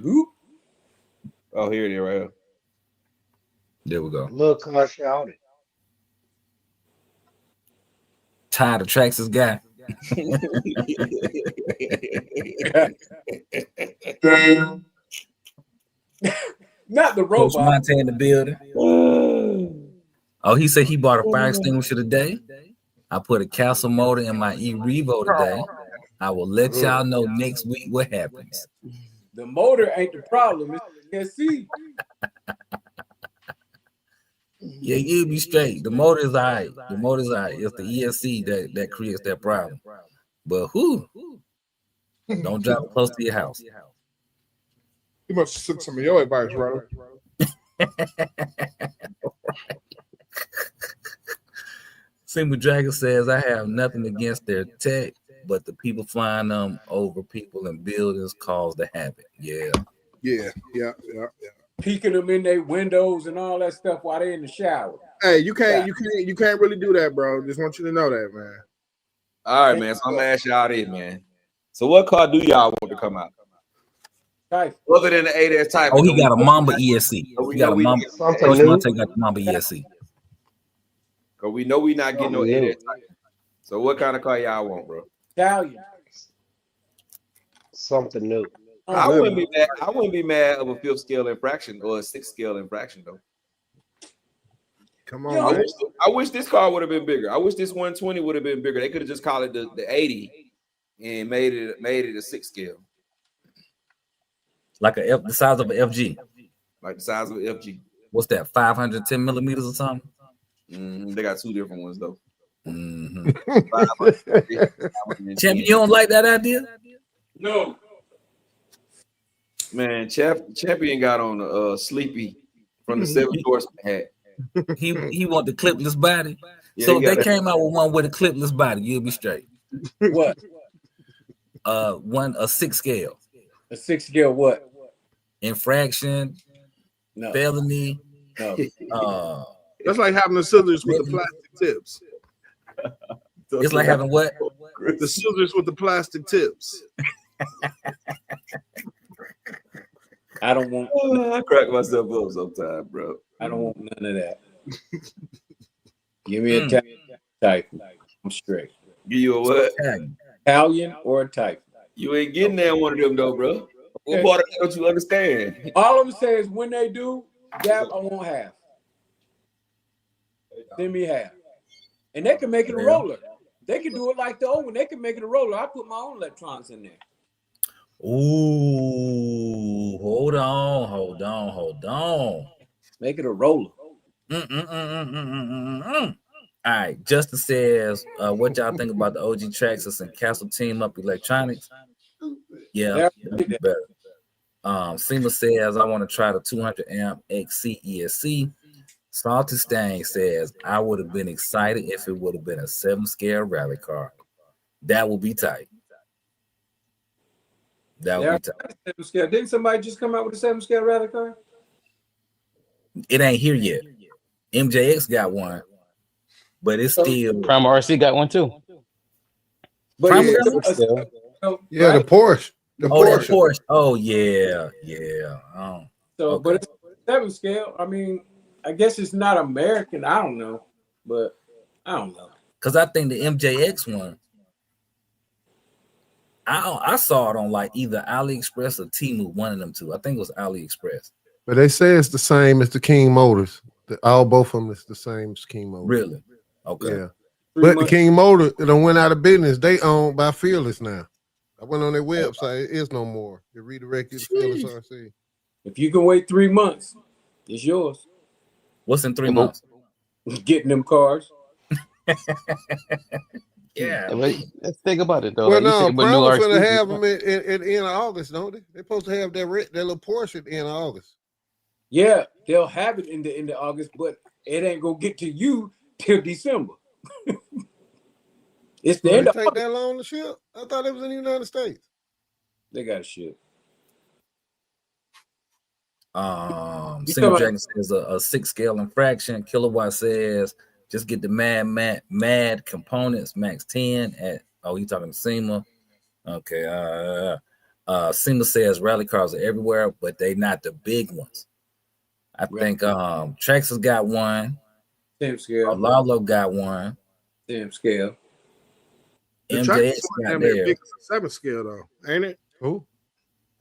Whoop. Oh, here it is right here. There we go. Look, car shouted. Tired of Traxxas guy. Not the robot. Coach Monte in the building. He said he bought a fire extinguisher today. I put a Castle motor in my E-Revo today. I will let y'all know next week what happens. The motor ain't the problem. It's the ESC. Yeah, you'll be straight. The motor is all right. It's the ESC that creates that problem. But don't drive it close to your house. You must have sent some of your advice, right? Single Dragon says, I have nothing against their tech, but the people flying them over people and buildings cause the havoc. Yeah. Peeking them in their windows and all that stuff while they're in the shower. Hey, you can't really do that, bro. Just want you to know that, man. All right, man. So I'm gonna ask y'all this, man. So what car do y'all want to come out? Typhen. Other than the 8S Typhen. Oh, he got a Mamba ESC. He got a Mamba. Coach Monte got the Mamba ESC. Because we know we not getting no 8S Typhen. So what kind of car y'all want, bro? Italian. Something new. I wouldn't be mad. I wouldn't be mad of a 5th scale infraction or a 6th scale infraction though. Come on. I wish this car would have been bigger. I wish this 120 would have been bigger. They could have just called it the 80 and made it a 6th scale. Like the size of an FG. Like the size of an FG. What's that? 510 millimeters or something? They got 2 different ones though. Champion, you don't like that idea? No. Man, Champion got on a Sleepy from the 7 Horsemen hat. He want the clipless body. So they came out with one with a clipless body. You'll be straight. What? A 6 scale. A 6 scale what? Infraction. No. Felony. No. That's like having the scissors with the plastic tips. It's like having what? The scissors with the plastic tips. I don't want. I crack myself up sometimes, bro. I don't want none of that. Give me a type. I'm straight. Give you a what? Italian or a type. You ain't getting there one of them though, bro. What part of that don't you understand? All I'm saying is when they do, Gab, I want half. Send me half. And they can make it a roller. They can do it like the old one. They can make it a roller. I put my own electronics in there. Ooh, hold on. Make it a roller. All right, Justin says, what y'all think about the OG Traxxas and Castle Team Up Electronics? Yeah, better. Seema says, I want to try the 200 amp XC ESC. Salty Stain says, I would have been excited if it would have been a 7 scale rally car. That would be tight. That would be tight. 7 scale. Didn't somebody just come out with a 7 scale rally car? It ain't here yet. MJX got one, but it's still. Prime RC got one too. But Prime yeah, the Porsche. The Porsche. Oh yeah. So, but it's 7 scale. I mean, I guess it's not American. I don't know, but I don't know. Because I think the MJX one, I saw it on like either AliExpress or Temu, one of them two. I think it was AliExpress. But they say it's the same as the King Motors. Both of them is the same as King Motors. Really? Okay. Yeah. But the King Motor, it went out of business. They owned by Fearless now. I went on their website. It is no more. They redirected to Fearless RC. If you can wait 3 months, it's yours. What's in 3 months? Getting them cars. Yeah. Let's think about it though. Well, like no, Primar's going to have them at the end of August, don't they? They're supposed to have that little Porsche at the end of August. Yeah, they'll have it in the end of August, but it ain't gonna get to you till December. It's the end of August. Take that long to ship? I thought it was in the United States. They got to ship. Single Dragon says a 6 scale infraction. Kilowatt says just get the mad components max 10 at. Oh, you talking to SEMA? Okay. SEMA says rally cars are everywhere, but they not the big ones. I think Traxxas got one. Same scale. Lalo got one. Same scale. MJX got theirs. 7 scale though, ain't it? Who?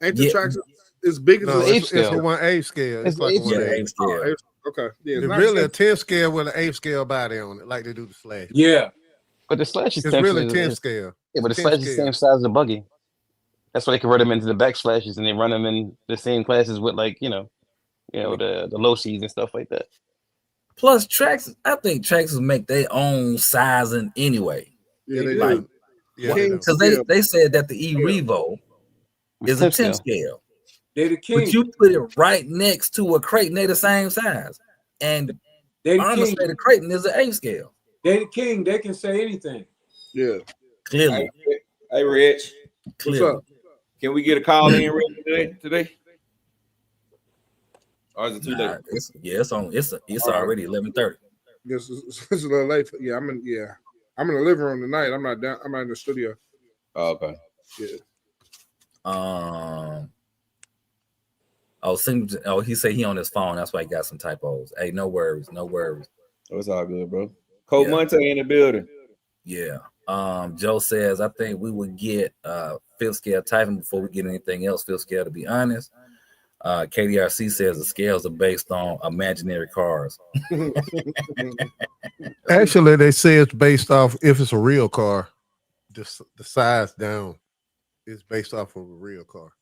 Ain't the Traxxas as big as the 8 scale? It's a 1/8 scale. It's like 1/8 scale. Okay. Yeah, it's really a 10 scale with an 8 scale body on it, like they do the Slash. Yeah. But the Slash is really 10 scale. Yeah, but the Slash is the same size as a buggy. That's why they convert them into the back Slashes, and they run them in the same classes with the low C's and stuff like that. Plus, I think Traxxas make their own sizing anyway. Yeah, they like, do. Because they said that the E-Revo is a 10 scale. They the king. But you put it right next to a Creighton, they the same size. And Arnold say the Creighton is an 8 scale. They the king. They can say anything. Yeah. Clearly. Hey, Rich. Clearly. What's up? Can we get a call in today? Or is it too late? It's already 11:30. Yes, it's a little late. Yeah, I'm in the living room tonight. I'm not down. I'm not in the studio. Oh, okay. Yeah. He said he on his phone. That's why he got some typos. Hey, no worries. Oh, it's all good, bro. Cole Monte in the building. Yeah. Joe says, I think we would get 5th scale Typhen before we get anything else 5th scale, to be honest. KDRC says the scales are based on imaginary cars. Actually, they say it's based off if it's a real car. The size down is based off of a real car.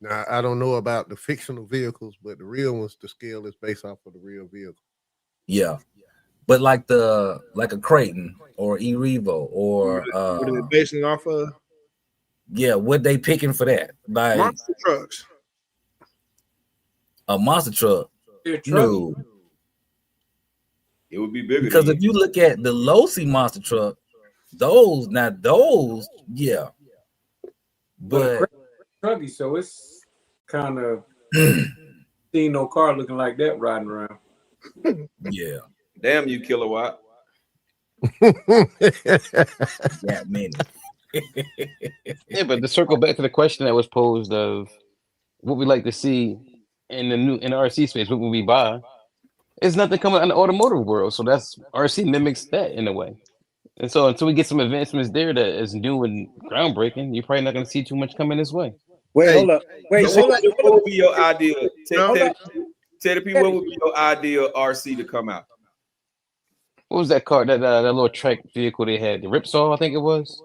Now, I don't know about the fictional vehicles, but the real ones, the scale is based off of the real vehicle. Yeah. But like a Creighton or E-Revo or what are they basing off of? Yeah, what they picking for that? Like monster trucks. A monster truck. No. It would be bigger because if you look at the low C monster truck, those, yeah. But Truggy, so it's kind of seen no car looking like that riding around. Yeah. Damn you, Kilowatt. That many. Yeah, but to circle back to the question that was posed of what we like to see in the RC space, what would we buy? It's nothing coming in the automotive world, so that's RC mimics that in a way. And so until we get some advancements there that is new and groundbreaking, you're probably not going to see too much coming this way. Wait, hold up. Wait, what would be your idea? Teddy P, what would be your ideal RC to come out? What was that car? That little track vehicle they had, the Ripsaw, I think it was.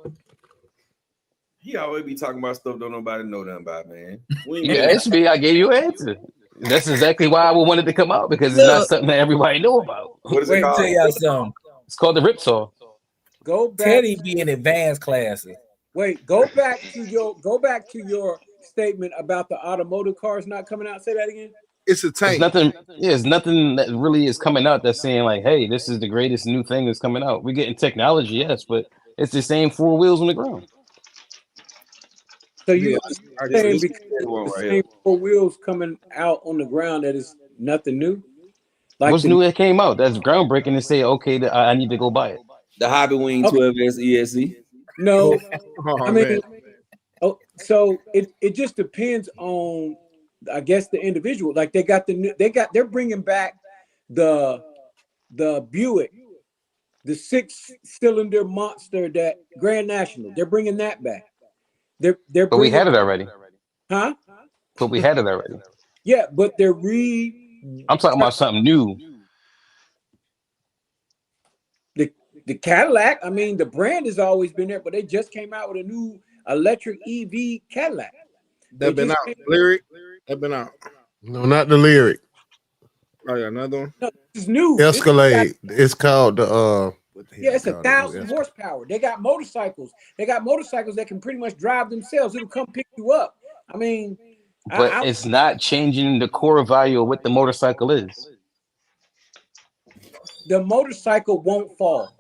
He always be talking about stuff don't nobody know nothing about, man. You asked me, I gave you an answer. That's exactly why I wanted to come out, because it's not something that everybody know about. What is it called? Tell y'all something. It's called the Ripsaw. Go back. Teddy be in advanced classes. Wait, go back to your statement about the automotive cars not coming out. Say that again. It's a tank. It's nothing that really is coming out that's saying like, hey, this is the greatest new thing that's coming out. We're getting technology, yes, but it's the same 4 wheels on the ground. So you saying because the same 4 wheels coming out on the ground, that is nothing new? Like what's new that came out? That's groundbreaking to say, okay, I need to go buy it. The Hobby Wing 12S ESC. No, I mean, so it just depends on, I guess, the individual. Like they're bringing back the Buick, the 6-cylinder monster, that Grand National. They're bringing that back. But we had it already. Huh? But we had it already. Yeah, but they're I'm talking about something new. The Cadillac, I mean, the brand has always been there, but they just came out with a new electric EV Cadillac. They've been out. Lyric. They've been out. No, not the Lyric. Oh yeah, another one. No, this is new. Escalade. It's called the yeah, it's 1,000 horsepower. They got motorcycles. They got motorcycles that can pretty much drive themselves. It'll come pick you up. I mean, but it's not changing the core value of what the motorcycle is. The motorcycle won't fall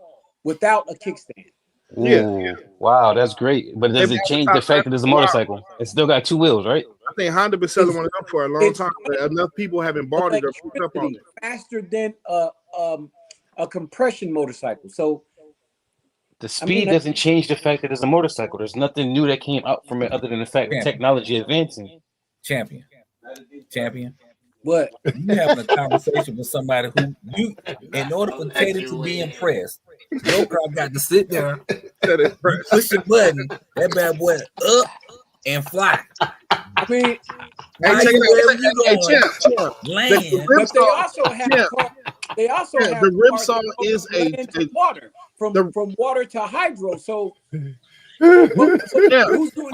without a kickstand. Ooh, yeah. Wow, that's great. But does it change the fact that it's a motorcycle? It's still got 2 wheels, right? I think Honda been selling one up for a long time. But enough people haven't bought it or picked up on it. Faster than a compression motorcycle. So the speed doesn't change the fact that it's a motorcycle. There's nothing new that came out from it other than the fact that technology advancing. Champion. What? You having a conversation with somebody who you, in order for Teddy to be impressed, your car got to sit there, push the button, that bad boy up and fly. I mean, land. But they also have the Ripsaw is a water from water to hydro. So we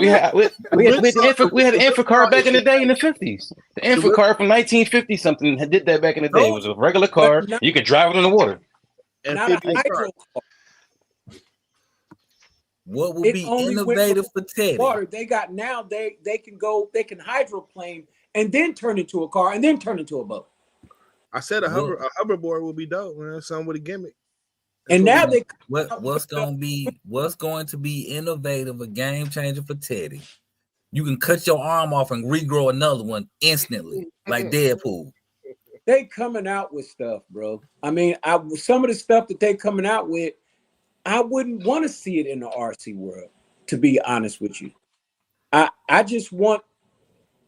had an Infa car back in the day in the 50s. The Infa car from 1950 something did that back in the day. It was a regular car. You could drive it on the water. Not a hydro car. What would be innovative for Teddy? Water. They got now. They can hydroplane and then turn into a car and then turn into a boat. I said a hoverboard will be dope, man. Something with a gimmick. And now what's going to be innovative, a game changer for Teddy? You can cut your arm off and regrow another one instantly, like Deadpool. They coming out with stuff, bro. I mean, some of the stuff that they coming out with, I wouldn't want to see it in the RC world, to be honest with you. I just want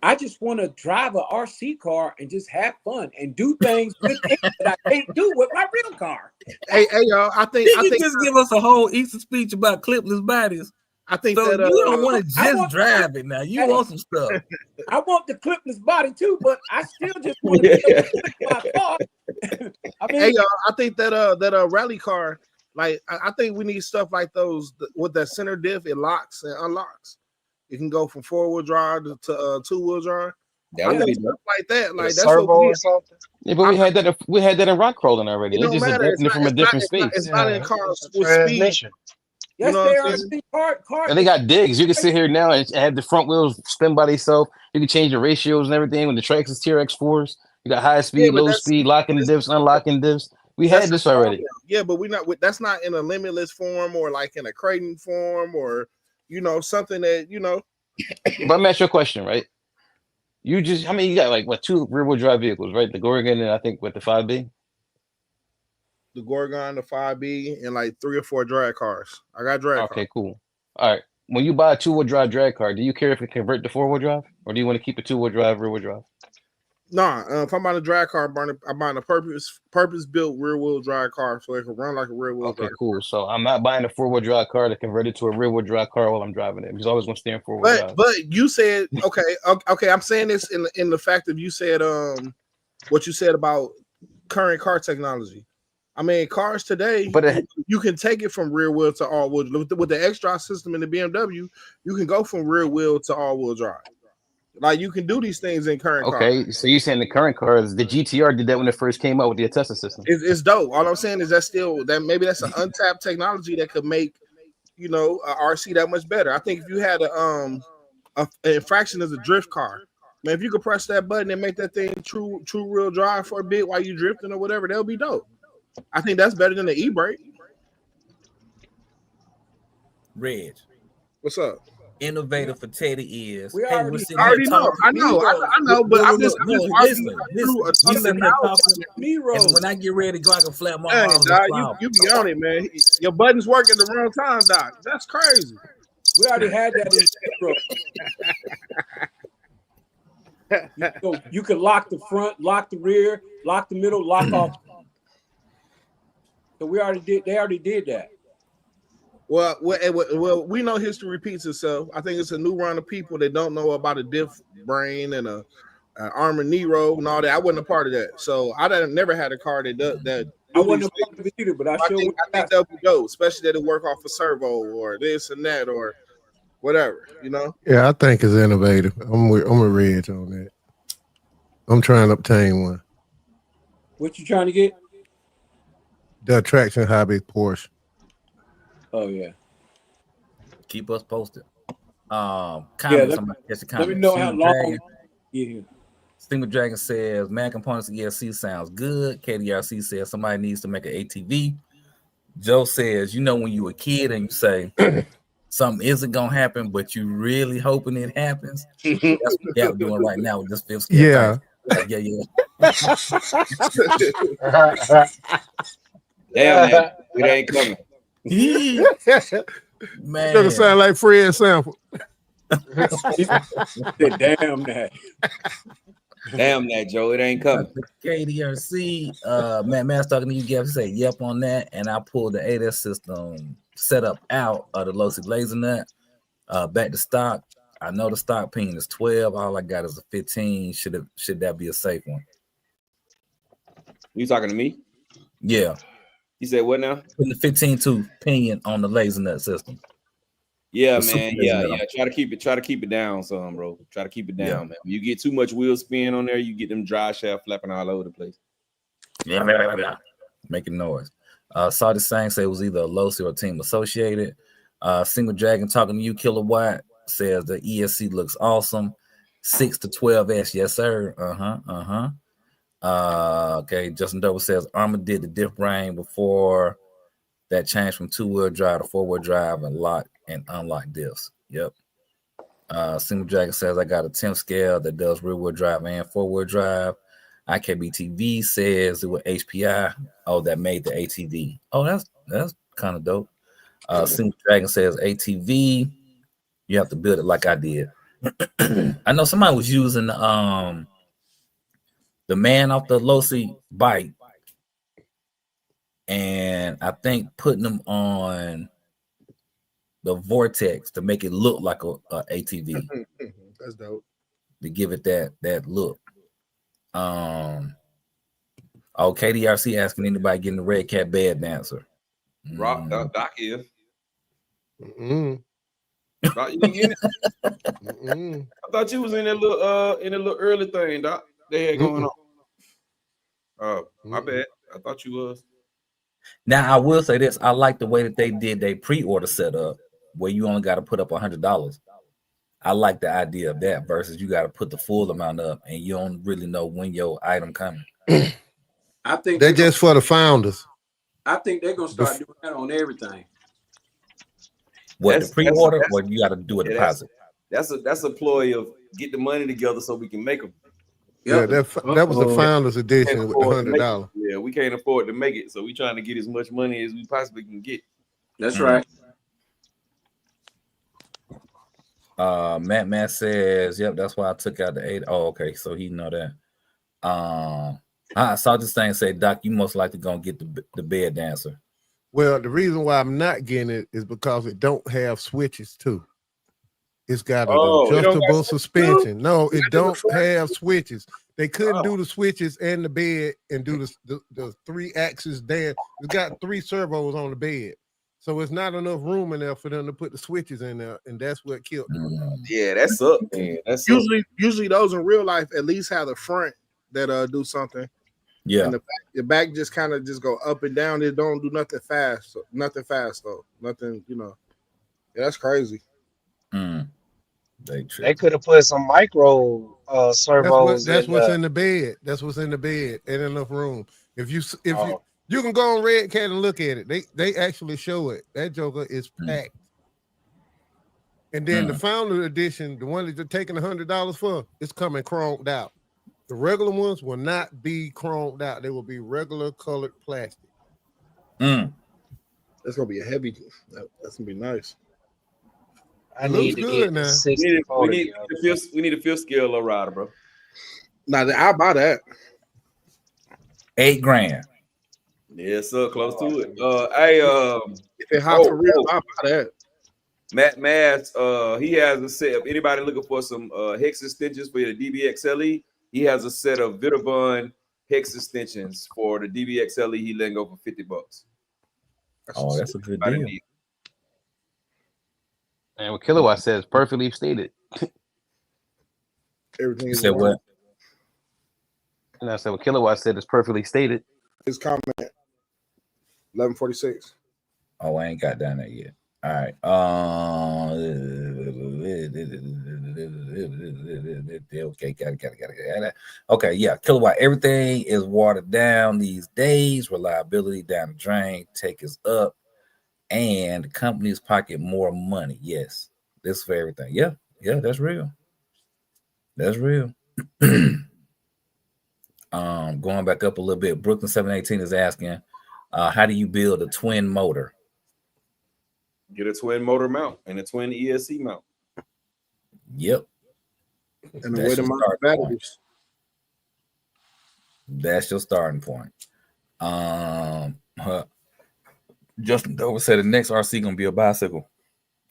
to drive an RC car and just have fun and do things with it that I can't do with my real car. Hey, y'all! I think just give us a whole Easter speech about clipless bodies. I think so that you don't want to just drive it now. You want some stuff. I want the clipless body too, but I still just want to be able to clip my car. I mean, hey, y'all! I think that rally car, like I think we need stuff like those with that center diff. It locks and unlocks. You can go from 4-wheel drive to 2-wheel drive. That would be stuff like that. Like that's servo what we or something. Yeah, but we had that in rock crawling already. It's just adapting it from a different space. It's not in cars with speed. Yes, they are. And they got digs. You can sit here now and have the front wheels spin by themselves. You can change the ratios and everything. When the tracks is TRX4s, you got high speed, low speed, locking the diffs, unlocking diffs. We had this already. Yeah, but we not. That's not in a limitless form or like in a Creighton form or something that But I'm asking you a question, right? You just, you got like what, 2 rear-wheel drive vehicles, right? The Gorgon and I think what, the 5B? The Gorgon, the 5B, and like 3 or 4 drag cars. I got drag cars. Okay, cool. All right. When you buy a 2-wheel drive drag car, do you care if it convert to 4-wheel drive, or do you want to keep a 2-wheel drive, rear-wheel drive? Nah, if I'm buying a drag car, I'm buying a purpose-built rear-wheel drive car so it can run like a rear-wheel drive. Okay, cool. So I'm not buying a 4-wheel drive car to convert it to a rear-wheel drive car while I'm driving it. It's always going to stay in 4-wheel drive. But you said okay. I'm saying this in the fact that you said what you said about current car technology. I mean, cars today, but you can take it from rear wheel to all wheel. With the X-Drive system in the BMW, you can go from rear wheel to all wheel drive. Like you can do these things in current cars. Okay, so you're saying the current cars, the GTR did that when it first came out with the Tesla system. It's dope. All I'm saying is maybe that's an untapped technology that could make a RC that much better. I think if you had an infraction as a drift car, man, if you could press that button and make that thing true real drive for a bit while you drifting or whatever, that'll be dope. I think that's better than the e-brake. Reg, what's up? Innovator for Teddy is. We hey, already know. I know, but I'm just listen. And when I get ready to go, I can flap my arms. Doc, you be on it, man. Your buttons work at the wrong time, Doc. That's crazy. We already had that in so you can lock the front, lock the rear, lock the middle, lock off. So they already did that. Well, we know history repeats itself. I think it's a new round of people that don't know about a Diffs brain and a Armor Nero and all that. I wasn't a part of that, so I never had a car that does that. I wasn't a part of it either, but I think that would go, especially that it work off a servo or this and that or whatever, Yeah, I think it's innovative. I'm a Reg on that. I'm trying to obtain one. What you trying to get? The attraction hobby Porsche. Oh yeah. Keep us posted. Comments. Let me know how long. Yeah. Steamer Dragon says, man, components ESC sounds good. KDRC says somebody needs to make an ATV. Joe says, when you a kid and you say something isn't gonna happen, but you really hoping it happens. That's what we're doing right now with this fifth scale. Yeah. Damn, it ain't coming. Man, doesn't sound like Fred Sample. Damn that, Joe. It ain't coming. KDRC, Matt's talking to you, Gav. Say yep on that, and I pulled the ADS system setup out of the Losi Laser Nut. Back to stock. I know the stock pin is 12. All I got is a 15. Should that be a safe one? You talking to me? Yeah. You said what now? Putting the 15-2 pinion on the laser nut system. Yeah, man. Yeah. Try to keep it down, son, bro. Try to keep it down, man. When you get too much wheel spin on there, you get them dry shaft flapping all over the place. Yeah, making noise. Saudi Sang say it was either a Losi or Team Associated. Single Dragon talking to you, Kilowatt says the ESC looks awesome. 6 to 12S, yes, sir. Okay, Justin Dover says Armor did the diff brain before that changed from 2-wheel drive to 4-wheel drive and lock and unlock diffs. Yep. Single Dragon says I got a 10 scale that does rear-wheel drive and 4-wheel drive. IKBTV says it was HPI. Oh, that made the ATV. Oh, that's kind of dope. Single Dragon says ATV. You have to build it like I did. I know somebody was using the man off the Losi bike, and I think putting them on the Vortex to make it look like a ATV. That's dope. To give it that look. KDRC asking anybody getting the Red Cat bed dancer. Rock Doc is. Doc, you in it? I thought you was in that little early thing, Doc. They had going on. My bad. I thought you was. Now I will say this: I like the way that they did their pre-order setup, where you only got to put up $100. I like the idea of that versus you got to put the full amount up, and you don't really know when your item coming. I think they're just for the founders. I think they're gonna start doing that on everything. What, the pre-order, or you got to do a deposit? That's a ploy of get the money together so we can make them. Yeah, that was the founders edition with the $100. Yeah, we can't afford to make it, so we trying to get as much money as we possibly can get. That's right. Matt says, yep, that's why I took out the 8. Oh, okay, so he know that. I saw this thing say, Doc, you most likely gonna get the bed dancer. Well, the reason why I'm not getting it is because it don't have switches too. It's got an adjustable suspension. No, it don't have switches. They couldn't do the switches and the bed and do the 3-axis dance. It's got 3 servos on the bed. So it's not enough room in there for them to put the switches in there, and that's what killed them. Yeah, that's up, man. That's usually those in real life at least have the front that do something. Yeah, and the back just kind of just go up and down. They don't do nothing fast. Nothing fast though. Nothing, Yeah, that's crazy. They could have put some micro servos. That's what's in the bed. That's what's in the bed. Ain't enough room. If you can go on Red Cat and look at it. They actually show it. That joker is packed. And then the founder edition, the one that you're taking $100 for, is coming chromed out. The regular ones will not be chromed out. They will be regular colored plastic. That's gonna be a heavy. That's gonna be nice. I need to get now. We need a fifth scale low rider, bro. Now I'll buy that. $8,000. Yeah, so close to it. If it's hot for real, I'll buy that. Matt Mass, he has a set. If anybody looking for some hex extensions for the DBXLE, he has a set of Vitavon hex extensions for the DBXLE. He letting go for $50. That's a good deal. And what Kilowatt says perfectly stated. Everything you said what? And I said what Kilowatt said is perfectly stated. His comment 11:46. Oh, I ain't got down there yet. All right. Okay, got it. Okay, yeah. Kilowatt. Everything is watered down these days. Reliability down the drain. Take is up, and companies pocket more money. Yes, this for everything. Yeah, that's real. That's real. Going back up a little bit. Brooklyn 718 is asking, how do you build a twin motor? Get a twin motor mount and a twin ESC mount. Yep. And the way to mount batteries. That's your starting point. Justin Dover said the next RC gonna be a bicycle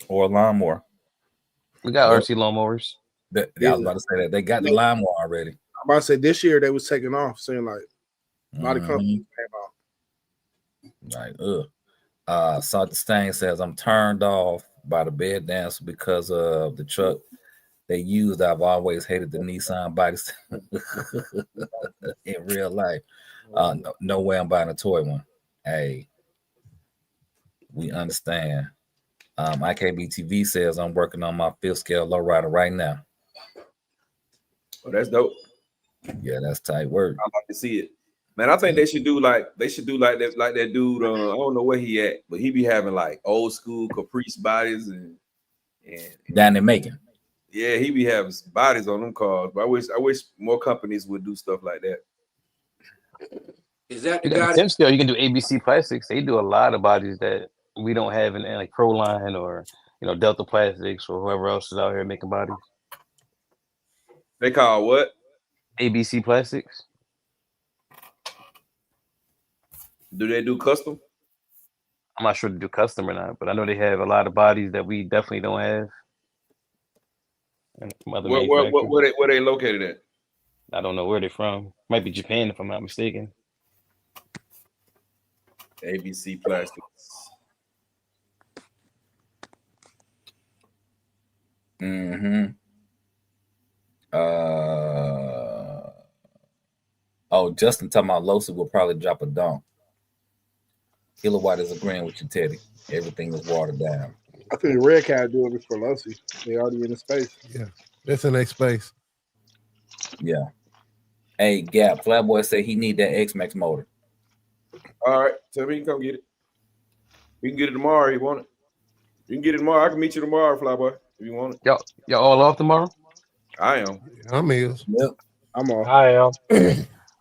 or a lawnmower. We got RC lawnmowers. I was about to say that they got the lawnmower already. I'm about to say this year they was taking off, saying like a lot of companies came out. Like, Salt the Stain says I'm turned off by the bed dancer because of the truck they used. I've always hated the Nissan bodies in real life. No way I'm buying a toy one. Hey, we understand. IKBTV says I'm working on my 5th scale lowrider right now. Oh, that's dope. Yeah, that's tight work. I'd like to see it. Man, I think they should do like that dude. I don't know where he at, but he be having like old school Caprice bodies and down there making. Yeah, he be having bodies on them cars. But I wish more companies would do stuff like that. Is that the guy? Diffs scale, you can do ABC Plastics. They do a lot of bodies that we don't have in like Proline or Delta Plastics or whoever else is out here making bodies. They call what? ABC Plastics. Do they do custom? I'm not sure to do custom or not, but I know they have a lot of bodies that we definitely don't have. Where they located at? I don't know where they're from. Might be Japan if I'm not mistaken. ABC Plastics. Justin talking about Losa will probably drop a dunk. Kilowatt is agreeing with you, Teddy. Everything is watered down. I think the Red Cat doing this for Losi. They already in the space. Yeah, that's in their space. Yeah. Hey, Gap, Flatboy said he need that X-Max motor. All right, tell me you can come get it. We can get it tomorrow if you want it. You can get it tomorrow. I can meet you tomorrow, Flyboy, if you want it. Y'all all off tomorrow? I am. I'm is. Yep. I'm off. I am.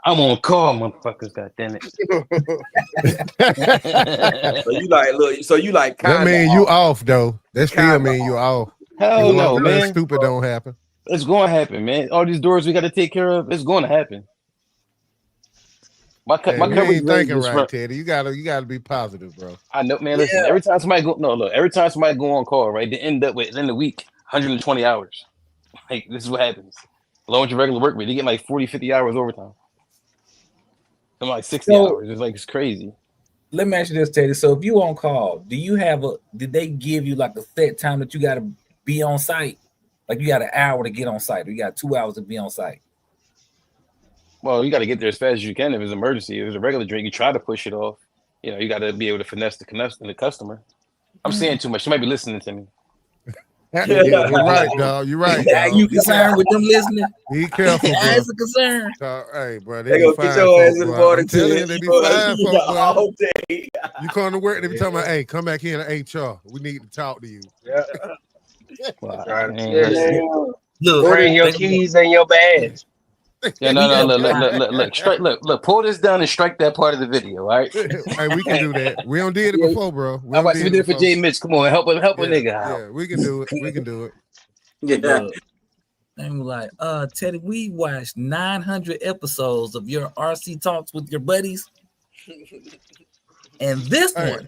I'm on call, motherfuckers. God damn it. So you like, look. So you like That kind mean you off though. That still mean you off. Hell As long no, as nothing man. stupid don't happen. It's going to happen, man. All these doors we got to take care of. It's going to happen. My Hey, you coverage ain't range thinking is right, Teddy. You gotta be positive, bro. I know, man. Listen, every time somebody go on call, right, they end up with in the week 120 hours. Like this is what happens. Along with your regular work week, they get like 40, 50 hours overtime. Some like 60 hours. It's like it's crazy. Let me ask you this, Teddy. So if you on call, did they give you like a set time that you got to be on site? Like you got an hour to get on site, or you got 2 hours to be on site? Well, you got to get there as fast as you can if it's an emergency. If it's a regular drink, you try to push it off. You know, you got to be able to finesse the customer. I'm saying too much. She might be listening to me. Yeah, you're right, dog. You're right. Are you concerned with them listening? Be careful, bro. That's a concern. Hey, bro, They gonna get your ass in the morning I'm telling you, they be fine, folks, bro. all day. You come to work, they be talking about, hey, come back here to HR. We need to talk to you. Yeah. Wow. Look, bring your keys and your badge. Yeah, no. Look. Pull this down and strike that part of the video, all right? Hey, we can do that. We done did it before, bro. All right, so we did it for Jay Mitch. Come on, help a nigga out. Yeah, we can do it. We can do it. Yeah. I'm like, Teddy, we watched 900 episodes of your RC talks with your buddies. And this one,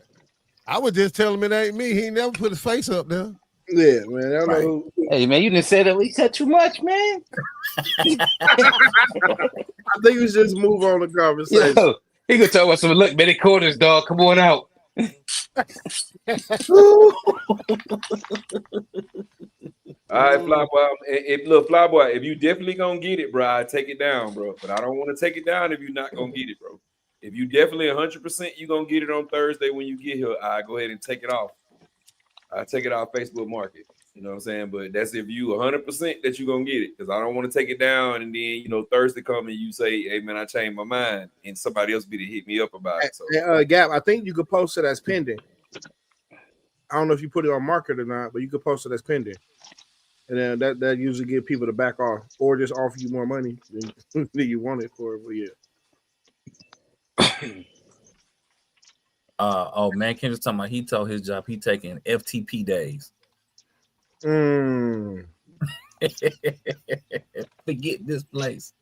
I would just tell him it ain't me. He never put his face up there. Yeah, man. I don't know. Hey, man, you didn't say that. We said too much, man. I think we should just move on the conversation. Yo, he gonna talk about some look, man. Quarters, dog. Come on out. All right, Flyboy. Look, Flyboy, if you definitely gonna get it, bro, I take it down, bro. But I don't want to take it down if you're not gonna get it, bro. If you definitely 100% you gonna get it on Thursday when you get here, I go ahead and take it off. I take it off Facebook Market. You know what I'm saying? But that's if you 100% that you're gonna get it, because I don't want to take it down and then Thursday come and you say, hey man, I changed my mind, and somebody else be to hit me up about it. So Gap, I think you could post it as pending. I don't know if you put it on market or not, but you could post it as pending. And then that usually give people to back off or just offer you more money than you want it for. But yeah. oh man, Kendrick's talking about he told his job he taking FTP days. Forget this place.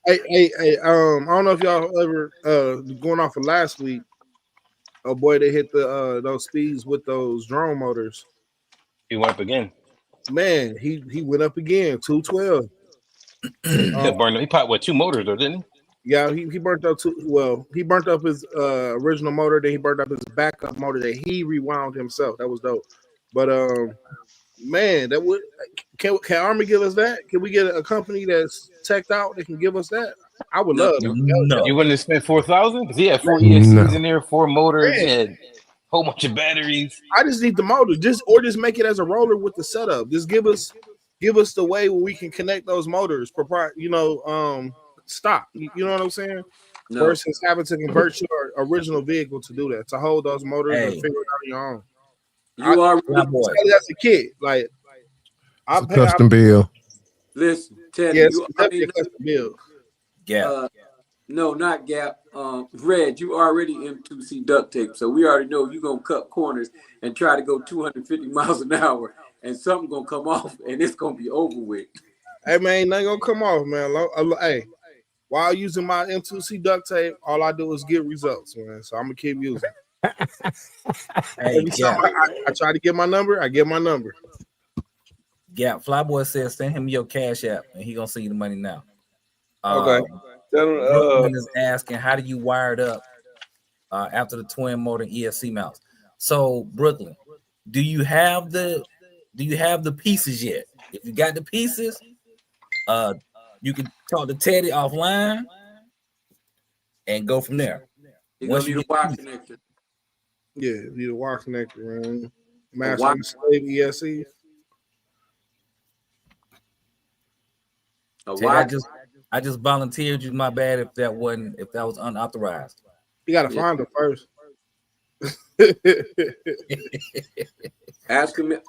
Hey, I don't know if y'all ever going off of last week. Oh boy, they hit the those speeds with those drone motors. He went up again. Man, he went up again, 212. He popped what 2 motors though, didn't he? Yeah, he burnt up he burnt up his original motor, then he burnt up his backup motor that he rewound himself. That was dope. But man, that would can Army give us that? Can we get a company that's teched out that can give us that? I would love it. No. You wouldn't have spent $4,000 because he had 4 ESCs in there, 4 motors, and a whole bunch of batteries. I just need the motor, just make it as a roller with the setup. Just give us the way where we can connect those motors, stop. You know what I'm saying? No. Versus having to convert your original vehicle to do that, to hold those motors and figure it out on your own. You are as a kid, like I'm custom build. Listen, Ted, yes, you already custom build. Gap. No, not Gap. Red, you already M2C duct tape, so we already know you're gonna cut corners and try to go 250 miles an hour, and something gonna come off, and it's gonna be over with. Hey man, nothing gonna come off, man. Hey, while using my M2C duct tape, all I do is get results, man. So I'm gonna keep using. Every time I try to get my number, I get my number. Gap. Flyboy says send him your cash app, and he gonna send you the money now. Okay. Brooklyn is asking, how do you wire it up after the twin motor ESC mounts? So Brooklyn, do you have the pieces yet? If you got the pieces, you can talk to Teddy offline and go from there. Once you get the wire connector. Yeah, need a wire connector, man. Master slave ESC. I just volunteered you. My bad if that was unauthorized. You gotta find them first. Ask him if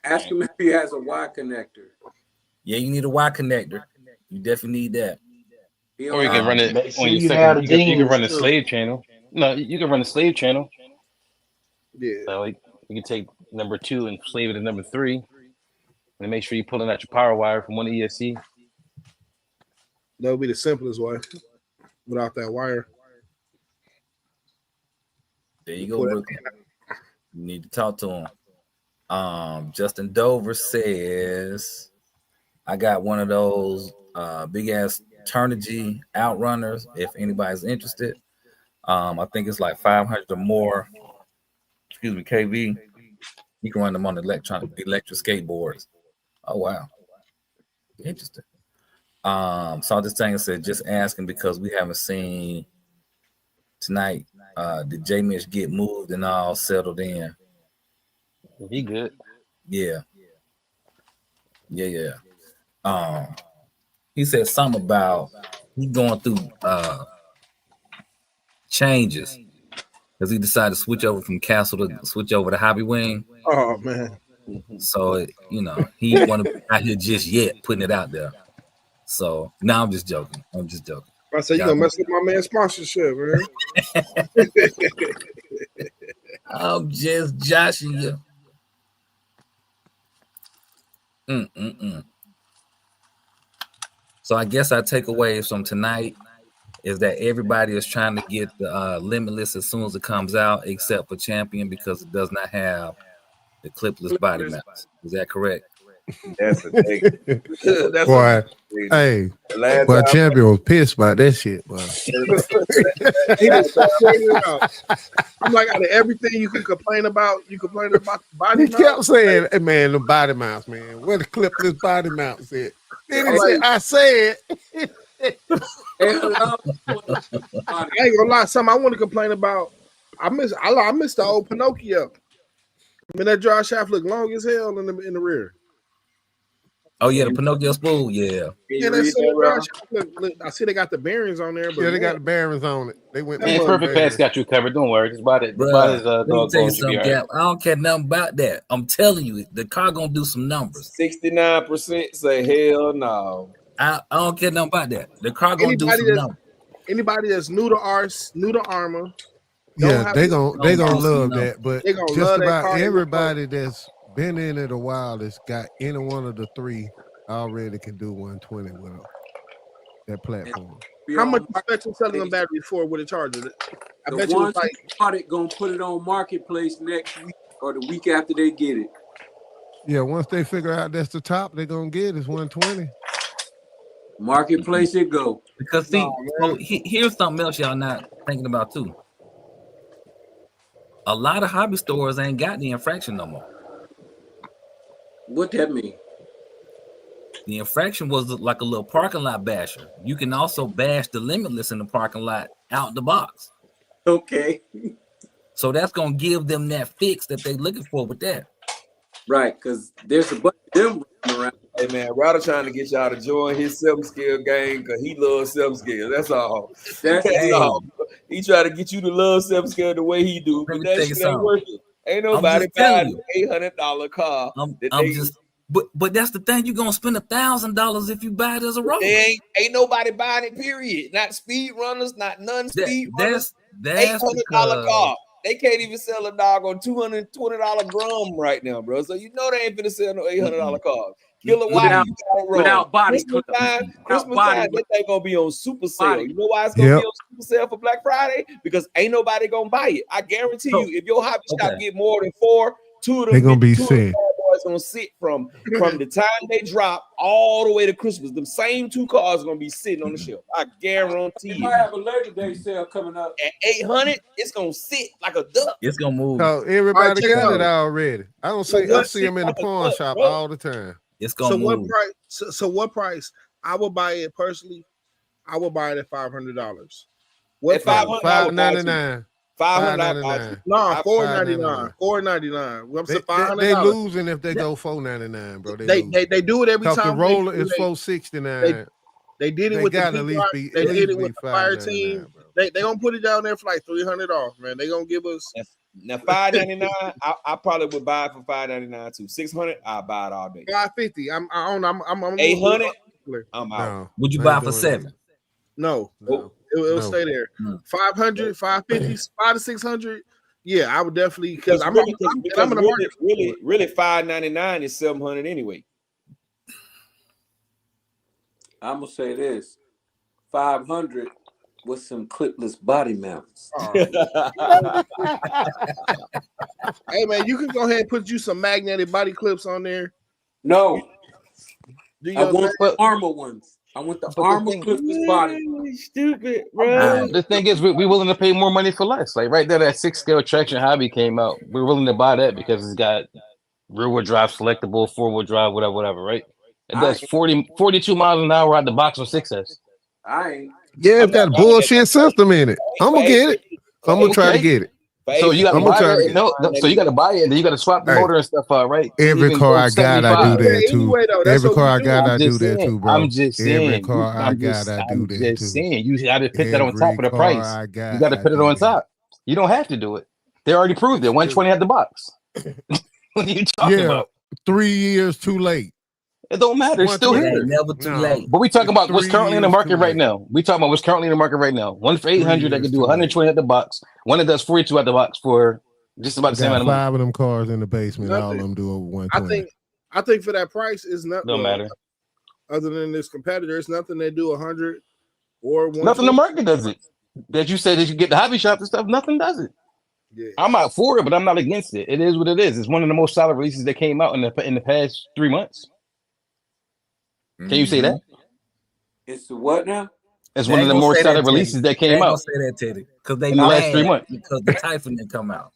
he has a Y connector. Yeah, you need a Y connector. You definitely need that. Or you can run it on your second. You can run the slave channel. No, you can run the slave channel. Yeah. So like you can take number 2 and slave it to number 3, and make sure you're pulling out your power wire from one ESC. That would be the simplest way without that wire. There you go, Brooklyn. You need to talk to him. Justin Dover says, I got one of those big ass Turnigy Outrunners. If anybody's interested, I think it's like 500 or more. Excuse me, KV. You can run them on electric skateboards. Oh wow, interesting. Saw this thing and said, just asking because we haven't seen tonight. Did J Mitch get moved and all settled in? He good. Yeah. He said something about he going through changes because he decided to switch over from Castle to switch over to Hobby Wing. Oh man. So he ain't want to be out here just yet putting it out there. So now I'm just joking. I said you gonna mess up my man's sponsorship, man. I'm just joshing you. So I guess our takeaways from tonight is that everybody is trying to get the Limitless as soon as it comes out, except for Champion because it does not have the clipless body maps. Is that correct? That's a thing. That's boy. Hey, boy, Champion was pissed about that shit, boy. I'm like, out of everything you can complain about, the body mount. He kept saying, hey, man, the body mounts, man. Where the clipless body mounts at? Then he said, I said. I ain't gonna lie, something I want to complain about. I miss the old Pinocchio. I mean, that drive shaft looked long as hell in the rear. Oh yeah, the Pinocchio spool, yeah. Look, I see they got the bearings on there, but yeah, they got the bearings on it. They went. Man, Perfect Pass got you covered. Don't worry, just buy it. Let me tell you something, Gap. I don't care nothing about that. I'm telling you, the car gonna do some numbers. 69% say hell no. I don't care nothing about that. The car gonna do some numbers. Anybody that's new to Armor. Yeah, they gonna love that. But just about everybody that's been in it a while that's got any one of the 3 already can do 120 with them. That platform. How much you bet you selling them batteries for with a charger? I bet you it's like gonna put it on Marketplace next week or the week after they get it. Yeah, once they figure out that's the top they're gonna get is 120. Marketplace it go. Because here's something else y'all not thinking about too. A lot of hobby stores ain't got the infraction no more. What that mean? The infraction was like a little parking lot basher. You can also bash the Limitless in the parking lot out the box. Okay. So that's gonna give them that fix that they looking for with that. Right, because there's a bunch of them running around. Hey man, Ryder trying to get y'all to join his 7-scale game because he loves 7-scale. That's all. That's all. He try to get you to love 7-scale the way he do, but that shit ain't working. Ain't nobody buying an $800 car. But that's the thing. You're gonna spend $1,000 if you buy it as a road. Ain't nobody buying it. Period. Not speed runners, not non-speed runners. That's $800 car. They can't even sell a dog on $220 Grum right now, bro. So you know they ain't finna sell no $800 cars. Without body. Christmas time, that thing gonna be on super sale. You know why it's gonna be on super sale for Black Friday? Because ain't nobody gonna buy it. I guarantee you, if your hobby shop get more than 4, 2 of them, they're gonna be sick. Gonna sit from the time they drop all the way to Christmas. Them same 2 cars are gonna be sitting on the shelf. I guarantee you. They might have a Labor Day sale coming up at 800. It's gonna sit like a duck. It's gonna move. So everybody got it already. I see them in the pawn shop all the time. It's gonna move. What price? So what price? I will buy it personally. I will buy it at $500. What $599? $599. No, $499. $499. I'm saying $500. They losing if they go $499, bro. They do it every time. The roller is $469. They did it They with the gotta at least P-Rock. be- They at did least it be with the fire $5.99, team. bro. They gonna put it down there for like $300 off, man. They gonna give us Now $5.99, I probably would buy it for $5.99 too. $600, I'll buy it all day. $550. I'm 800, I'm out. No. Would you I buy ain't for doing $7? that. No, Oh, it'll No. stay there. No. 500, 550, 500 to 600. Yeah, I would definitely because I'm really, in the market. really $5.99 is $700 anyway. I'm gonna say this: 500 with some clipless body mounts. Hey man, you can go ahead and put you some magnetic body clips on there. No, Do I your want thing. the armor ones. I want the armor clipless body. Stupid, bro. The thing is, we're willing to pay more money for less. Like right there, that 6-scale traction hobby came out. We're willing to buy that because it's got rear-wheel drive selectable, 4-wheel drive, whatever, right? It does 42 miles an hour out the box on 6S. I ain't. Yeah, it's got a bullshit system in it. I'm gonna get it. I'm gonna try to get it. So you gotta I'm gonna buy try to that. No, so you gotta buy it, and then you gotta swap the Hey, motor and stuff out, right? To every even car go I got, I 75. do that too. Anyway, though, that's Every what car we I do. got, I I'm do just that saying. too, bro. I'm just Every saying. car I I'm got, just, I do I'm that just too. saying. You gotta put that on top Every of the car price. I got, You gotta I put it do on that. top. You don't have to do it. They already proved it. 120 had the box. What are you talking about? 3 years too late. It don't matter. It's still 120. It here. ain't never too late. But we talking It's about what's 3 currently in the years market too right late. now. We talking about what's currently in the market right now. One for 800 that years can do too late. 120 at the box. One that does 42 at the box for just about I the same got amount of money. 5 of them cars in the basement. All of Nothing. them do over I 120. think for that price is not Don't matter. other than this competitor. It's nothing they do 100 or 120. Nothing the market does it. That you said that you get the hobby shops and stuff. Nothing does it. Yeah. I'm not for it, but I'm not against it. It is what it is. It's one of the most solid releases that came out in the past 3 months. Can you say that? It's the what now? It's They one of ain't the gonna more say that, solid Teddy. releases that They came ain't gonna out say that, Teddy, because they in the last 3 mad months. because the Typhen didn't come out.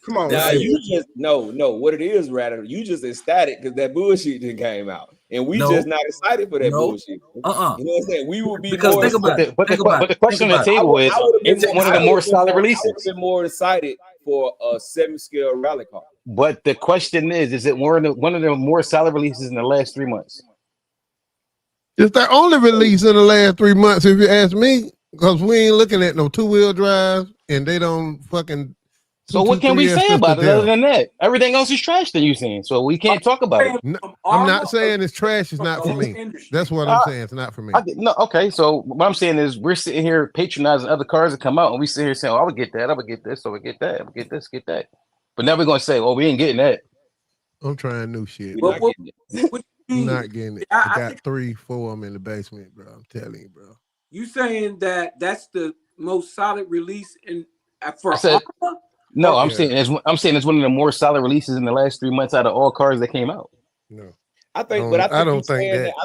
Come on, Nah, man. you just no. What it is, rather, you just ecstatic because that bullshit just came out, and we No. just not excited for that No. bullshit. You know what I'm saying? We would be Because more. think about it. But Think the about it. question on the Think about it. table is, I would've been is it more- one of the I more would've been solid more- I would releases? have been more excited for a 7-scale rally car. But the question is it one of the more solid releases in the last 3 months? It's their only release in the last 3 months, if you ask me, because we ain't looking at no 2-wheel drive, and they don't fucking. So what can we say about it other than that? Everything else is trash that you're saying. So we can't talk about it. No, I'm not saying it's trash. It's not for me. That's what I'm saying. It's not for me. No, okay. So what I'm saying is we're sitting here patronizing other cars that come out, and we sit here saying, "Oh, I would get that. I would get this. I would get that. I would get this. Get that." But now we're gonna say, "Oh, we ain't getting that." I'm trying new shit. We're not getting it. I'm not getting it. I got 3, 4 of them in the basement, bro. I'm telling you, bro. You saying that that's the most solid release for I said, armor? no. I'm saying it's one of the more solid releases in the last 3 months out of all cars that came out. No, I think I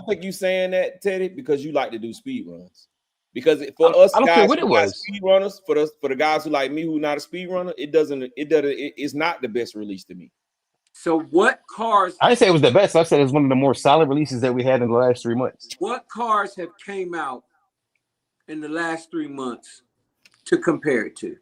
think you saying that, Teddy, because you like to do speed runs. Because for us I don't guys care what who it not was. speed runners, for the guys who like me who not a speed runner, it's not the best release to me. So what cars? I didn't say it was the best. I said it's one of the more solid releases that we had in the last 3 months. What cars have came out in the last 3 months to compare it to?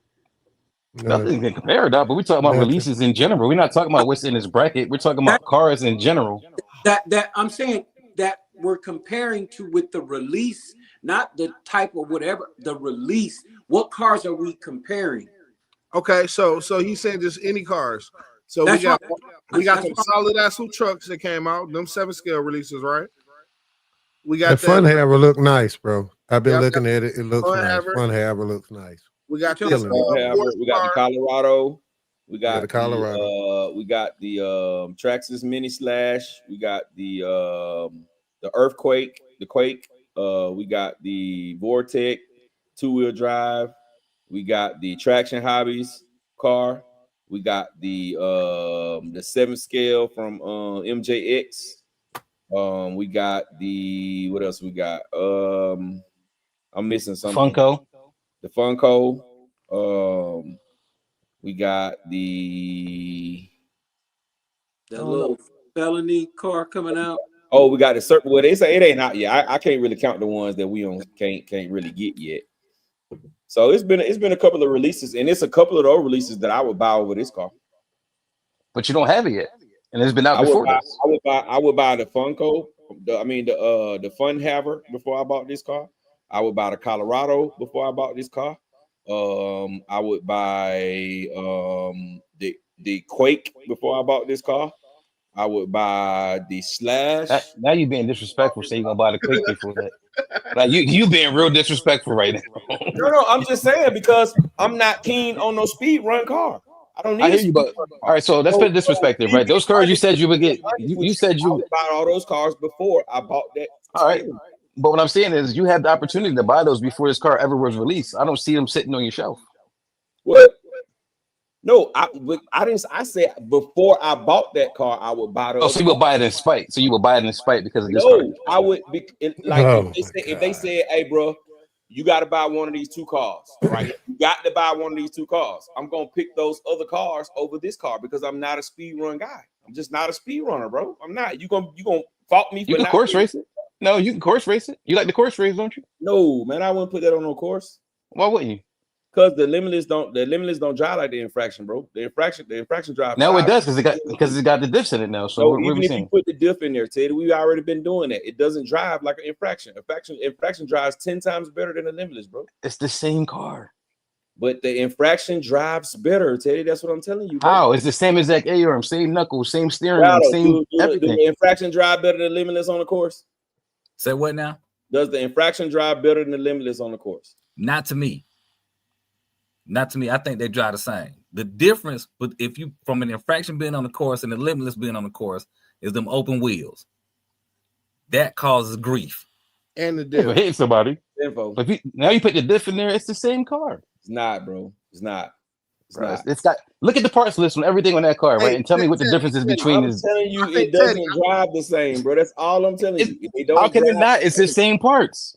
Nothing can compare it, but we're talking about releases in general. We're not talking about what's in this bracket. We're talking about cars in general. That I'm saying that we're comparing to with the release, not the type of whatever, the release. What cars are we comparing? Okay, so he's saying just any cars. So That's we got some solid axle trucks that came out, them 7-scale releases, right? We got the fun haver look nice, bro. I've been looking at it. It looks Fun nice. Haver. Fun haver looks nice. We got this. We got the Colorado. We got the Colorado. We got the Traxxas Mini Slash. We got the Earthquake, the Quake. We got the Vortec 2-wheel drive. We got the Traction Hobbies car. We got the 7-scale from MJX. We got the what else we got? I'm missing something. Funko. The Funko. We got the little felony car coming out. Oh, we got the Serpent. Well, they say it ain't out yet. I can't really count the ones that we can't really get yet. So it's been a couple of releases, and it's a couple of those releases that I would buy over this car. But you don't have it yet, and it's been out before this. I would buy the Funko the Fun Haver before I bought this car. I would buy the Colorado before I bought this car. I would buy the Quake before I bought this car. I would buy the Slash. Now you being disrespectful, saying you gonna buy the Quake before that. Like you being real disrespectful right now. No, I'm just saying because I'm not keen on no speed run car. I don't need. I hear you, but all right. So let's put it this perspective, right? Those cars you said you would get. You said you would buy all those cars before I bought that. All right, but what I'm saying is you had the opportunity to buy those before this car ever was released. I don't see them sitting on your shelf. What? No, I didn't. I said before I bought that car, I would buy those. Oh, so you would buy it in spite. So you would buy it in spite because of this car. No, I would be like if they said, "Hey, bro, you got to buy one of these two cars, right? You got to buy one of these two cars." I'm gonna pick those other cars over this car because I'm not a speed run guy. I'm just not a speed runner, bro. I'm not. You gonna fault me for you can not course race it? No, you can course race it. You like the course race, don't you? No, man, I wouldn't put that on no course. Why wouldn't you? Because the Limitless don't drive like the infraction, bro. The infraction drive. Now it does because it got the diffs in it now. So even if you put the diff in there, Teddy, we've already been doing that. It doesn't drive like an infraction. Infraction drives 10 times better than the Limitless, bro. It's the same car. But the infraction drives better, Teddy. That's what I'm telling you, bro. How? It's the same exact A-arm, same knuckles, same steering wheel, same everything. Does the infraction drive better than the Limitless on the course? Say what now? Does the infraction drive better than the Limitless on the course? Not to me. Not to me. I think they drive the same. The difference, but if you from an infraction being on the course and the Limitless being on the course, is them open wheels. That causes grief. And the diff. Hitting somebody. But now you put the diff in there, it's the same car. It's not, bro. It's not. It's got. Look at the parts list on everything on that car, right? And tell me what the difference is between. I'm telling you, it doesn't drive the same, bro. That's all I'm telling you. How can it not? It's the same parts.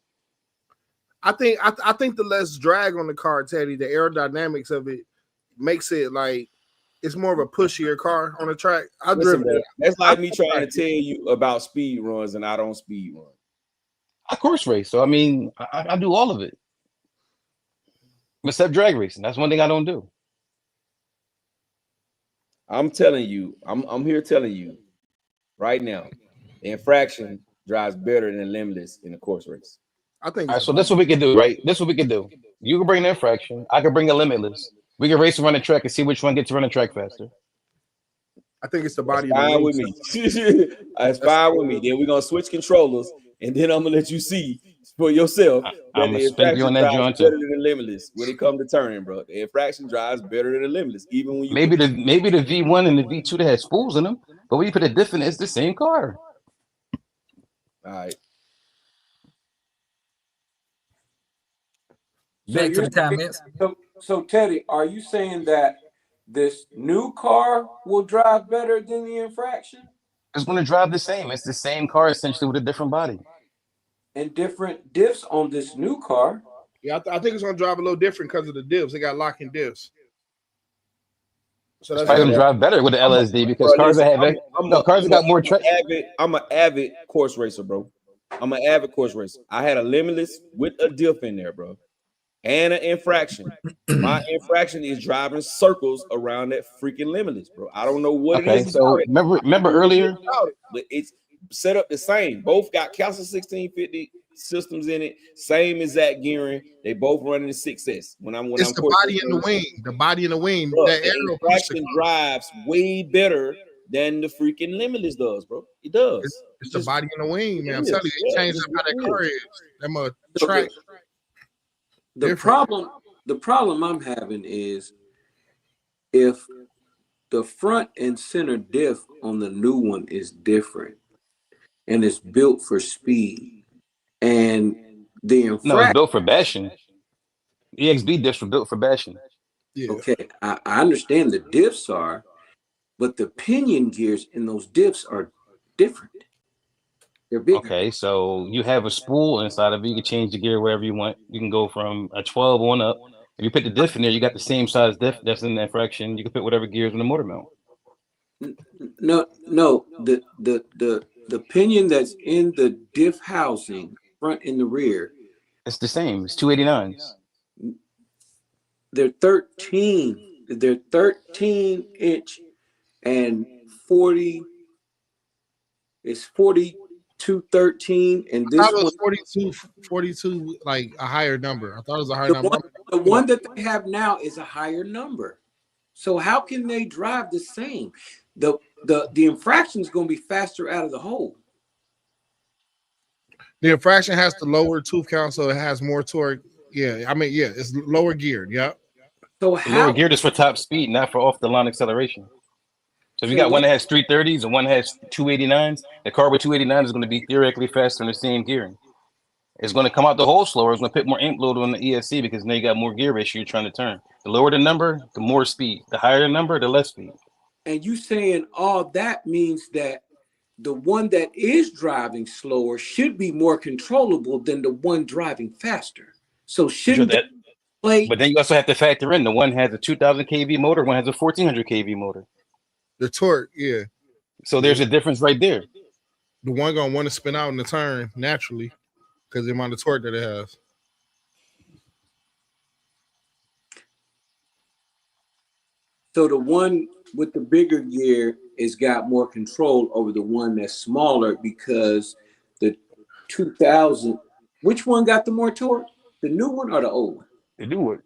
I think the less drag on the car, Teddy, the aerodynamics of it makes it like it's more of a pushier car on the track. That's like me trying to tell you about speed runs and I don't speed run. I course race, so I mean, I do all of it, except drag racing. That's one thing I don't do. I'm telling you, I'm here telling you right now, the infraction drives better than Limitless in a course race. I think all right, so that's what we can do, right? This is what we can do. You can bring the infraction, I can bring a Limitless. We can race around the track and see which one gets to run the track faster. I think it's the body. That's fine with me. That's fine with me. Then we're gonna switch controllers, and then I'm gonna let you see for yourself. I'm gonna spin you on that joint too. Better than the Limitless when it comes to turning, bro. The infraction drives better than the Limitless, even when you maybe the V1 and the V2 that had spools in them, but when you put a diff in, it's the same car. All right. Back to the comments. So Teddy, are you saying that this new car will drive better than the infraction? It's going to drive the same. It's the same car essentially with a different body. And different diffs on this new car. Yeah, I think it's going to drive a little different because of the diffs. They got locking diffs. So that's probably going to drive better with the LSD because cars that have cars that got more track. I'm an avid course racer, bro. I'm an avid course racer. I had a Limitless with a diff in there, bro. And an infraction. My infraction is driving circles around that freaking Limitless, bro. I don't know what it is. So remember earlier, but it's set up the same. Both got Castle 1650 systems in it. Same exact gearing. They both running the 6S. When I'm the body and the wing. The body and the wing. Bro, the infraction drives way better than the freaking Limitless does, bro. It does. It's the body and the wing, man. I'm telling you, it changes how that car is. Them track. The problem I'm having is if the front and center diff on the new one is different and it's built for speed and the infraction. No, it's built for bashing. EXB diffs were built for bashing. Yeah. Okay, I understand the diffs are, but the pinion gears in those diffs are different. They're bigger. Okay, so you have a spool inside of it. You can change the gear wherever you want. You can go from a 12 on up. If you put the diff in there, you got the same size diff that's in that fraction. You can put whatever gears in the motor mount. No, the pinion that's in the diff housing, front and the rear. It's the same. It's 289s. They're 13. They're 13-inch and 40. It's 42 213, and I this thought it one was 42, like a higher number. I thought it was a higher number. the one that they have now is a higher number. So how can they drive the same? The infraction is going to be faster out of the hole. The infraction has the lower tooth count, so it has more torque. Yeah, I mean, yeah, it's lower geared. Yeah. So how lower geared is for top speed, not for off the line acceleration. So if you got one that has 330s and one has 289s, the car with 289 is going to be theoretically faster in the same gearing. It's going to come out the hole slower. It's going to put more amp load on the ESC because now you got more gear ratio you're trying to turn. The lower the number, the more speed. The higher the number, the less speed. And you saying all that means that the one that is driving slower should be more controllable than the one driving faster. So shouldn't that play? But then you also have to factor in the one has a 2000 kV motor, one has a 1400 kV motor. The torque, yeah. So there's a difference right there. The one gonna want to spin out in the turn naturally because the amount of torque that it has. So the one with the bigger gear has got more control over the one that's smaller because the 2000. Which one got the more torque? The new one or the old one? The new one.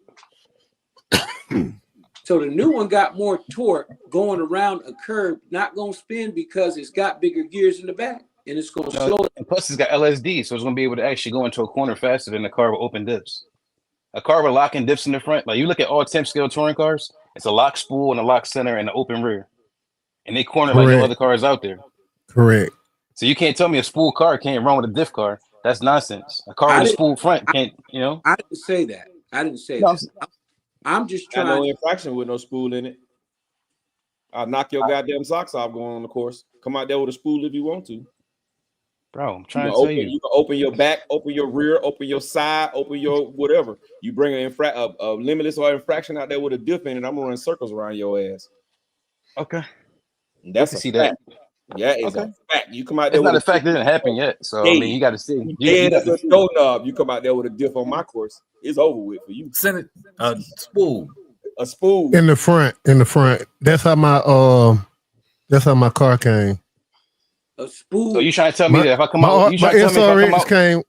So the new one got more torque going around a curve, not going to spin because it's got bigger gears in the back, and it's going to slow it. And plus, it's got LSD, so it's going to be able to actually go into a corner faster than a car with open diffs. A car with locking diffs in the front, like you look at all 10 scale touring cars, it's a lock spool and a lock center and an open rear, and they corner like no other cars out there. Correct. So you can't tell me a spool car can't run with a diff car. That's nonsense. A car with a spool front can't, you know. I didn't say that. I didn't say that. I'm just trying. No infraction with no spool in it. I'll knock your goddamn socks off going on the course. Come out there with a spool if you want to. Bro, I'm trying to tell you. You can open your back, open your rear, open your side, open your whatever. You bring a limitless or infraction out there with a diff in it, I'm gonna run circles around your ass. Okay. And that's a fact. Yeah, it's a fact. You come out there. It's not a fact. It didn't happen yet. So I mean, you got to see. You got to go knob. You come out there with a diff on my course. It's over with for you. Send it a spool. A spool in the front. In the front. That's how my car came. A spool. So you trying to tell me that if I come out, you my trying to tell me if I come SRX out? came.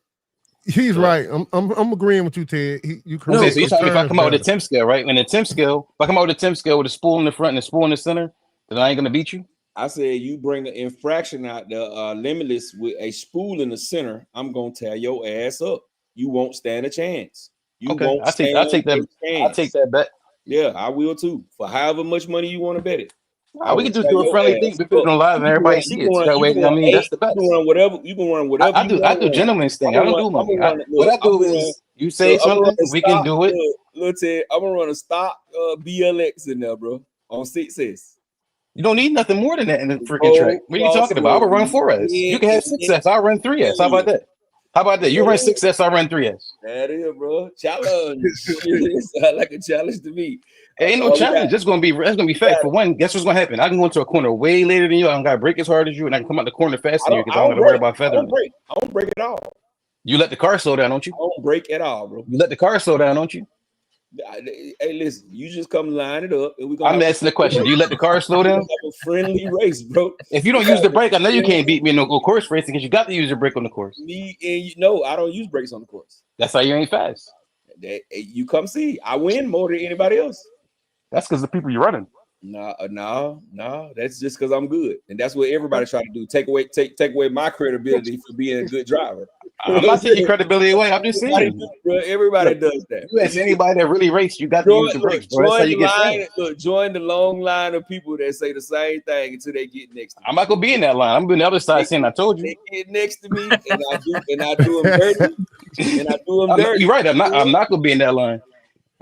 He's right. I'm agreeing with you, Ted. You correct. Okay, so you tell me if I come out with a temp scale, right? And the temp scale, if I come out with a temp scale with a spool in the front and a spool in the center, then I ain't gonna beat you. I said you bring an infraction out the limitless with a spool in the center. I'm gonna tear your ass up. You won't stand a chance. You won't. I take that bet. Yeah, I will too. For however much money you want to bet it. We can just do a friendly thing. We put it on live and everybody see it. That way, I mean, that's the best. You can run whatever. You can run whatever. I do gentleman's thing. I don't do money. What I do is you say something, we can do it. Look, Ted, I'm gonna run a stock BLX in there, bro, on 6S. You don't need nothing more than that in the freaking track. What are you talking about? I would run 4S. You can have 6S. I'll run 3S. How about that? How about that? You run 6S, I run 3S. That is, bro. Challenge. Sound like a challenge to me. Ain't no challenge. That's gonna be fact. For one, guess what's gonna happen? I can go into a corner way later than you. I don't gotta break as hard as you, and I can come out the corner faster than you because I don't gotta worry about feathering. I don't break at all. You let the car slow down, don't you? I don't break at all, bro. You let the car slow down, don't you? Hey, listen, you just come line it up, and I'm asking the question. Do you let the car slow down? A friendly race, bro. If you don't use the brake, I know you can't beat me in no course racing because you got to use your brake on the course. I don't use brakes on the course. That's how you ain't fast. You come see, I win more than anybody else. That's because the people you're running. No. That's just because I'm good, and that's what everybody try to do. Take away my credibility for being a good driver. I'm not taking credibility away. I'm just saying, everybody does that. You ask anybody that really race, you got to use the brakes. Bro. That's how you get join the long line of people that say the same thing until they get next to me. I'm not gonna be in that line. I'm gonna be on the other side saying I told you. They get next to me, and I do them dirty. You're right. I'm not gonna be in that line.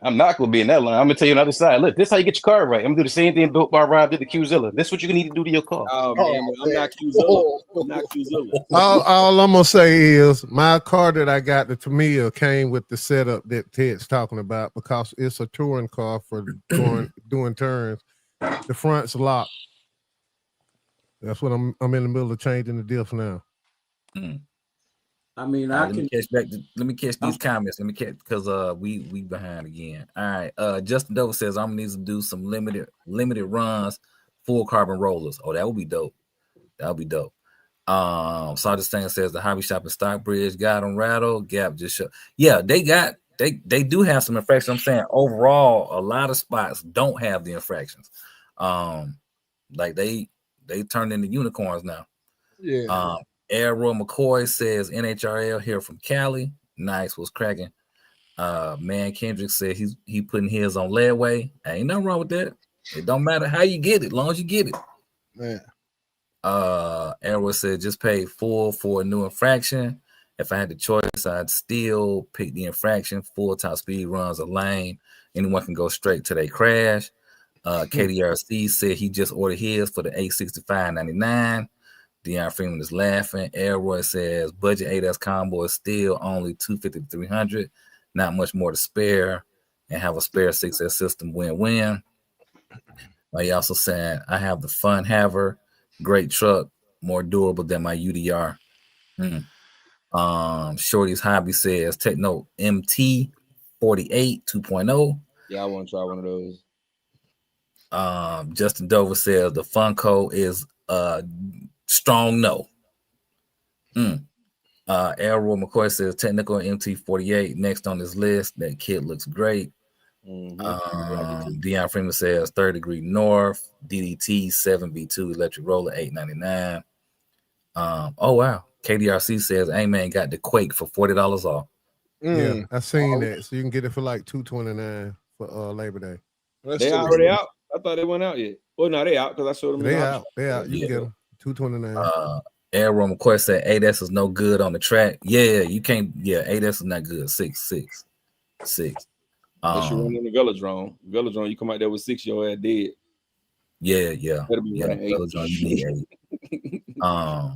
I'm not gonna be in that line. I'm gonna tell you another side. Look, this is how you get your car right. I'm gonna do the same thing built by Rob did the Qzilla. This is what you need to do to your car. Oh man, I'm not Qzilla. I'm not Qzilla. All I'm gonna say is my car that I got, the Tamiya, came with the setup that Ted's talking about because it's a touring car for doing turns. The front's locked. That's what I'm in the middle of changing the diff now. I mean, let me catch these comments. Let me catch because we behind again. All right. Justin Doe says I'm gonna need to do some limited runs, full carbon rollers. Oh, that would be dope. That would be dope. Sergeant Stan says the hobby shop in Stockbridge got them rattled. Gap just shut. Yeah, they do have some infractions. I'm saying overall, a lot of spots don't have the infractions. Like they turned into unicorns now. Yeah. Aero McCoy says NHRL here from Cali. Nice, was cracking. Man Kendrick said he putting his on layaway. Ain't nothing wrong with that. It don't matter how you get it, as long as you get it. Man. Aero said just paid full for a new infraction. If I had the choice, I'd still pick the infraction. Full top speed runs a lane. Anyone can go straight to their crash. KDRC said he just ordered his for the $865.99. Deion Freeman is laughing. Elroy says budget 8S combo is still only $250 to $300. Not much more to spare, and have a spare 6S system win-win. He also said I have the Fun Haver, great truck, more durable than my UDR. Shorty's Hobby says Techno MT 48 2.0. Yeah, I want to try one of those. Justin Dover says the Funko is strong no. Elroy McCoy says technical MT48 next on this list. That kit looks great. Deion Freeman says 3rd Degree North DDT 7B2 electric roller $899. Oh wow. KDRC says Amen got the Quake for $40 off. Yeah, I seen that. So you can get it for like $229 for Labor Day. They already out. I thought they went out yet. Well, no, they out because I showed them. They out. They out. You can get them $229. Elroy McCoy said 8S is no good on the track. Yeah, you can't. Yeah, 8S is not good. 6. Unless you run in the velodrome. Velodrome, you come out there with 6, your ass dead. Yeah. Better be running 8. Velodrome, you need 8.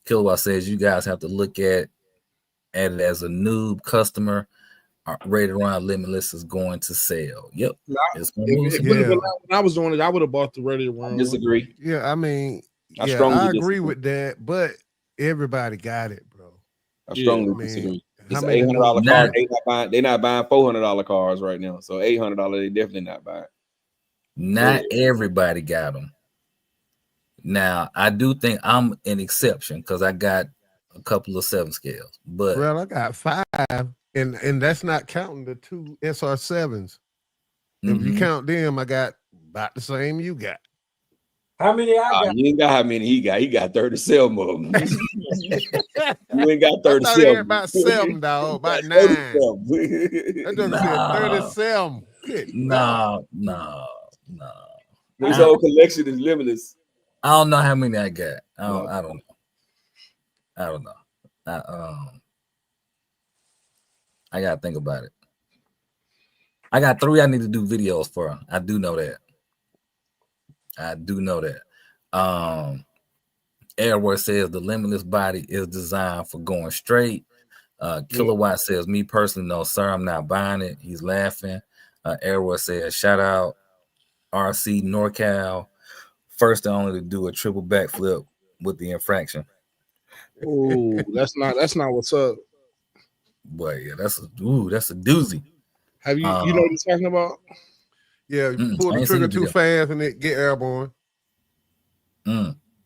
Kilowatt says you guys have to look at it as a noob customer. Rated around Limitless is going to sell. Yep. When I was doing it, I would have bought the Rated around. Disagree. Yeah, I mean, I agree with that, but everybody got it, bro. I strongly disagree. It's an $800 car. They're not buying $400 cars right now. So $800, they definitely not buying. Not everybody got them. Now, I do think I'm an exception because I got a couple of 7 scales. But well, I got 5, and that's not counting the 2 SR7s. If you count them, I got about the same you got. How many I got? You ain't got how many he got. He got 37 of them. You ain't got 37. About 7, dog. About 9. That doesn't say 37. No. His whole collection is limitless. I don't know how many I got. I don't know. I gotta think about it. I got 3 I need to do videos for. I do know that. Airware says the Limitless body is designed for going straight. Kilowatt says, me personally, no, sir, I'm not buying it. He's laughing. Airware says, shout out RC NorCal. First and only to do a triple backflip with the infraction. Oh, that's not what's up. But yeah, that's a doozy. Have you you know what he's talking about? Yeah, you pull the trigger too fast and it get airborne.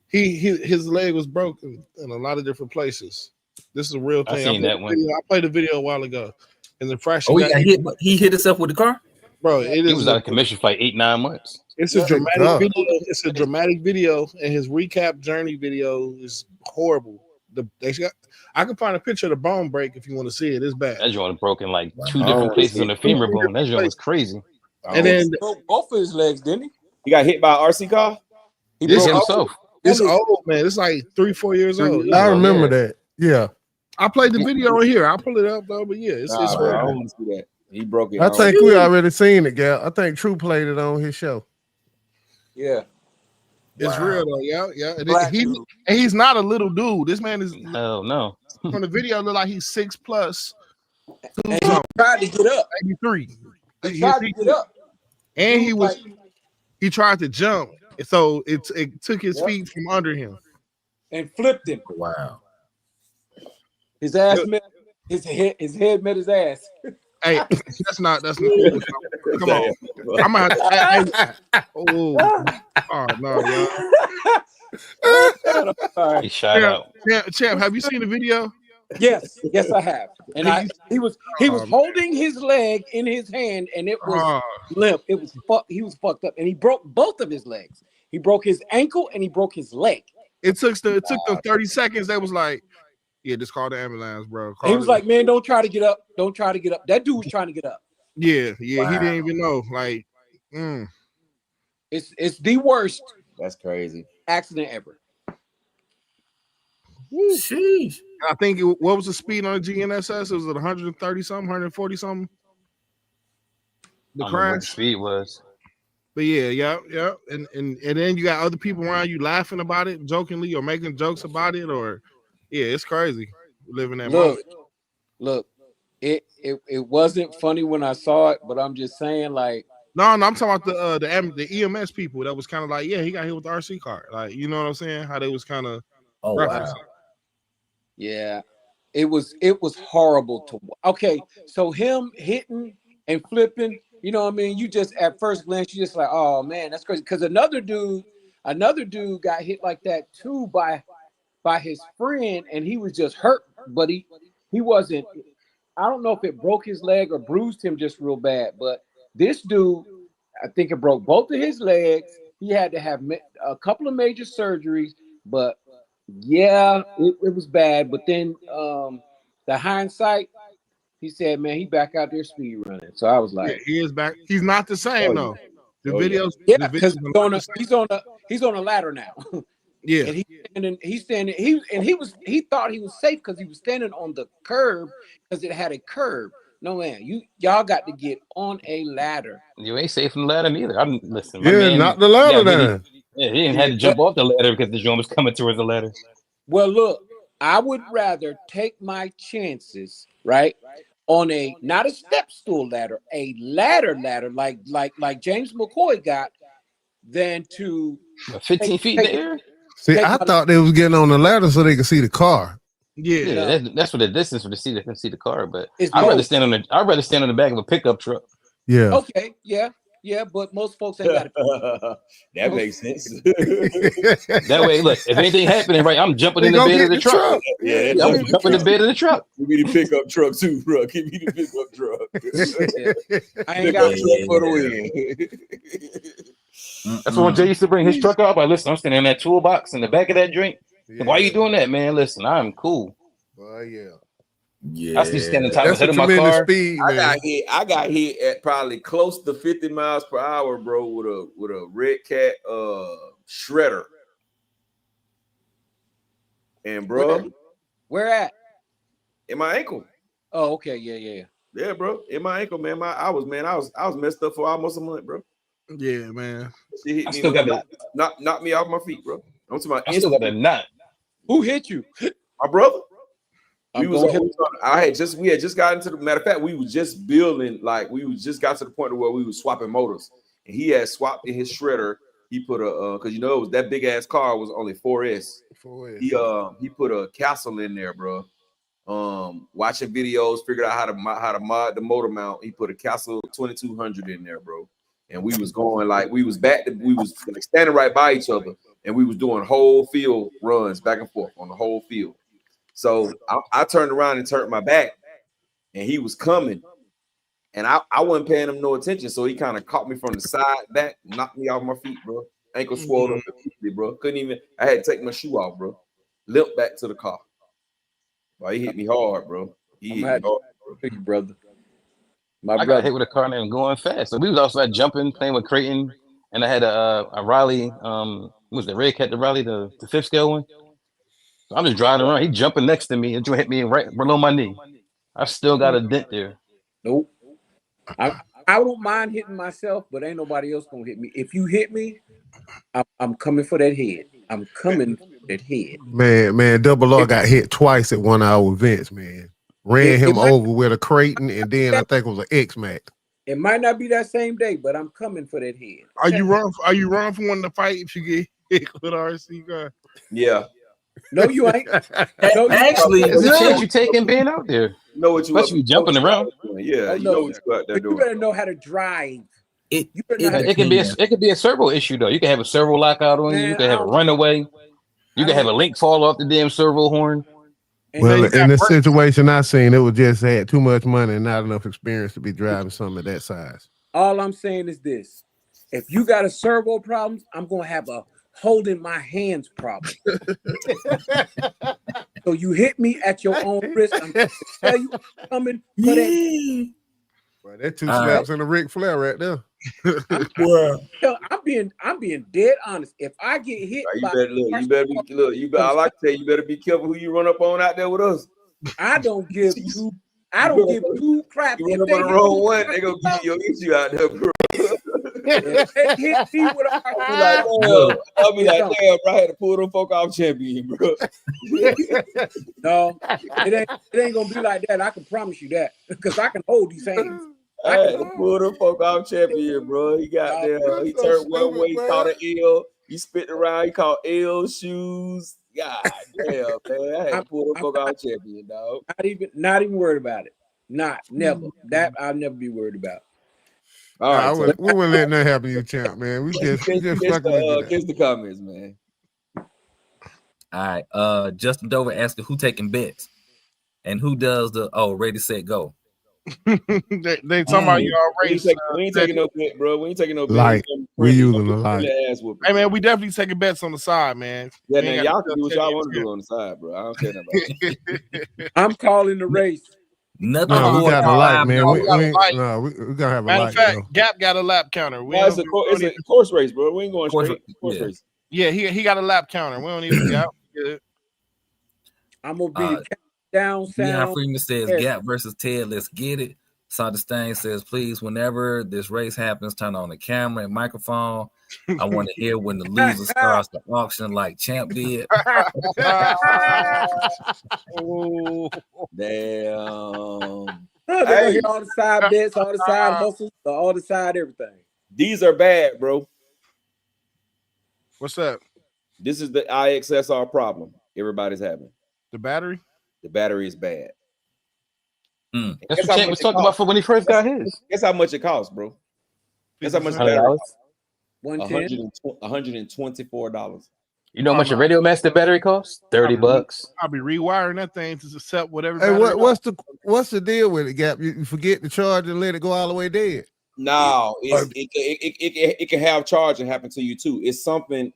His leg was broken in a lot of different places. This is a real thing. I seen that one. I played a video a while ago, and the fraction. Oh, he got hit. He hit himself with the car. Bro, he was out of commission for like 8-9 months. It's a dramatic video. It's a dramatic video, and his recap journey video is horrible. I can find a picture of the bone break if you want to see it. It's bad. That joint broken like 2 different places on the femur bone. That joint was crazy. And then broke both of his legs, didn't he? He got hit by an RC car. He broke himself. It's old, man. It's like 3-4 years old. I remember that. Yeah. I played the video right here. I'll pull it up though, but yeah, it's I don't want to see that. He broke it. I think we already seen it, Gal. I think True played it on his show. Yeah. It's real though, yeah. And he's not a little dude. This man is no. From the video, look like he's 6+. And he tried to get up. 83. He tried to get up. And he tried to jump. So it took his feet from under him. And flipped him. Wow. His ass met his head met his ass. Hey, that's not come on. I'm gonna have to, oh no, y'all. He shot out. Champ, have you seen the video? Yes, I have. And he was holding his leg in his hand, and it was limp. It was he was fucked up, and he broke both of his legs. He broke his ankle and he broke his leg. It took them 30 seconds. They was like, yeah, just call the ambulance, bro. He was like, man, don't try to get up. Don't try to get up. That dude was trying to get up. Yeah, he didn't even know. Like, it's the worst. That's crazy. Accident ever. Sheesh. I think what was the speed on the GNSS? It was at 130 something, 140 something. The I don't know what the crash speed was. But yeah. And then you got other people around you laughing about it, jokingly or making jokes about it, or it's crazy living that moment. Look, it wasn't funny when I saw it, but I'm just saying, like, no, I'm talking about the EMS people that was kind of like, yeah, he got hit with the RC car. Like, you know what I'm saying? How they was kind of wow. Yeah, it was horrible to watch. Okay, so him hitting and flipping, you know what I mean? You just at first glance, you just like, oh man, that's crazy. Because another dude got hit like that too by his friend, and he was just hurt, but he wasn't. I don't know if it broke his leg or bruised him just real bad, but this dude, I think it broke both of his legs. He had to have a couple of major surgeries, but yeah, it was bad. But then the hindsight, he said, man, he back out there speed running. So I was like, yeah, he is back. He's not the same though. The videos, yeah, because he's on a ladder now. Yeah, and he thought he was safe because he was standing on the curb because it had a curb. No man, y'all got to get on a ladder. You ain't safe from the ladder neither. Listen. Yeah, not the ladder then. He didn't have to jump off the ladder because the joint was coming towards the ladder. Well, look, I would rather take my chances, right, on not a step stool ladder, a ladder like James McCoy got, than to 15 feet in the air. See, I thought they was getting on the ladder so they could see the car. Yeah, that's what the distance for the seat. They can see the car, but I'd rather stand on the back of a pickup truck. Yeah. Okay. Yeah, but most folks ain't got it. That makes sense. That way, look, if anything happening, right, I'm jumping in the bed of the truck. Yeah, I'm jumping in the bed of the truck. Give me the pickup truck too, bro. Give me the pickup truck. I ain't got truck for the win. That's when Jay used to bring his truck out. Like, listen, I'm standing in that toolbox in the back of that drink. Yeah. Why are you doing that, man? Listen, I'm cool. Yeah. I see standing top That's ahead of my car. Speed, I got hit at probably close to 50 miles per hour, bro, with a Red Cat shredder. And bro, where at? In my ankle. Oh, okay, yeah. Yeah, bro. In my ankle, man. I was messed up for almost a month, bro. Yeah, man. She hit I me, still got that. Knocked me off my feet, bro. I'm talking about I still got a knot. Who hit you? My brother. We had just gotten to the matter of fact, we were just building, like we just got to the point where we were swapping motors, and he had swapped in his shredder. He put a because it was that big ass car was only 4S. He put a castle in there, bro. Watching videos, figured out how to mod the motor mount. He put a castle 2200 in there, bro. And we was going like we was like standing right by each other, and we was doing whole field runs back and forth on the whole field. So I turned around and turned my back, and he was coming, and I wasn't paying him no attention. So he kind of caught me from the side back, knocked me off my feet, bro. Ankle swelled up completely, bro. Couldn't even. I had to take my shoe off, bro. Limped back to the car. Well, he hit me hard, bro. He hit me hard, bro. Big brother. I got hit with a car and then going fast. So we was also jumping, playing with Creighton, and I had a Raleigh. Was the Red Cat the Raleigh, the 5th scale one? So I'm just driving around. He jumping next to me and hit me right below my knee. I still got a dent there. Nope. I don't mind hitting myself, but ain't nobody else gonna hit me. If you hit me, I'm coming for that head. I'm coming for that head. Man, Double R got hit twice at 1 hour events, man. Ran him over with a Creighton, and then I think it was an X-Max. It might not be that same day, but I'm coming for that head. Are you wrong for wanting to fight if you get hit with an RC car? Yeah. No, you ain't. No, actually, it's a chance you taking being out there. You know what you jumping around. Yeah, you know what you out there doing. You better know how to drive. It could be a servo issue though. You can have a servo lockout on you. You can have a runaway. You can have a link fall off the damn servo horn. Well, in the situation I seen, it was just had too much money and not enough experience to be driving something of that size. All I'm saying is this: if you got a servo problem, I'm gonna have a holding my hands problem. So you hit me at your own risk. I'm gonna tell you coming. Well, that 2 slaps in the Ric Flair right there. I'm being dead honest. If I get hit, you better I like to tell you, better be careful who you run up on out there with us. I don't give two. I don't give two crap. You run up on the wrong one, they gonna give you your issue out there, bro. If they hit me with I'll be like, damn, bro, I had to pull them folk off champion, bro. No, it ain't gonna be like that. I can promise you that, because I can hold these hands. I had to pull them folk off champion, bro. He got there. He turned one way, he caught an L. He spit around. He caught L shoes. God damn, man. I had to pull them folk off champion, dog. Not even worried about it. Never. That I'll never be worried about. All right, we wouldn't let that happen to you, champ, man. We just fucking kiss the comments, man. All right. Justin Dover asking who taking bets and who does the ready, set, go. they talking about y'all race. We ain't taking no bet, bro. We ain't taking no bet. Like, we using the light. Hey man, we definitely taking bets on the side, man. Yeah, man, y'all can do what y'all want to do on the side, bro. I don't care about I'm calling the race. Nothing. No, we got a light, man. We gotta have a Matter light. of fact, Gap got a lap counter. It's a course race, bro. We ain't going straight. Course race. Yeah, he got a lap counter. We don't need a Gap. I'm gonna be the down sound. Leon Freeman says Gap versus Ted. Let's get it. Santa Stain says, please, whenever this race happens, turn on the camera and microphone. I want to hear when the loser starts the auction like Champ did. Oh, damn. Hey, hear all the side bets, all the side hustles, all the side everything. These are bad, bro. What's up? This is the IXSR problem everybody's having. The battery? The battery is bad. That's what Champ was talking about for when he first got his. Guess how much it costs, bro? Guess how much the battery costs? $124. You know how much a Radio Master battery costs? $30. I'll be rewiring that thing to accept whatever. Hey, what's the deal with it, Gap? You forget to charge and let it go all the way dead. No, it can have charging happen to you too. It's something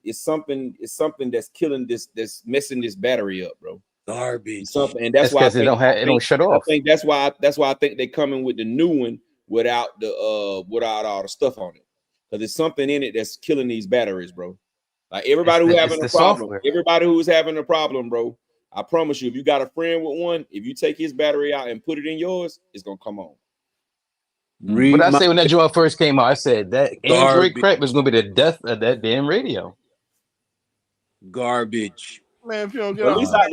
that's killing that's messing this battery up, bro. Garbage. Something, and that's why it don't shut off. I think that's why I think they're coming with the new one without all the stuff on it. Because there's something in it that's killing these batteries, bro. Like everybody who's having a problem, bro. I promise you, if you got a friend with one, if you take his battery out and put it in yours, it's gonna come on. But I say when that joint first came out, I said that Android crap was gonna be the death of that damn radio. Garbage. Man, if you don't get at least I'm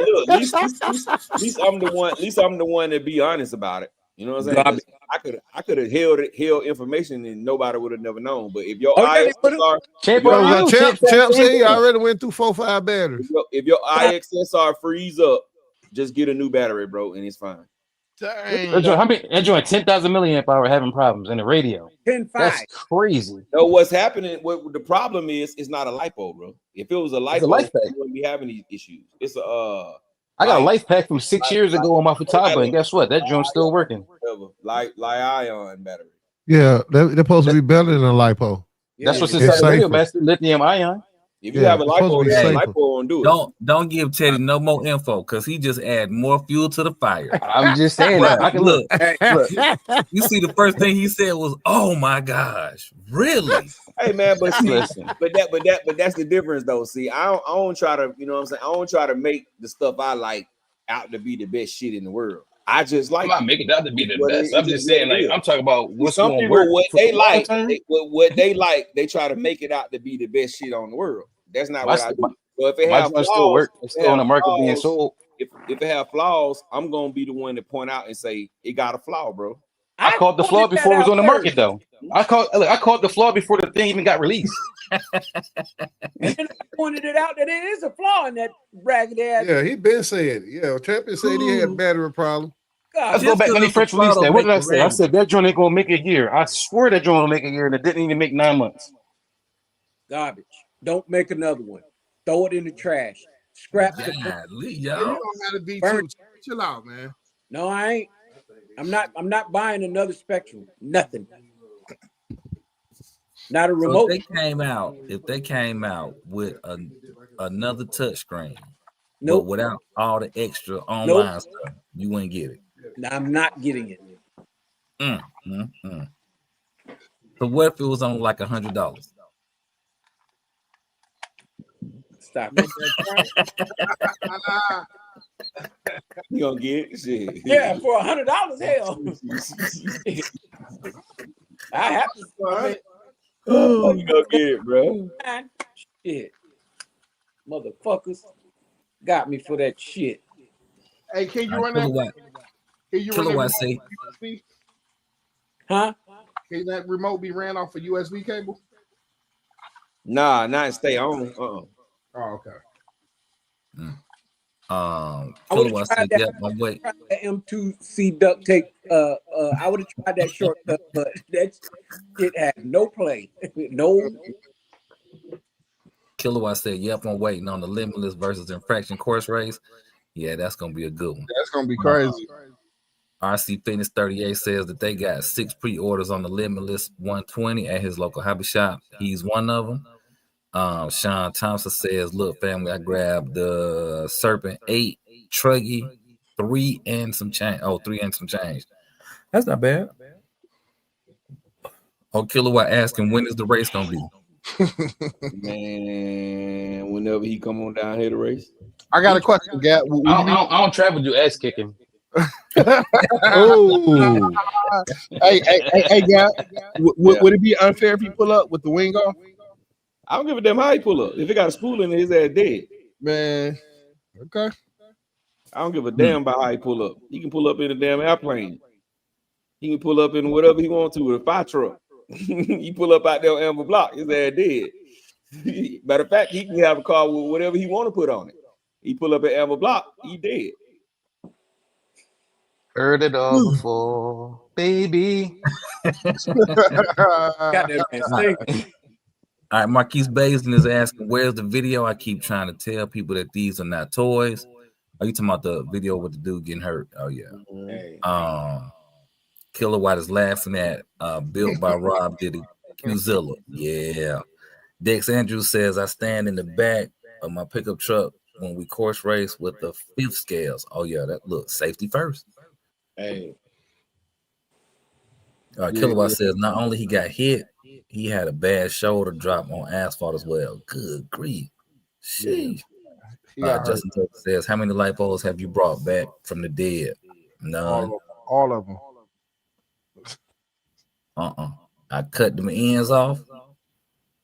the one. At least I'm the one to be honest about it. You know what I'm saying? I could have held information and nobody would have never known. But if your IXSR, Champ said he already went through 4-5 batteries. If your IXSR freeze up, just get a new battery, bro, and it's fine. That joint 10,000 milliamp hour having problems in the radio. 10.5. That's crazy. No, what's happening? What the problem is? It's not a lipo, bro. If it was a lipo, you wouldn't be having these issues. It's a I got a life pack from 6 years ago on my Futaba, and guess what? That joint's still working. Like ion battery. Yeah, they're supposed to be better than a lipo. That's what's inside the Radio Master, lithium ion. If you have a lipo, lipo won't do it. Don't give Teddy no more info because he just add more fuel to the fire. I'm just saying that. I can look. You see, the first thing he said was, "Oh my gosh, really?" Hey man, but see, but that's the difference though. See, I don't try to, you know what I'm saying? I don't try to make the stuff I like out to be the best shit in the world. I just like. I'm not making that to be the best. I'm just saying, like, I'm talking about what's some going to people, work. what they like, what they like, they try to make it out to be the best shit on the world. That's not what I do. So if it have flaws, still work. It's still on the market being sold. If it have flaws, I'm gonna be the one to point out and say it got a flaw, bro. I caught the flaw before it was on the market, though. I caught the flaw before the thing even got released. And I pointed it out that it is a flaw in that ragged ass. Yeah, he been saying it. Yeah, Champion said he had a battery problem. Let's go back when he first released that. What did I say? I said that joint ain't gonna make a year. I swear that joint will make a year, and it didn't even make 9 months. Garbage. Don't make another one. Throw it in the trash. Scrap the You don't have to be too. Chill out, man. No, I ain't. I'm not buying another Spectrum. Nothing. Not a remote. So if they came out with another touchscreen, but without all the extra online stuff, you wouldn't get it. I'm not getting it. So what if it was on like $100? Stop. You gonna get it? Shit. Yeah, for $100, hell. I have to. Oh, you gonna get it, bro? Shit, motherfuckers got me for that shit. Hey, can you run that? Can you run that USB? Huh? Can that remote be ran off a USB cable? Nah, not stay on. Oh, okay. I would have tried that M2C duct tape. I would have tried that shortcut, but that shit had no play. No. Kilowatt said, "Yep, I'm waiting on the Limitless versus Infraction course race. Yeah, that's gonna be a good one. That's gonna be crazy." RC Fitness 38 says that they got 6 pre-orders on the Limitless 120 at his local hobby shop. He's one of them. Sean Thompson says, "Look, family, I grabbed the Serpent 8 Truggy 3 and some change. Oh, 3 and some change. That's not bad." Oh, Kilowatt asking, when is the race gonna be? Man, whenever he come on down here to race. I got a question, Gap. I don't travel to do ass kicking. Oh, hey, Gap. Would it be unfair if you pull up with the wing off? I don't give a damn how he pull up. If it got a spool in it, his ass dead. Man, okay. I don't give a damn about how he pull up. He can pull up in a damn airplane. He can pull up in whatever he wants to with a fire truck. He pull up out there on Amber Block, his ass dead. Matter of fact, he can have a car with whatever he want to put on it. He pull up at Amber Block, he dead. Heard it all before, baby. All right, Marquise Basin is asking, where's the video? I keep trying to tell people that these are not toys. Are you talking about the video with the dude getting hurt? Oh, yeah. Hey. Kilowatt is laughing at built by Rob Diddy Qzilla. Yeah. Dex Andrews says, I stand in the back of my pickup truck when we course race with the 5th scales. Oh, yeah, that look safety first. Hey. Kilowatt says, not only he got hit, he had a bad shoulder drop on asphalt as well. Good grief. Sheesh. Justin Tucker says, how many lipos have you brought back from the dead? None. All of them. I cut them ends off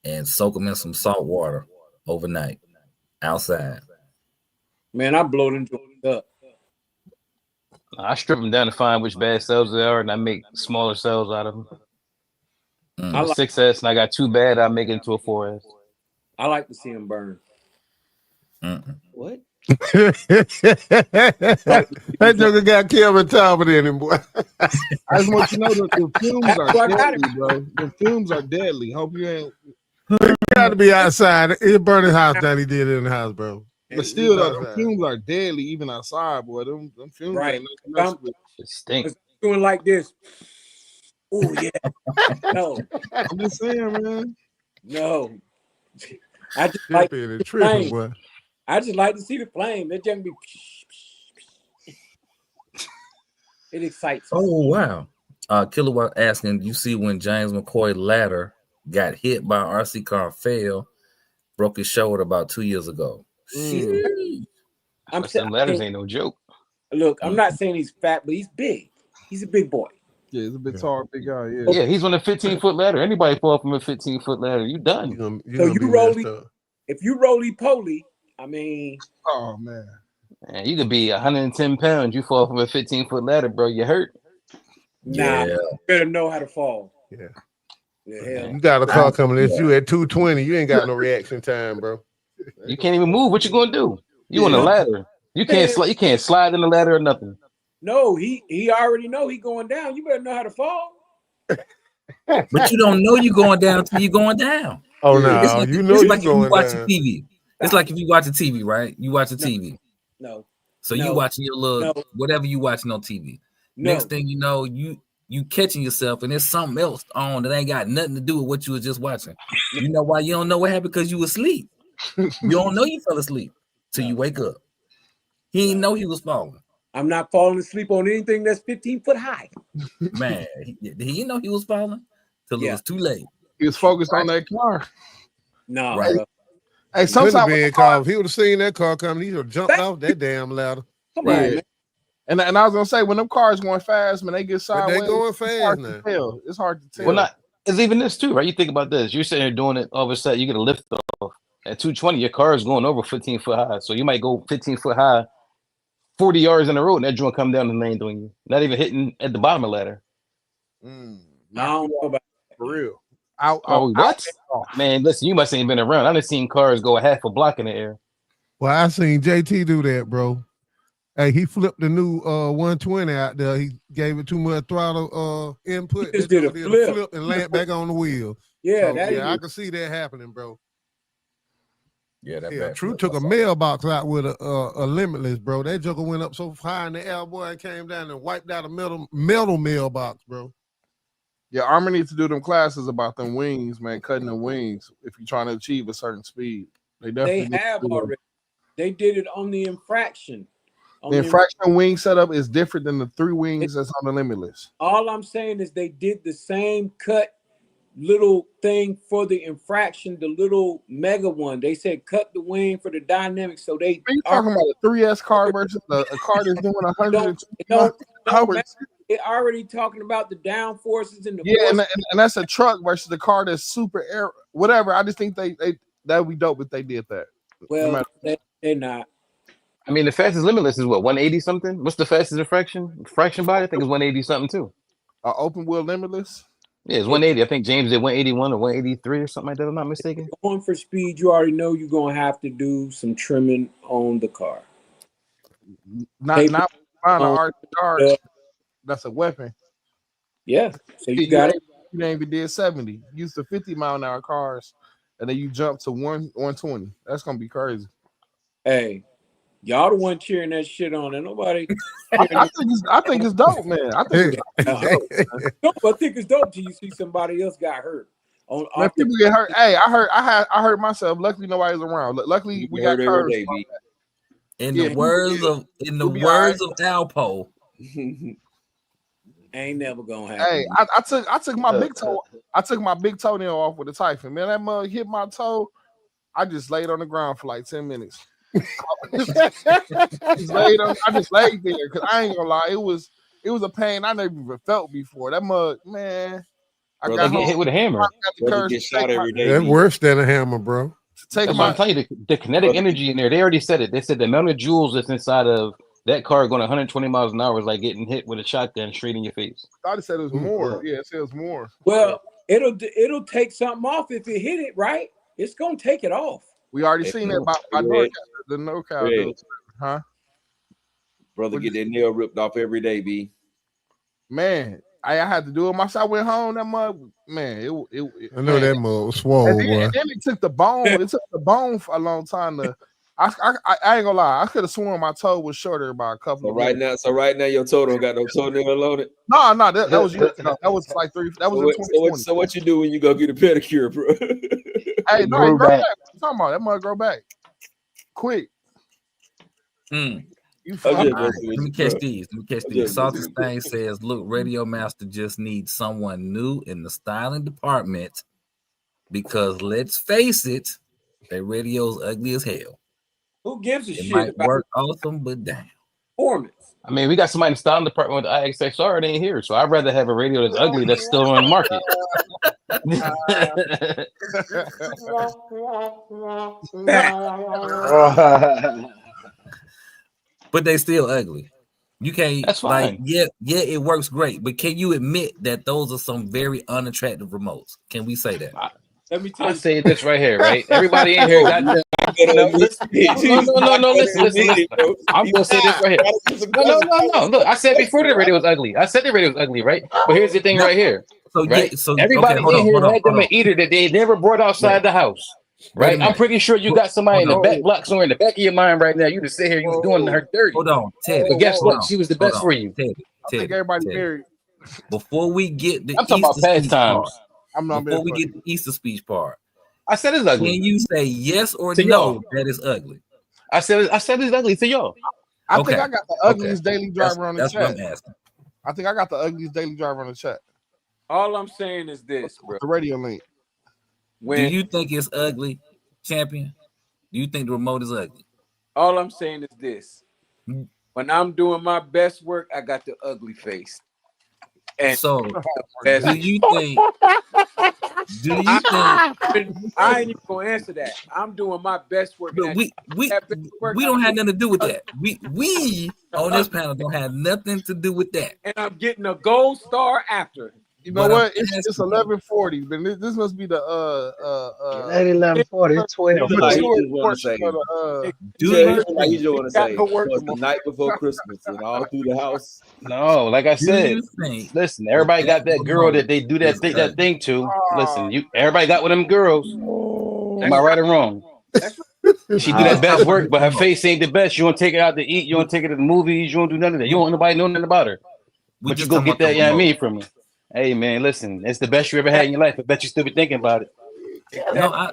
and soak them in some salt water overnight outside. Man, I blow them up. I strip them down to find which bad cells they are, and I make smaller cells out of them. I like 6S, and I got 2 bad. I make it into a 4S. I like to see them burn. What? That joker got killed with Talbot in him, boy. I just want you to know that the fumes are deadly, bro. The fumes are deadly. Hope you ain't. You got to be outside. It burned his house down. He did it in the house, bro. But still, the fumes are deadly even outside, boy. Them fumes right. It stinks. Doing like this. Oh yeah. No. I'm just saying, man. No. I just like the tripping, boy. I just like to see the flame. It just be. It excites me. Oh wow. Kilowatt asking, you see when James McCoy ladder got hit by an RC car and fell, broke his shoulder about 2 years ago. I'm saying ladders ain't no joke. Look, I'm not saying he's fat, but he's big. He's a big boy. Yeah, he's a bit tall, big guy. Yeah, he's on a 15-foot ladder. Anybody fall from a 15-foot ladder, you done. If you roly-poly, I mean, oh man, you could be 110 pounds. You fall from a 15-foot ladder, bro. You hurt. Nah, you better know how to fall. Yeah. Yeah. You got a car coming at you at 220. You ain't got no reaction time, bro. You can't even move. What you gonna do? You on a ladder. You can't slide in the ladder or nothing. No, he already know he going down. You better know how to fall. But you don't know you're going down until you're going down. Oh no, It's like, you know it's you're like if you going watch down. TV. It's like if you watch a TV, right? You watch a TV. No. So you watching your little whatever you watching on TV. Next thing you know, you catching yourself and there's something else on that ain't got nothing to do with what you was just watching. You know why you don't know what happened? Because you was asleep. You don't know you fell asleep till you wake up. He didn't know he was falling. I'm not falling asleep on anything that's 15 foot high. Man, he didn't know he was falling till it was too late. He was focused on that car. No, right. Hey, sometimes if he would have seen that car coming, he'd have jumped off that damn ladder. Come on, man. And I was gonna say, when them cars going fast, man, they get sideways. They going fast now. It's hard to tell. Well, not it's even this too, right? You think about this. You're sitting here doing it. All of a sudden, you get a lift off at 220. Your car is going over 15 foot high, so you might go 15 foot high, 40 yards in the road, and that joint come down the lane doing you. Not even hitting at the bottom of the ladder. I don't know about that. For real. What? Man, listen, you must ain't been around. I done seen cars go a half a block in the air. Well, I seen JT do that, bro. Hey, he flipped the new 120 out there. He gave it too much throttle input. He just did a flip and land back on the wheel. Yeah, so, I can see that happening, bro. Yeah, True took a mailbox out with a Limitless, bro. That joker went up so high in the air, boy, and came down and wiped out a metal mailbox, bro. Yeah, Armor needs to do them classes about them wings, man, cutting the wings if you're trying to achieve a certain speed. They have already. They did it on the infraction. The infraction wing setup is different than the 3 wings that's on the Limitless. All I'm saying is they did the same cut little thing for the infraction, the little mega one. They said cut the wing for the dynamics. So they are you talking about a 3S car versus a car that's doing 100? It already talking about the down forces and the and that's a truck versus the car that's super air whatever. I just think they that would be dope if they did that. Well, they're not. I mean, the fastest Limitless is what, 180 something? What's the fastest fraction body? I think it's 180 something too. Open wheel Limitless? Yeah, it's 180. I think James did 181 or 183 or something like that. If I'm not mistaken. Going for speed, you already know you're gonna have to do some trimming on the car. Not on the RCR. That's a weapon. Yeah, so you got it. You ain't even did 70. Used to 50 mile an hour cars, and then you jump to 120. That's gonna be crazy. Hey, y'all the one cheering that shit on, and nobody. I think it's dope, man. I think it's dope till you see somebody else got hurt. When people get hurt, hey, I hurt myself. Luckily, nobody's around. Luckily, we got curves. In the words of Alpo, ain't never gonna happen. Hey, I took my big toe. I took my big toenail off with a Typhen. Man, that mug hit my toe. I just laid on the ground for like 10 minutes. I just laid there because I ain't gonna lie. It was a pain I never even felt before. That mug, man. I got hit with a hammer. Get shot every day. That's worse than a hammer, bro. I'm telling you, the kinetic energy in there. They already said it. They said the amount of joules that's inside of that car going 120 miles an hour is like getting hit with a shotgun straight in your face. I thought it said it was more. Yeah, it said it was more. Well, it'll take something off if it hit it right. It's gonna take it off. We already seen that by the NorCal, huh? Brother, get that nail ripped off every day, B. Man, I had to do it myself. I went home. That mug, man, I know that mug was swole, and then it took the bone. It took the bone for a long time to. I ain't gonna lie. I could have sworn my toe was shorter by a couple. Right now, your toe don't got no toenail on it. No, that was years ago. That was like 3. That was in 2020. So what you do when you go get a pedicure, bro? Hey, no, it grow back. What you talking about? That mug grow back quick. Let me catch these. Salty Stain says, "Look, Radio Master just needs someone new in the styling department because let's face it, their radio's ugly as hell. Who gives a shit? It might work awesome, but damn. Performance. I mean, we got somebody in the styling department with the IXXR. It ain't here, so I'd rather have a radio that's ugly that's still on the market." But they still ugly. You can't. That's fine. Like, yeah, it works great. But can you admit that those are some very unattractive remotes? Can we say that? Let me tell I you. say this right here, right? Everybody in here got the. No, listen. I'm gonna say this right here. No. Look, I said before the radio was ugly. I said the radio was ugly, right? But here's the thing right here. So right? Yeah, so everybody okay, in here had them an eater that they never brought outside the house. Right? I'm pretty sure you got somebody in the back block somewhere in the back of your mind right now. You just sit here, you was doing her dirty. Hold on, Teddy. But guess what? She was the best for you. Teddy, I think everybody married. Before we get the I'm talking about past times. Before we get the Easter speech part, I said it's ugly. Can you say yes or to no y'all. that is ugly? I said it's ugly to y'all. I think I got the ugliest daily driver on the That's chat. what I'm asking. I think I got the ugliest daily driver on the chat. All I'm saying is this, bro. The radio link. Do you think it's ugly, champion? Do you think the remote is ugly? All I'm saying is this. When I'm doing my best work, I got the ugly face. And so do you think I ain't even gonna answer that. I'm doing my best work. But we don't have nothing to do with that. We on this panel don't have nothing to do with that. And I'm getting a gold star after. You know what? It's 11:40, but this must be the it ain't 11:40. It's 12. The night before Christmas and all through the house. No, like I said, listen, everybody got that girl that they do that thing to. Listen, everybody got one of them girls. Am I right or wrong? She do that best work, but her face ain't the best. You want to take her out to eat. You want to take her to the movies. You want to do none of that. You don't want nobody know nothing about her. But you go get that, I mean, from her. Hey man, listen, it's the best you ever had in your life. I bet you still be thinking about it. No,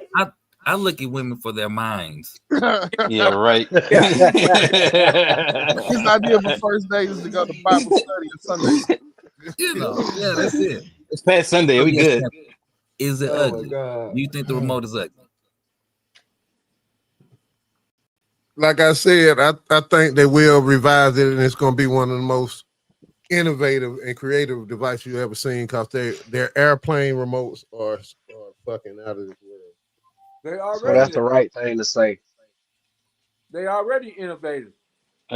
I look at women for their minds. Yeah, right. His idea for first day is to go to Bible study on Sunday. Yeah, that's it. It's past Sunday. We good. Is it ugly? Do you think the remote is ugly? Like I said, I think they will revise it, and it's going to be one of the most innovative and creative device you ever seen, because their airplane remotes are fucking out of this world. They already. So that's the right thing to say. They already innovative.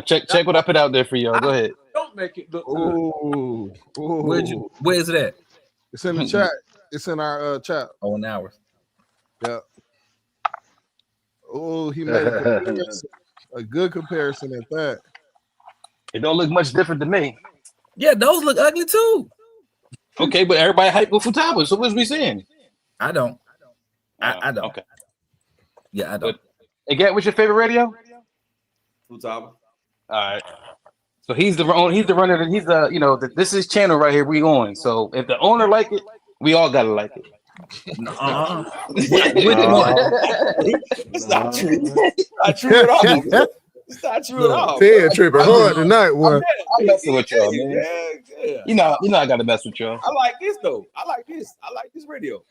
Check what I put out there for y'all. Go ahead. Don't make it look good. Where is it at? It's in the chat. It's in our chat. Oh, an hour. Yeah. Oh, he made a good comparison at that. It don't look much different to me. Yeah, those look ugly too. Okay, but everybody hype with Futaba. So what's we saying? I don't. I don't. Okay. Yeah, I don't. Hey, Gat, what's your favorite radio? Futaba. All right. So he's the runner. He's the this is channel right here. We on. So if the owner like it, we all gotta like it. It's not true. Not true at all. It's not true at all. Ted tripping hard tonight, one. I'm messing with y'all, man. Yeah. You know I gotta mess with y'all. I like this though. I like this radio.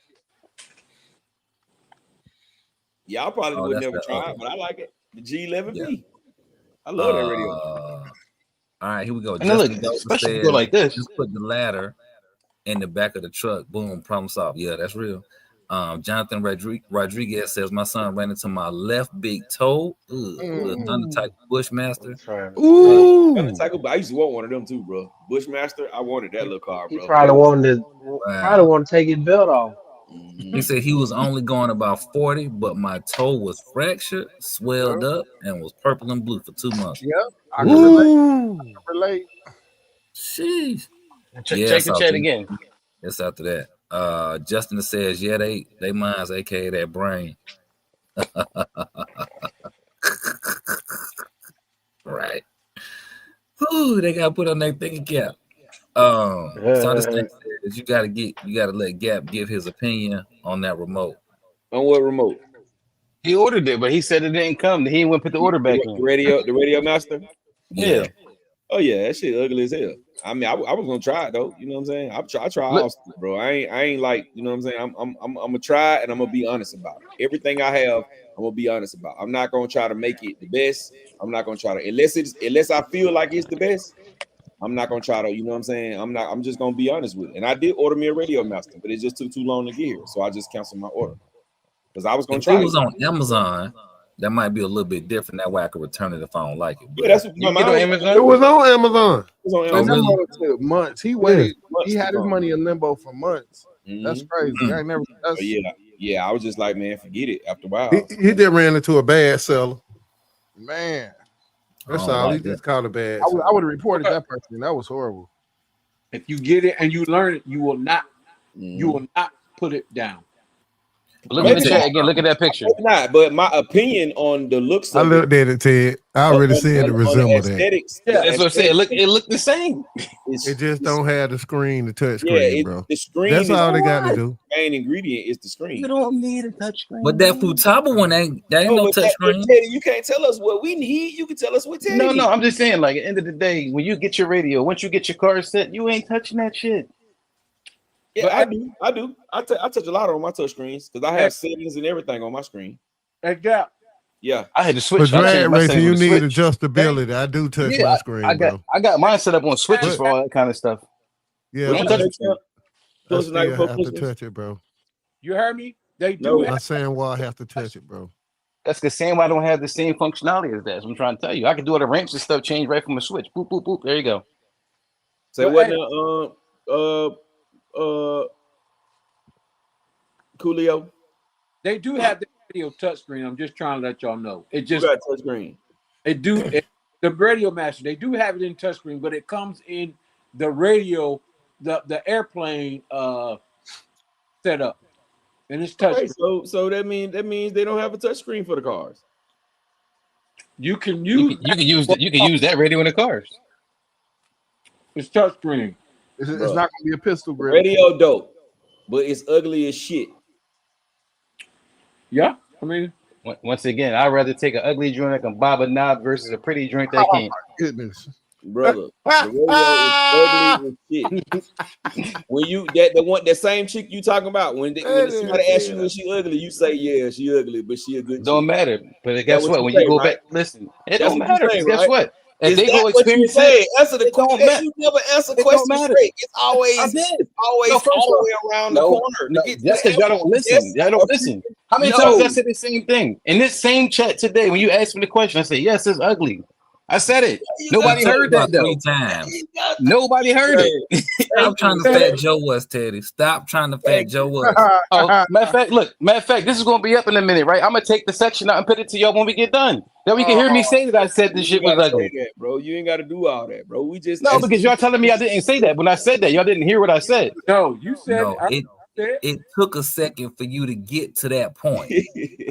Y'all probably would never try it, but I like it. The G11P. Yeah. I love that radio. All right, here we go. And look, especially go like this. Just put the ladder in the back of the truck. Boom, problem solved. Yeah, that's real. Jonathan Rodriguez says my son ran into my left big toe. The Thunder Type Bushmaster. Ooh, I used to want one of them too, bro. Bushmaster, I wanted that little car, bro. He probably wanted to take his belt off. He said he was only going about 40, but my toe was fractured, swelled up, and was purple and blue for 2 months. Yep, I can relate. Sheesh. Check the chat again. It's after that. Justin says, yeah, they minds, aka that brain. Right. Ooh, they got put on their thinking cap. So this thing says you gotta let Gap give his opinion on that remote. On what remote? He ordered it, but he said it didn't come. He didn't want to put the order back in. The radio master. Yeah. Oh yeah, that shit ugly as hell. I mean, I was gonna try it though. You know what I'm saying? I try all stuff, bro. I ain't like, you know what I'm saying. I'm gonna try it and I'm gonna be honest about it. Everything I have, I'm gonna be honest about. I'm not gonna try to make it the best. I'm not gonna try to unless I feel like it's the best. I'm not gonna try to, you know what I'm saying? I'm just gonna be honest with it. And I did order me a radio master, but it just took too long to get here, so I just canceled my order because I was gonna try. If it was on Amazon, that might be a little bit different. That way I could return it if I don't like it. But yeah, that's what It was on Amazon. It was on Amazon. Months. He waited. He had his money in limbo for months. That's crazy. I never. Yeah, I was just like, man, forget it. After a while, he just ran into a bad seller. Man, that's Oh, all. like He just called a bad. I would have reported that person. That was horrible. If you get it and you learn it, you will not put it down. Look at the chat again. Look at that picture. not. But my opinion on the looks I of looked at it, Ted. I already said it resembled that. aesthetics. That's what I'm saying. It looked the same. It just don't have the screen, the touch Yeah, screen, bro. the screen. That's all they got to do. The main ingredient is the screen. You don't need a touch screen. But that Futaba one ain't no touch screen. Teddy, you can't tell us what we need. You can tell us what Teddy needs. No, I'm just saying, like, at the end of the day, when you get your radio, once you get your car set, you ain't touching that shit. Yeah, I do. I touch a lot on my touch screens because I have settings and everything on my screen. Exactly. Yeah, I had to switch. For drag racing, you need adjustability. I do touch my screen, bro. I got mine set up on switches for all that kind of stuff. Yeah, I still have to touch it, bro. You heard me? They do. I'm saying why I have to touch it, bro. That's the same. I don't have the same functionality as that. So I'm trying to tell you, I can do all the ramps and stuff, change right from a switch. Boop, boop, boop. There you go. So what? Coolio. They do have the radio touchscreen. I'm just trying to let y'all know. It just got touchscreen. The Radio Master. They do have it in touchscreen, but it comes in the radio, the airplane setup, and it's touchscreen. Okay, so that means they don't have a touchscreen for the cars. You can use that radio in the cars. It's touchscreen. It's not gonna be a pistol grip. Radio dope, but it's ugly as shit. Yeah, I mean, once again, I'd rather take an ugly joint that can bob a knob versus a pretty joint that can't. Goodness, brother, the radio is ugly as shit. When you that same chick you talking about, when somebody asks you if she ugly, you say yeah, she ugly, but she a good. Don't chick. matter. But guess what? When you go back, listen, it don't matter. Say, guess right? what? If Is they that go what you experience say? Answer the question. You never answer questions straight. It's always all the way around the corner. That's because y'all don't listen. Y'all don't listen. How many times I said the same thing in this same chat today? When you asked me the question, I said yes, it's ugly. I said it. Nobody heard that though. 3 times. Nobody heard it. Stop trying to fat Joe us, Teddy. Stop trying to fat Joe us. Matter of fact, this is gonna be up in a minute, right? I'm gonna take the section out and put it to y'all when we get done. Then we can hear me say that I said this shit was ugly. Bro, you ain't got to do all that, bro. We just because y'all telling me I didn't say that. When I said that, y'all didn't hear what I said. No, you said it took a second for you to get to that point.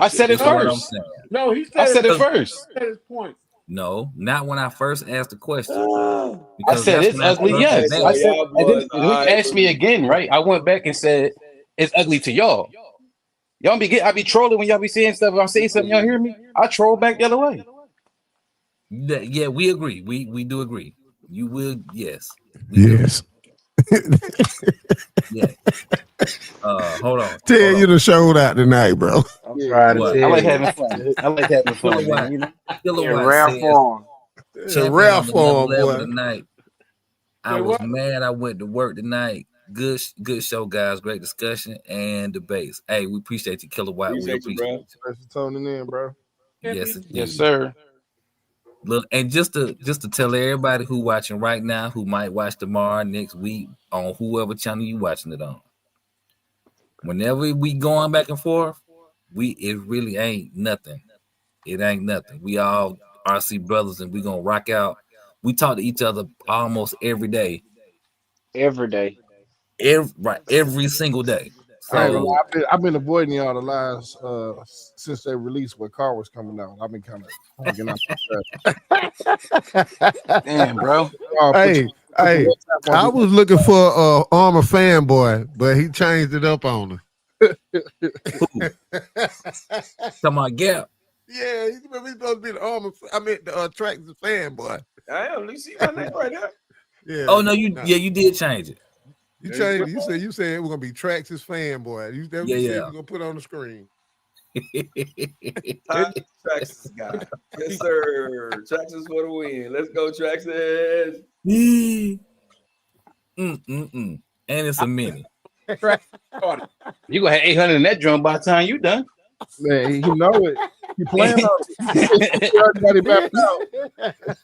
I said it first. No, he said I said it first. He said his point. No, not when I first asked the question. I said it's ugly. Yes, I said. And then he asked me again, right? I went back and said it's ugly to y'all. Y'all I be trolling when y'all be saying stuff. If I say something, y'all hear me? I troll back the other way. Yeah, we agree. We do agree. You will, yes. Yes. Yeah. Hold on. Tell you the show out tonight, bro. I'm trying to tell I like you. having fun. I like having fun, man. You know? In rare form. In rare form, boy. Tonight. I was mad I went to work tonight. Good show, guys. Great discussion and debates. Hey, we appreciate you, Kilowatt. We appreciate you. Thanks for tuning in, bro. Yes, yes, sir. Look, and just to tell everybody who watching right now, who might watch tomorrow, next week, on whoever channel you watching it on. Whenever we going back and forth, it really ain't nothing. It ain't nothing. We all RC brothers, and we gonna rock out. We talk to each other almost every day. Every day. Every single day. So I've been avoiding y'all the last since they released what car was coming out. I've been kind of hanging out. Damn, bro. Hey, I was looking for Armor fanboy, but he changed it up on us. Come on, Gap. Yeah, he's supposed to be the Armor. I meant the Traxxas fanboy. I am. You see my name right there. Yeah. Oh no, you did change it. You changed it. You said it was gonna be Traxxas fanboy. You said we're gonna put it on the screen. Traxxas guy. Yes, sir. Traxxas for the win. Let's go, Traxxas. And it's a mini. You gonna have 800 in that drum by the time you done. Man, you know it. You playing on it.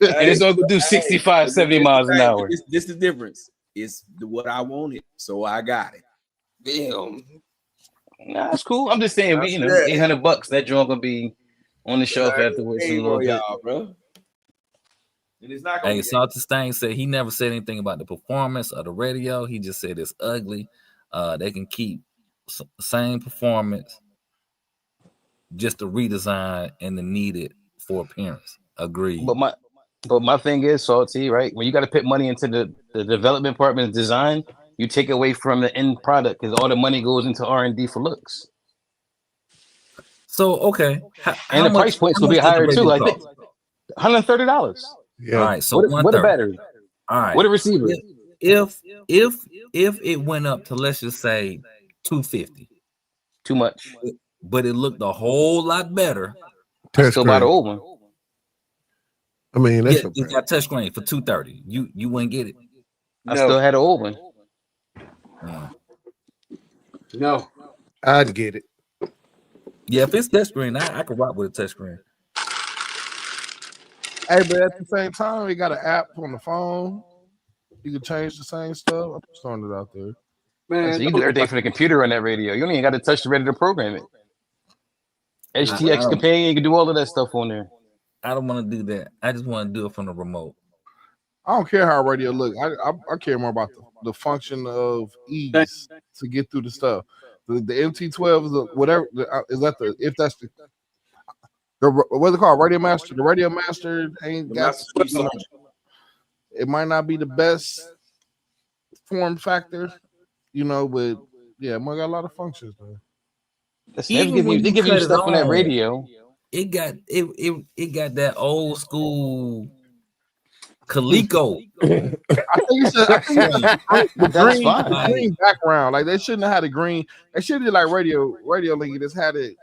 And it's gonna do 65, 70 miles an hour. This is the difference. It's what I wanted, so I got it. Damn. Nah, that's cool. I'm just saying, you know, $800. That joint gonna be on the shelf afterwards in a little bit, bro. And it's not gonna Hey, Salty Stain said he never said anything about the performance of the radio. He just said it's ugly. They can keep same performance, just a redesign and the needed for appearance. Agreed. But my thing is, Salty, right? When you got to put money into the development part and design, you take away from the end product because all the money goes into R&D for looks. So okay, and the price points will be higher too. I think $130. Yeah. All right. So what a battery? All right. What a receiver? If it went up to, let's just say, $250, too much, but it looked a whole lot better. I still buy the old one. I mean, that's you got touchscreen for $230. You wouldn't get it. I still had an old one. No, I'd get it. Yeah, if it's touchscreen, I could rock with a touchscreen. Hey, but at the same time, we got an app on the phone. You can change the same stuff. I'm just throwing it out there. Man, so you do everything from the computer on that radio. You don't even got to touch the radio to program it. HTX Companion, you can do all of that stuff on there. I don't want to do that. I just want to do it from the remote. I don't care how radio look. I care more about the function of ease to get through the stuff. The MT12 is whatever. Is that if that's the what's it called? Radio Master. The Radio Master ain't got. It might not be the best form factor, you know, but yeah, it got a lot of functions, man. They give you stuff on that radio. It got that old school Coleco. I think the green background. Like they shouldn't have had a green. They should have did like radio link. Just had it.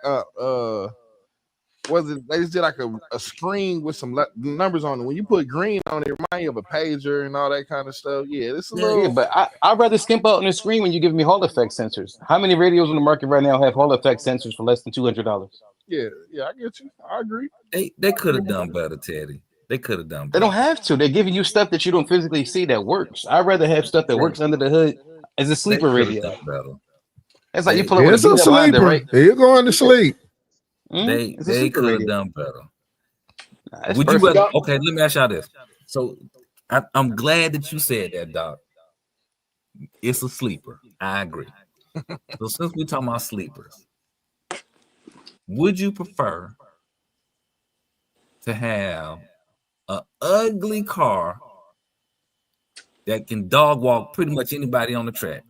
Was it? They just did like a screen with some numbers on it. When you put green on it, it reminds you of a pager and all that kind of stuff. Yeah, it's a little. Yeah, but I'd rather skimp out on the screen when you give me Hall effect sensors. How many radios on the market right now have Hall effect sensors for less than $200? Yeah, I get you. I agree. They could have done better, Teddy. They could have done better. They don't have to. They're giving you stuff that you don't physically see that works. I'd rather have stuff that works under the hood as a sleeper radio. It's like you pull it with a sleeper, right? You're going to sleep. They could have done better. Would you rather? Okay, let me ask y'all this. So I'm glad that you said that, Doc. It's a sleeper. I agree. So since we're talking about sleepers, would you prefer to have an ugly car that can dog walk pretty much anybody on the track?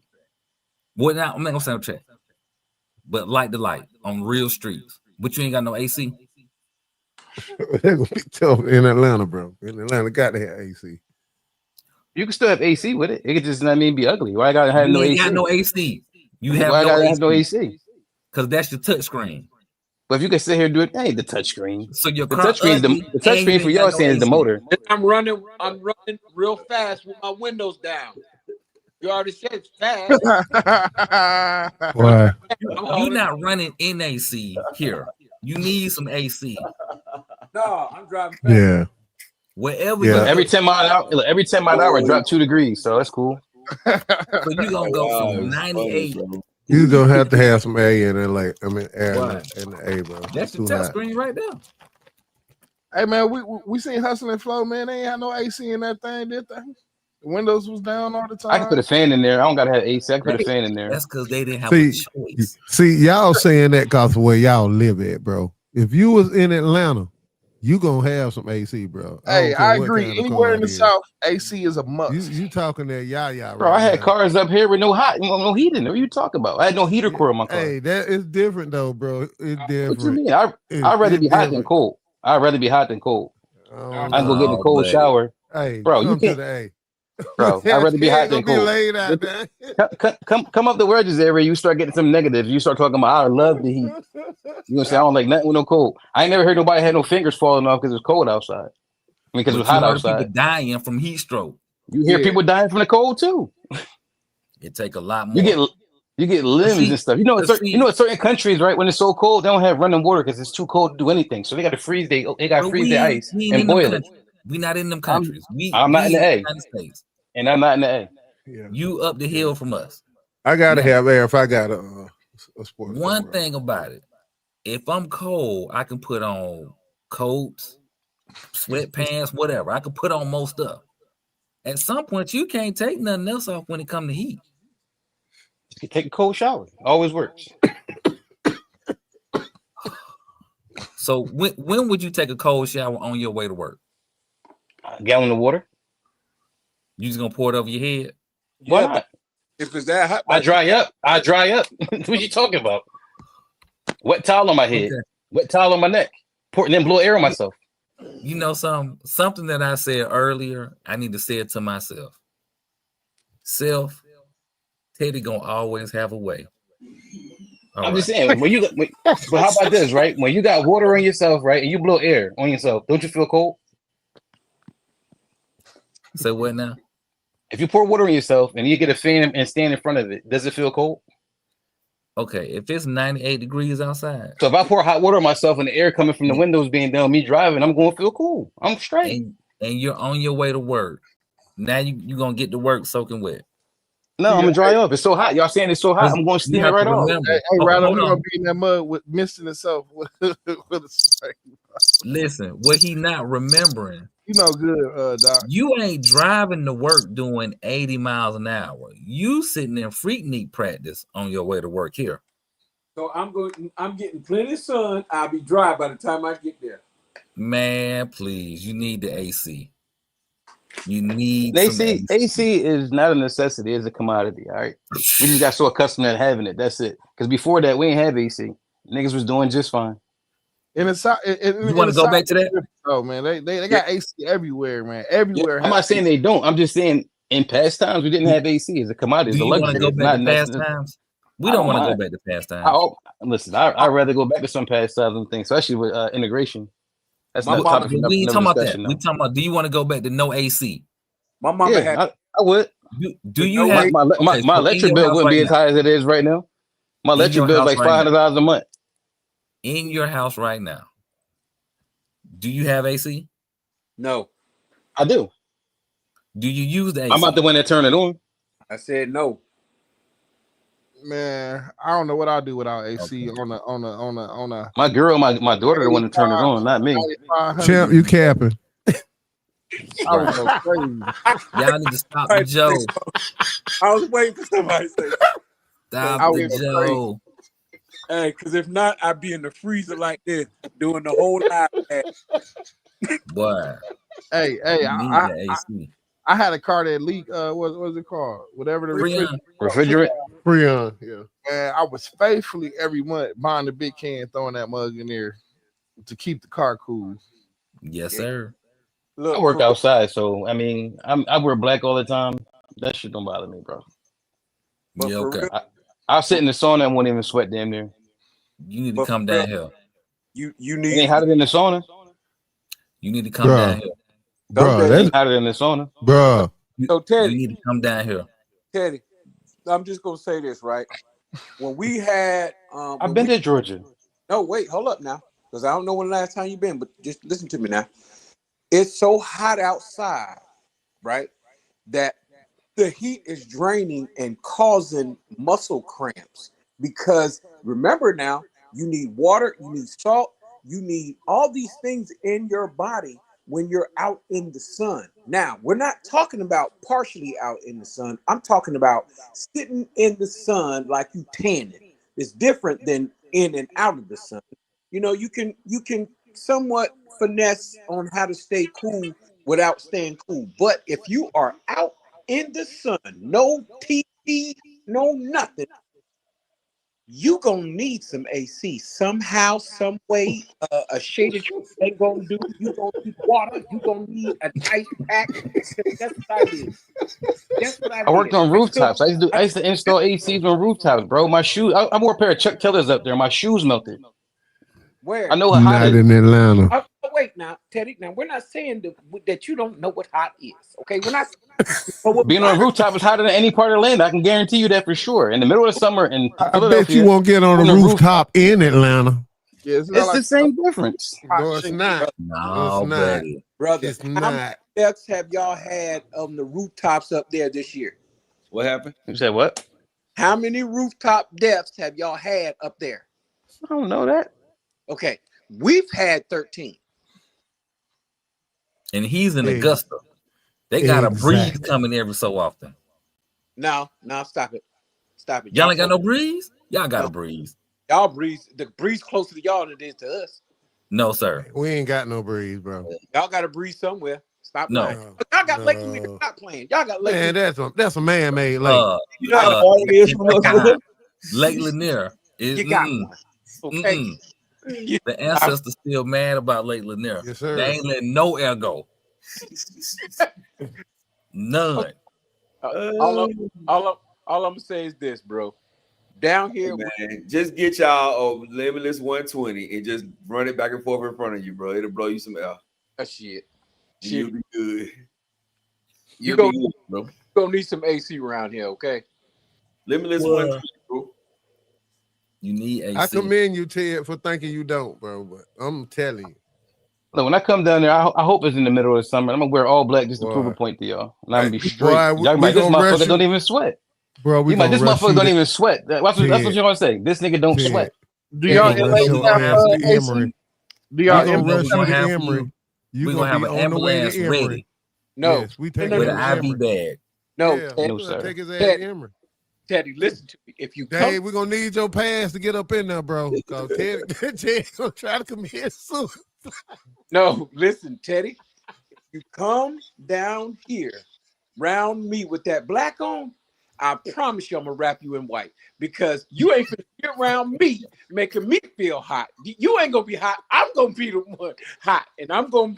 Well, now I'm not gonna say on the track, but light to light on real streets. But you ain't got no AC. They're gonna be tough in Atlanta, bro. In Atlanta, got to have AC. You can still have AC with it. It could just not mean be ugly. Why I gotta have no AC? Got no AC. You have Why I gotta have no AC? Because that's your touch screen. But if you can sit here and do it, hey, the touch screen. So your the touch screen, the touch screen for y'all saying is the motor. I'm running real fast with my windows down. You already said it's fast. Why? You're not running in AC here. You need some AC. No, I'm driving fast. Yeah. Wherever. Yeah. Every 10 mile an hour, drop 2 degrees. So that's cool. So you're gonna go from 98. You're gonna have to have some A in it, like air in the A, bro. That's the touch screen right there. Hey man, we seen Hustle and Flow, man. They ain't had no AC in that thing, did they? The windows was down all the time. I can put a fan in there. I don't gotta have AC. I can put a fan in there. That's because they didn't have a choice. See, y'all saying that because of where y'all live at, bro. If you was in Atlanta, you gonna have some AC, bro. Hey, I agree. Anywhere in the South, AC is a must. You talking that bro? I had cars up here with no heating. What are you talking about? I had no heater core in my car. Hey, that is different though, bro. It's different. What you mean? I'd rather be hot than cold. I'd rather be hot than cold. I can go get in a cold shower. Hey, bro, you can't. Bro, I'd rather be hot than cold. Come up the wedges area. You start getting some negatives. You start talking about I love the heat. You gonna say I don't like nothing with no cold. I ain't never heard nobody had no fingers falling off because it's cold outside. I mean, because it was hot outside. People dying from heat stroke. You hear people dying from the cold too. It take a lot more. You get limbs and stuff. You know, certain countries, right? When it's so cold, they don't have running water because it's too cold to do anything. So they got to freeze. They got to freeze the ice and boil it. We not in them countries. I'm not in the A. And I'm not in the A. Yeah. You up the hill from us. I gotta have air if I gotta One thing about it, if I'm cold, I can put on coats, sweatpants, whatever. I can put on most stuff. At some point, you can't take nothing else off when it comes to heat. You can take a cold shower. Always works. So when would you take a cold shower on your way to work? A gallon of water. You just gonna pour it over your head? Why not? If it's that hot, I dry up. What you talking about? Wet towel on my head. Okay. Wet towel on my neck. Pour, and then blow air on myself. You know something that I said earlier, I need to say it to myself. Self, Teddy gonna always have a way. I'm just saying, but how about this, right? When you got water on yourself, right, and you blow air on yourself, don't you feel cold? Say what now? If you pour water on yourself and you get a fan and stand in front of it, does it feel cold? Okay, if it's 98 degrees outside. So if I pour hot water on myself and the air coming from the windows being down, me driving, I'm going to feel cool. I'm straight. And you're on your way to work. Now you're going to get to work soaking wet. No, I'm going to dry up. It's so hot. Y'all saying it's so hot. I'm going to steam it right off. Hey, Rattle, we're going to be in that mud with misting itself. Listen, what he not remembering. You know good, Doc. You ain't driving to work doing 80 miles an hour. You sitting in Freaknik practice on your way to work here. So I'm getting plenty of sun. I'll be dry by the time I get there. Man, please. You need the AC. You need AC. AC is not a necessity, it's a commodity. All right. We just got so accustomed to having it. That's it. Because before that, we ain't have AC. Niggas was doing just fine. And it's you want to go back to that? Oh man, they got AC everywhere, man. Everywhere. Yeah, I'm not saying they don't. I'm just saying in past times we didn't have AC as a commodity. Do you want to go back to past times? We don't want to go back to past times. Listen, I'd rather go back to some past times and things, especially with integration. That's not topic. We ain't talking about that. We talking about, do you want to go back to no AC? My mama had. I would. Do you have my electric bill wouldn't be as high as it is right now? My electric bill is like $500 a month. In your house right now, do you have AC? No, I do. Do you use the AC? I'm about the one that turn it on. I said no. Man, I don't know what I'll do without AC on a. My girl, my daughter, the one to turn it on, not me. Champ, you capping? I was so crazy. Y'all need to stop the joke. I was waiting for somebody to say stop the joke. Hey, because if not, I'd be in the freezer like this doing the whole live. Boy. Hey, I had a car that leaked. What was it called? Whatever the refrigerant. Freon, yeah. And I was faithfully every month buying the big can, throwing that mug in there to keep the car cool. Yes, sir. Look, I work outside, so I mean, I wear black all the time. That shit don't bother me, bro. Yeah, okay. I'll sit in the sauna and won't even sweat damn near. You need to come down here. You need. It ain't hotter than the sauna. You need to come down here. Bro, that's hotter than the sauna. Bro. So Teddy, you need to come down here. Teddy, I'm just gonna say this, right? When we had I've been to Georgia. No, wait, hold up now. Because I don't know when the last time you've been, but just listen to me now. It's so hot outside, right? That the heat is draining and causing muscle cramps. Because remember now, you need water, you need salt, you need all these things in your body when you're out in the sun. Now, we're not talking about partially out in the sun. I'm talking about sitting in the sun like you tanning. It's different than in and out of the sun. You know, you can somewhat finesse on how to stay cool without staying cool. But if you are out in the sun, no TV, no nothing, you gonna need some AC somehow, some way. A shaded ain't gonna do. You gonna need water. You gonna need an ice pack. That's what I did. That's what I did. I worked on rooftops. I used to install ACs on rooftops, bro. My shoes. I wore a pair of Chuck Taylors up there. My shoes melted. Where? I know how hot it is. Not in Atlanta. Wait now, Teddy. Now we're not saying that you don't know what hot is. Okay, we're not. Being on a rooftop is hotter than any part of the land. I can guarantee you that for sure. In the middle of summer, in I bet you won't get on a rooftop in Atlanta. Yeah, it's the same difference. No, it's not. No, it's not. Brother. It's how not. many steps have y'all had on the rooftops up there this year? What happened? You said what? How many rooftop Diffs have y'all had up there? I don't know that. Okay, we've had 13. And he's in Augusta. They got a breeze coming every so often. No, stop it. Stop it. Y'all ain't got no breeze? Y'all got a breeze. Y'all breeze. The breeze closer to y'all than it is to us. No, sir. We ain't got no breeze, bro. Y'all got a breeze somewhere. Stop lying. No. Y'all got Lake Lanier. Stop playing. Y'all got Lake Man, that's a man-made lake. You know how far it is from us? Lake Lanier is. You got one. Okay. The ancestors still mad about Lake Lanier. Yes, sir. They ain't letting no air go. None. All I'm gonna say is this, bro. Down here, man, just get y'all a Limitless 120 and just run it back and forth in front of you, bro. It'll blow you some air. Shit. You'll be good. You're gonna need some AC around here, okay? Limitless 120, bro. You need AC. I commend you, Ted, for thinking you don't, bro. But I'm telling you. Look, when I come down there, I hope it's in the middle of the summer. I'm gonna wear all black just to prove a point to y'all, and I'm gonna be straight. Y'all like, this motherfucker don't even sweat. Bro, this motherfucker don't even sweat. That's what you're gonna say. This nigga don't sweat. Do y'all AC? Do y'all rush you to Emory? We're gonna have an ambulance ready. No, yes, we take with an IV bag. No, no, sir. Take his ass to Emory. Teddy, listen to me. If you Dave, we're gonna need your pass to get up in there, bro. Cause Teddy's gonna try to commit suicide. No, listen, Teddy. If you come down here, round me with that black on, I promise you I'm gonna wrap you in white because you ain't gonna get around me making me feel hot. You ain't gonna be hot. I'm gonna be the one hot, and I'm gonna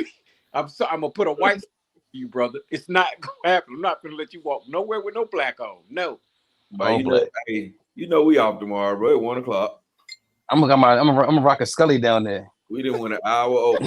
put a white for you, brother. It's not gonna happen. I'm not gonna let you walk nowhere with no black on. No. But you know we off tomorrow, bro. At 1 o'clock. I'm gonna rock a Scully down there. We didn't win an hour over.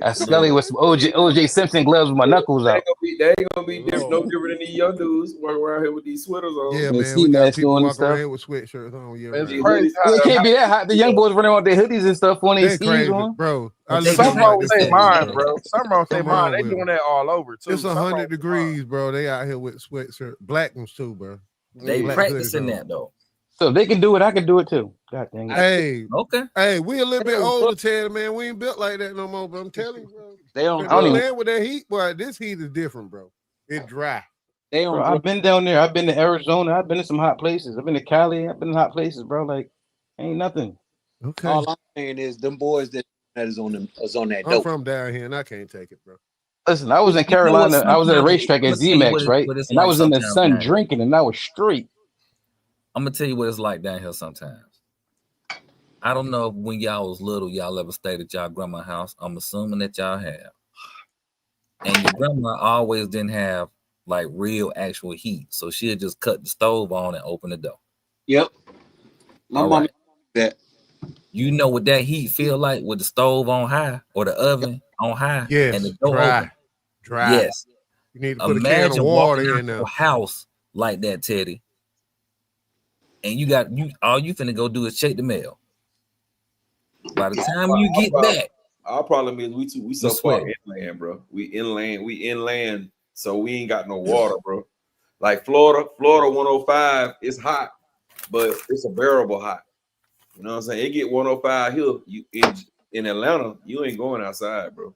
A Scully with some OJ Simpson gloves with my knuckles out. They ain't gonna be no different than these young dudes walking around here with these sweaters on. Yeah, man. We got people walking around with sweatshirts on. Yeah, it can't be that hot. The young boys running on their hoodies and stuff on their skis on. Bro, something wrong with their mind, bro. Something wrong with their mind. They doing that all over too. It's 100 degrees, bro. They out here with sweatshirts, black ones too, bro. They practicing that though. So if they can do it, I can do it too. God dang it. Hey, okay. Hey, we a little bit older, Ted, man. We ain't built like that no more, but I'm telling you, bro. They don't land with that heat, boy. This heat is different, bro. It's dry. Bro, I've been down there. I've been to Arizona. I've been to some hot places. I've been to Cali. I've been to hot places, bro. Like, ain't nothing. Okay. All I'm saying is them boys that is on that dope. I'm from down here and I can't take it, bro. Listen, I was in Carolina. I was at a racetrack at Z-Max, right? And I was in the sun drinking, and I was straight. I'm gonna tell you what it's like down here sometimes. I don't know if when y'all was little, y'all ever stayed at y'all grandma's house. I'm assuming that y'all have. And your grandma always didn't have like real actual heat. So she'd just cut the stove on and open the door. Yep. My mom that. You know what that heat feel like with the stove on high or the oven on high? Yes, and the door open. Dry. Yes. You need to put a can of water in there. House like that, Teddy. And all you finna go do is check the mail. By the time you get back, our problem is we so far inland, bro. We inland, so we ain't got no water, bro. Like Florida 105 is hot, but it's a bearable hot. You know what I'm saying? It get 105 here. You in Atlanta, you ain't going outside, bro.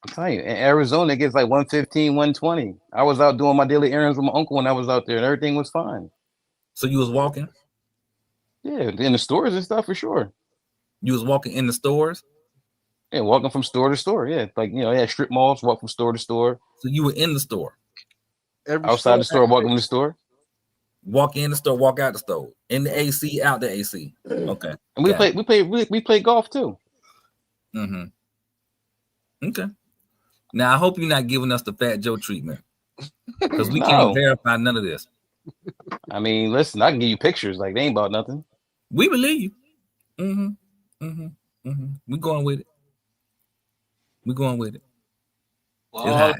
I'm telling you, in Arizona, it gets like 115, 120. I was out doing my daily errands with my uncle when I was out there, and everything was fine. So you was walking? Yeah, in the stores and stuff for sure. You was walking in the stores? Yeah, walking from store to store. Yeah, like they had strip malls, walk from store to store. So you were in the store? Outside the store, walking to the store. Walk in the store, walk out the store. In the AC, out the AC. Okay. And we play golf too. Mm-hmm. Okay. Now I hope you're not giving us the Fat Joe treatment. Because we can't verify none of this. I mean, listen, I can give you pictures. Like, they ain't about nothing. We believe you. We going with it. Well,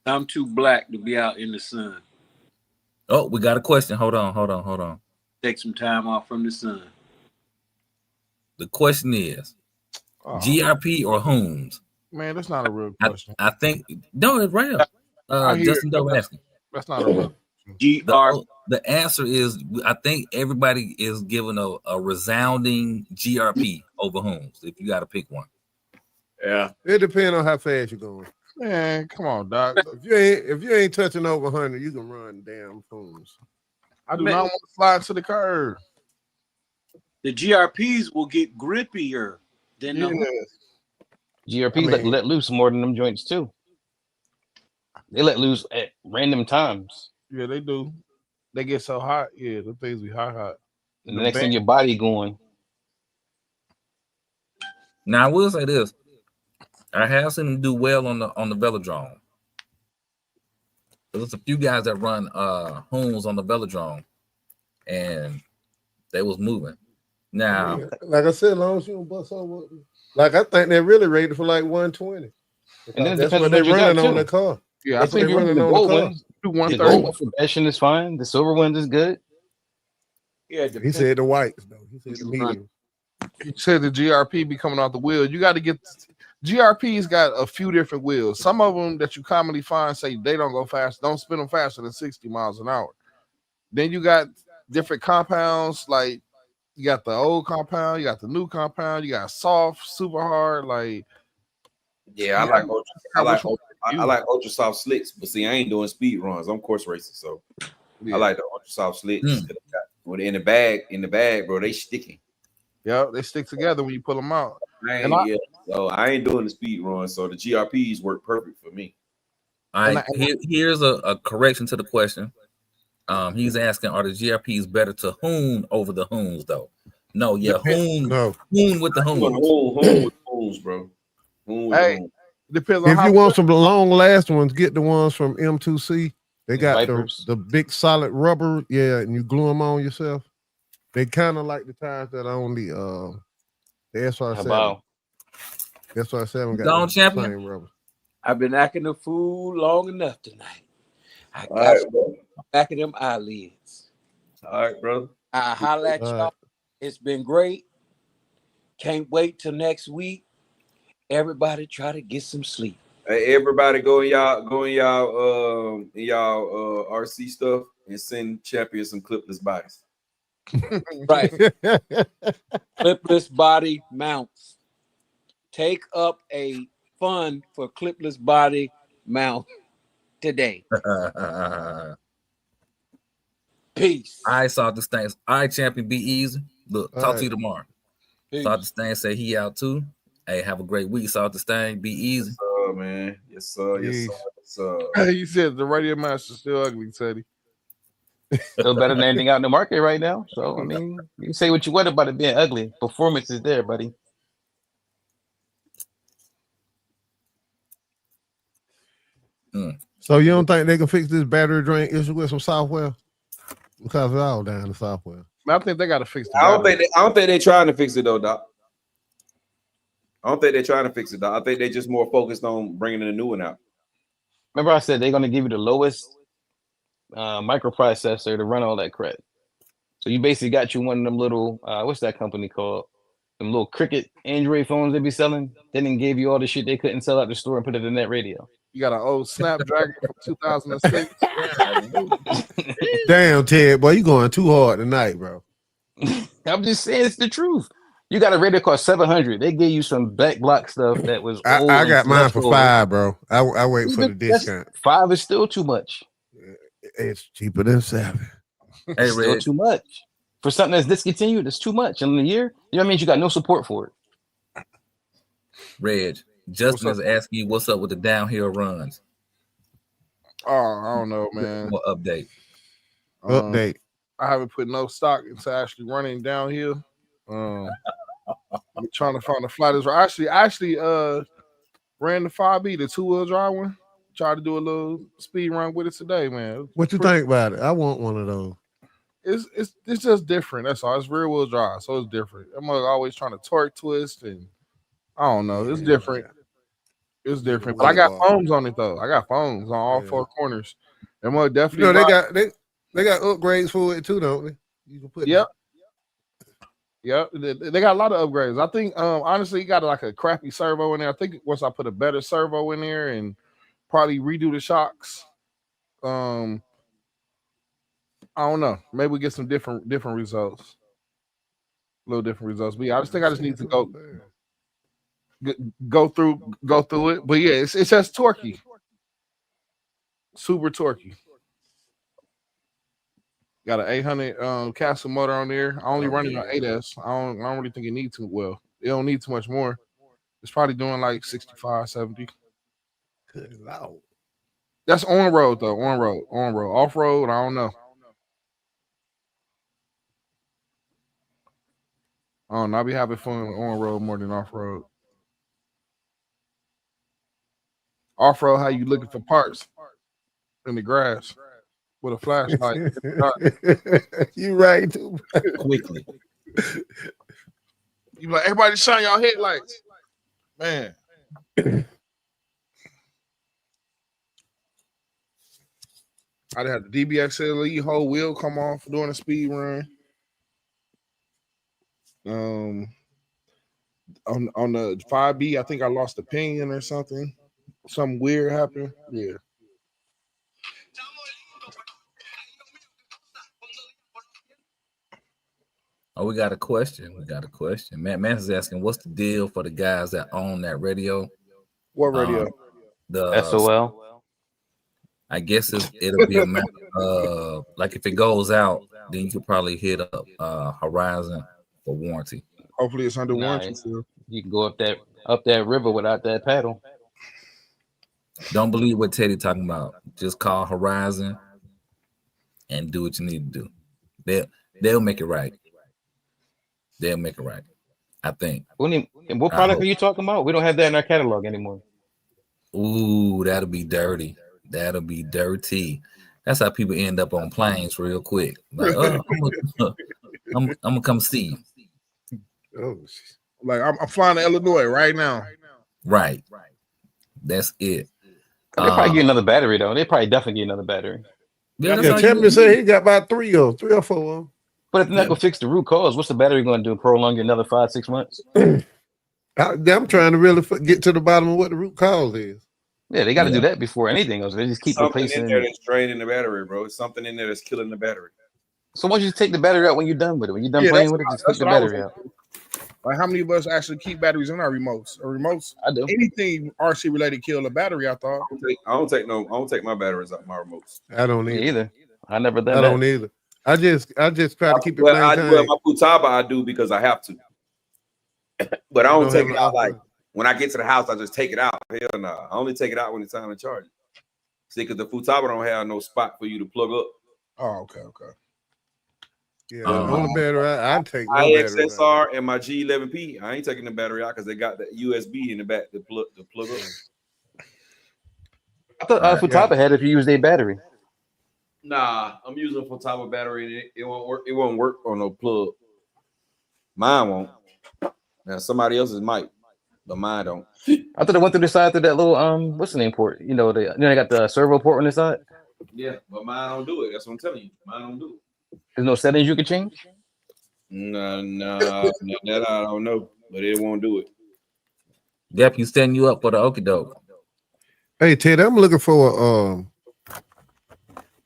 I'm too black to be out in the sun. Oh, we got a question. Hold on. Take some time off from the sun. The question is, GRP or Holmes? Man, that's not a real question. I think no, it's real. Justin Doe asking. That's not a The answer is, I think everybody is giving a resounding GRP over Homes. If you got to pick one, yeah, it depends on how fast you're going. Man, come on, Doc. If you ain't touching over 100, you can run damn Homes. I do not want to fly to the curb. The GRPs will get grippier than the GRPs let loose more than them joints too. They let loose at random times. Yeah, they do. They get so hot. Yeah, the things be hot. And the next thing your body going. Now I will say this: I have seen them do well on the velodrome. There's a few guys that run Homes on the velodrome, and they was moving. Now, like I said, as long as you don't bust over, like I think they're really rated for like 120. And then that's what they're running on the car. Yeah, I think you're running the on the car. The gold one for bashing is fine. The silver one is good. Yeah, he said the whites though. He said the medium. You said the GRP be coming off the wheel. You got to get GRP's got a few different wheels. Some of them that you commonly find say they don't go fast, don't spin them faster than 60 miles an hour. Then you got different compounds, like you got the old compound, you got the new compound, you got soft, super hard, like yeah, I like ultra soft slicks, but see, I ain't doing speed runs. I'm course racing, so I like the ultra soft slicks. When in the bag, bro, they sticking. Yeah, they stick together when you pull them out. So I ain't doing the speed run, so the GRPs work perfect for me. All right, here's a correction to the question. He's asking, are the GRPs better to Hoon over the Hoons though? No, Hoon with the Hoons. Hoon with Hoons, bro. Depends on if you want some long lasting ones, get the ones from M2C. They got the big solid rubber, and you glue them on yourself. They kind of like the tires that are on the SR7. SR7 got the same rubber. I've been acting a fool long enough tonight. I got back of them eyelids. All right, brother. I holler at y'all. It's been great. Can't wait till next week. Everybody try to get some sleep. Hey, everybody go in y'all RC stuff and send Champion some clipless bodies. Right. Clipless body mounts. Take up a fund for clipless body mount today. Peace. I saw the Stains. I Champion, be easy. Look, talk to you tomorrow. Peace. Saw the Stain say he out too. Hey, have a great week. Saw the Stain, be easy. Yes, sir, man. Yes, sir. Yes, sir. Yes, sir. You said the radio master's still ugly, Teddy. Still better than anything out in the market right now. So I mean, you can say what you want about it being ugly. Performance is there, buddy. So you don't think they can fix this battery drain issue with some software? Because it's all down to software. I think they got to fix it. I don't think they're trying to fix it though, Doc. I don't think they're trying to fix it, Doc. I think they're just more focused on bringing a new one out. Remember I said they're going to give you the lowest microprocessor to run all that crap. So you basically got you one of them little, what's that company called? Them little Cricket Android phones they be selling. They didn't give you all the shit they couldn't sell out the store and put it in that radio. You got an old Snapdragon from 2006. Damn, Ted, boy, you going too hard tonight, bro. I'm just saying it's the truth. You got a radio cost $700. They gave you some back block stuff that was old. I got mine for $5, bro. I wait for the discount. $5 is still too much. It's cheaper than $7. It's still too much. For something that's discontinued, it's too much. In a year, you know what I mean? You got no support for it. Reg, Justin is asking you what's up with the downhill runs. Oh, I don't know, man. What update? Update. I haven't put no stock into actually running downhill. I'm trying to find a flight. I actually ran the 5B, the 2-wheel drive one. Tried to do a little speed run with it today, man. What you think about it? I want one of those. It's just different. That's all. It's rear wheel drive, so it's different. I'm always trying to torque twist, and I don't know. It's different. It's different. But I got foams on it though. I got foams on all four corners. And definitely. You know, they got upgrades for it too, don't they? You can put. Yep. Yep. They got a lot of upgrades. I think honestly, you got like a crappy servo in there. I think once I put a better servo in there and probably redo the shocks, I don't know. Maybe we get some different results. A little different results. But yeah, I just think I just need to go through it. But yeah, it's just torquey. Super torquey. Got an 800 Castle motor on there. I only run it on 8S. I don't really think it needs too well. It don't need too much more. It's probably doing like 65, 70. Good Lord. That's on road though. On road. Off road, I don't know. I be having fun on road more than off road. Off road, how you looking for parts in the grass with a flashlight? You right too. Quickly. You like everybody shine y'all headlights, man. I'd have the DBXLE whole wheel come off during a speed run. On the 5B, I think I lost a pinion or something. Something weird happened. Yeah. Oh, we got a question. Man's is asking, what's the deal for the guys that own that radio? What radio? The SOL. I guess it'll be a matter of, like, if it goes out, then you could probably hit up Horizon for warranty. Hopefully it's under warranty. Nice. You can go up that river without that paddle. Don't believe what Teddy talking about. Just call Horizon and do what you need to do. They'll make it right. They'll make it right, I think. What product are you talking about? We don't have that in our catalog anymore. Ooh, that'll be dirty. That'll be dirty. That's how people end up on planes real quick. Like, I'm gonna come see you. Oh, like I'm flying to Illinois right now. Right. That's it. They probably get another battery though. They probably definitely get another battery. Yeah, Tim said he got about three or four of them. But if they're not gonna fix the root cause, what's the battery gonna do? Prolong it another 5-6 months? I'm trying to really get to the bottom of what the root cause is. Yeah, they got to do that before anything else. They just keep something replacing. in there that's draining the battery, bro. It's something in there that's killing the battery. So why don't you take the battery out when you're done with it? When you're done playing with it, just take the battery out. Like, how many of us actually keep batteries in our remotes? Or remotes? I do. Anything RC related kill a battery, I thought. I don't take my batteries out my remotes. I don't either. I never done that. I don't either. I just try to keep it maintained. My Futaba I do because I have to. But I don't take it out like when I get to the house, I just take it out. Hell no. I only take it out when it's time to charge it. See, because the Futaba don't have no spot for you to plug up. Oh, okay. Yeah, the only battery I take no IXSR and my G11P. I ain't taking the battery out because they got the USB in the back to plug up. I thought Futaba had if you use their battery. Nah, I'm using a Futaba battery and it won't work. It won't work on no plug. Mine won't. Now somebody else's might, but mine don't. I thought it went through the side through that little what's the name port? You know, they got the servo port on the side. Yeah, but mine don't do it. That's what I'm telling you. Mine don't do it. There's no settings you can change? No, that I don't know, but it won't do it. Yep, he's setting you up for the okie doke. Hey Ted, I'm looking for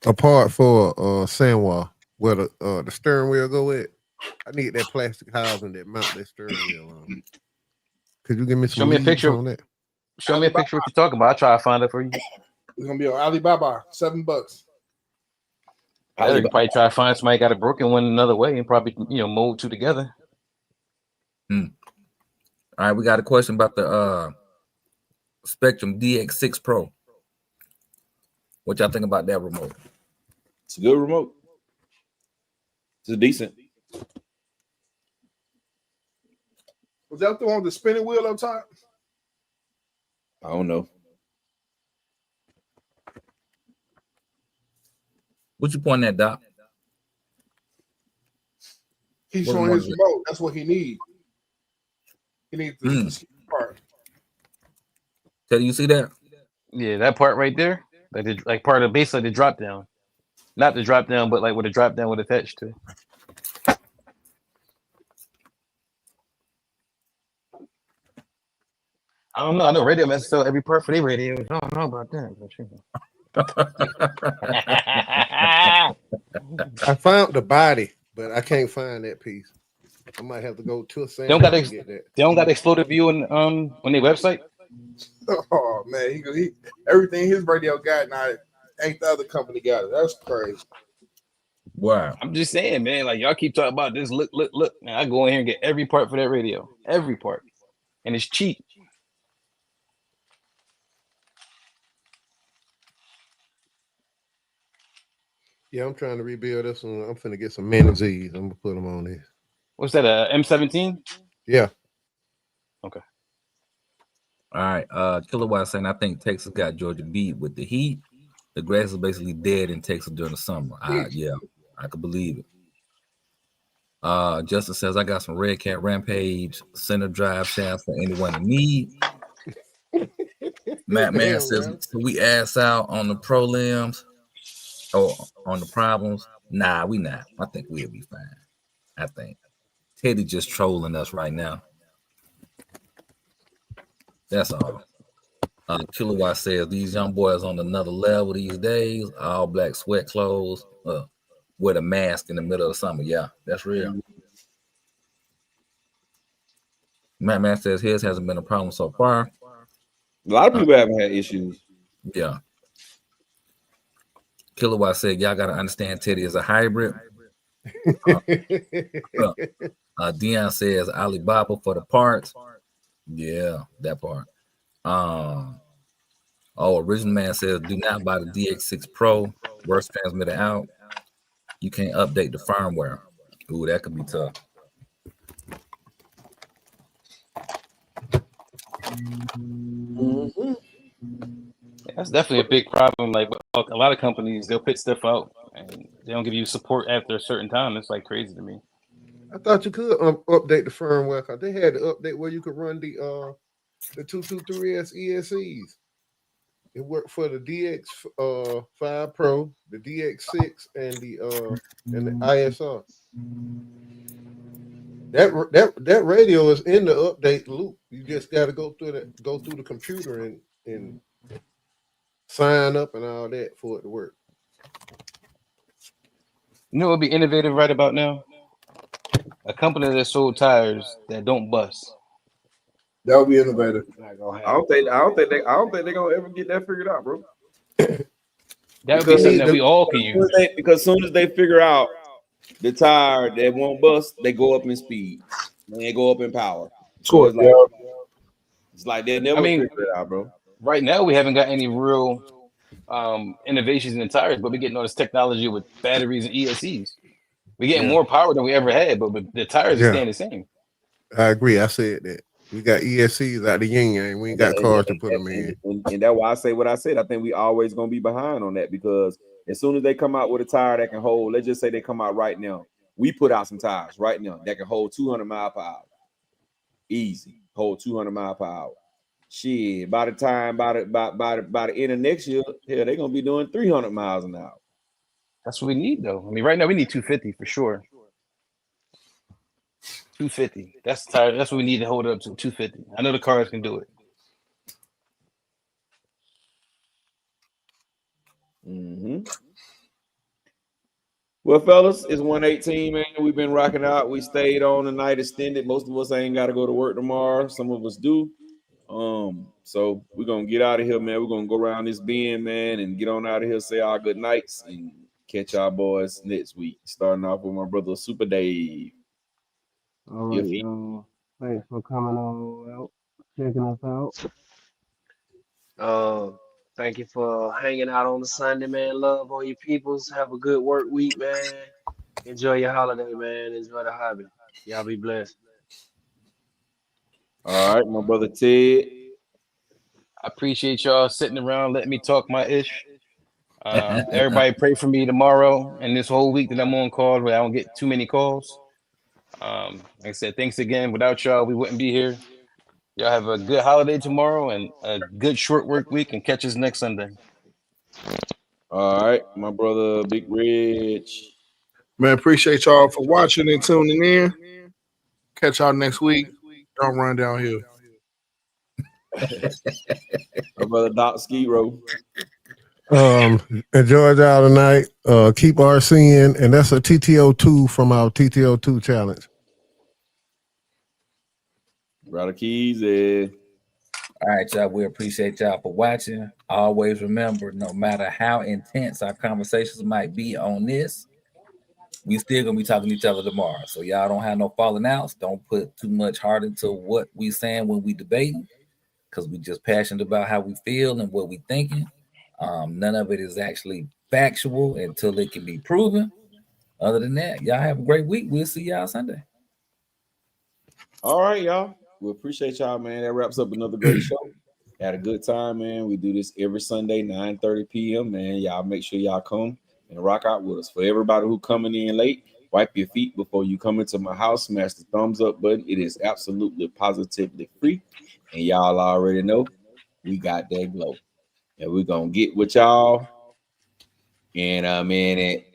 a part for Sandwall where the steering wheel go at. I need that plastic housing that mount that steering wheel on. Could you give me some? Show me a picture on that? Show me a picture of what you're talking about. I'll try to find it for you. It's gonna be on Alibaba, $7. You probably try to find somebody got a broken one another way and probably mold two together. All right, we got a question about the Spectrum DX6 Pro. What y'all think about that remote? It's a good remote. It's decent. Was that the one with the spinning wheel up top? I don't know. What you pointing at, Doc? He's showing his remote. That's what he needs. He needs the part. Teddy, you see that? Yeah, that part right there. Like part of basically the drop down. Not the drop down, but like where the drop down would attach to. I don't know. I know Radio Master sell every part for their radios. I don't know about that. I found the body, but I can't find that piece. I might have to go to a sample to get that. They don't got exploded view on their website. Oh man, he everything his radio got now ain't the other company got it. That's crazy. Wow. I'm just saying, man. Like y'all keep talking about this. Look. Man, I go in here and get every part for that radio, every part, and it's cheap. Yeah, I'm trying to rebuild this one. I'm finna get some Menzies. I'm gonna put them on this. What's that? M17? Yeah. Okay. All right. Kilowatt saying I think Texas got Georgia beat with the heat. The grass is basically dead in Texas during the summer. Yeah, I could believe it. Justin says I got some Red Cat Rampage center drive shafts for anyone in need. Matt Man says, so we ass out on the pro limbs or on the problems. Nah, we not. I think we'll be fine. I think Teddy just trolling us right now. That's all. Kilowatt says these young boys on another level these days. All black sweat clothes, with a mask in the middle of the summer. Yeah, that's real. Matt Man says his hasn't been a problem so far. A lot of people haven't had issues. Yeah. Kilowatt said y'all got to understand Teddy is a hybrid. Dion says Alibaba for the parts. Yeah, that part. Original Man says do not buy the DX6 Pro. Worst transmitter out. You can't update the firmware. Ooh, that could be tough. Mm-hmm. That's definitely a big problem. Like a lot of companies, they'll put stuff out and they don't give you support after a certain time. It's like crazy to me. I thought you could update the firmware because they had the update where you could run the 223S ESCs. It worked for the DX5 Pro, the DX6, and the ISR. That radio is in the update loop. You just got to go through the computer and sign up and all that for it to work. You know what would be innovative right about now? A company that sold tires that don't bust. That would be innovative. I don't think they're gonna ever get that figured out, bro. That would be something that we all can use. Because as soon as they figure out the tire that won't bust, they go up in speed and they go up in power. So it's like they never figure it out, bro. Right now we haven't got any real innovations in the tires, but we're getting all this technology with batteries and ESCs. We're getting more power than we ever had, but the tires are staying the same. I agree. I said that. We got ESCs out the yin yang. We ain't got cars to put them in. And that's why I say what I said. I think we always gonna be behind on that because as soon as they come out with a tire that can hold, let's just say they come out right now. We put out some tires right now that can hold 200 miles per hour. Easy. Hold 200 miles per hour. Shit, by the end of next year, they're gonna be doing 300 miles an hour. That's what we need, though. I mean, right now we need 250 for sure. 250. That's tired. That's what we need to hold it up to. 250. I know the cars can do it. Well, fellas, it's 118, man. We've been rocking out. We stayed on the night extended. Most of us ain't got to go to work tomorrow. Some of us do. So we're gonna get out of here, man. We're gonna go around this bend, man, and get on out of here, say our good nights, and catch our boys next week. Starting off with my brother Super Dave. All right, y'all. Thanks for coming on out, checking us out. Thank you for hanging out on the Sunday, man. Love on your peoples. Have a good work week, man. Enjoy your holiday, man. Enjoy the hobby. Y'all be blessed. All right, my brother Ted. I appreciate y'all sitting around letting me talk my ish. Everybody pray for me tomorrow and this whole week that I'm on call where I don't get too many calls. Like I said, thanks again. Without y'all, we wouldn't be here. Y'all have a good holiday tomorrow and a good short work week and catch us next Sunday. All right, my brother Big Rich. Man, appreciate y'all for watching and tuning in. Catch y'all next week. Don't run down here. My brother Doc Skiro. Enjoy y'all tonight. Keep RCing, and that's a TTO2 from our TTO2 challenge. Brother Keys. All right, y'all. We appreciate y'all for watching. Always remember, no matter how intense our conversations might be on this, we still gonna be talking to each other tomorrow. So y'all don't have no falling outs. Don't put too much heart into what we saying when we debating, because we just passionate about how we feel and what we thinking. None of it is actually factual until it can be proven. Other than that, y'all have a great week. We'll see y'all Sunday. All right, y'all. We appreciate y'all, man. That wraps up another great show. Had a good time, man. We do this every Sunday, 9:30 p.m. Man, y'all make sure y'all come and rock out with us. For everybody who coming in late, wipe your feet before you come into my house. Smash the thumbs up button. It is absolutely positively free. And y'all already know we got that glow. And we're going to get with y'all in a minute.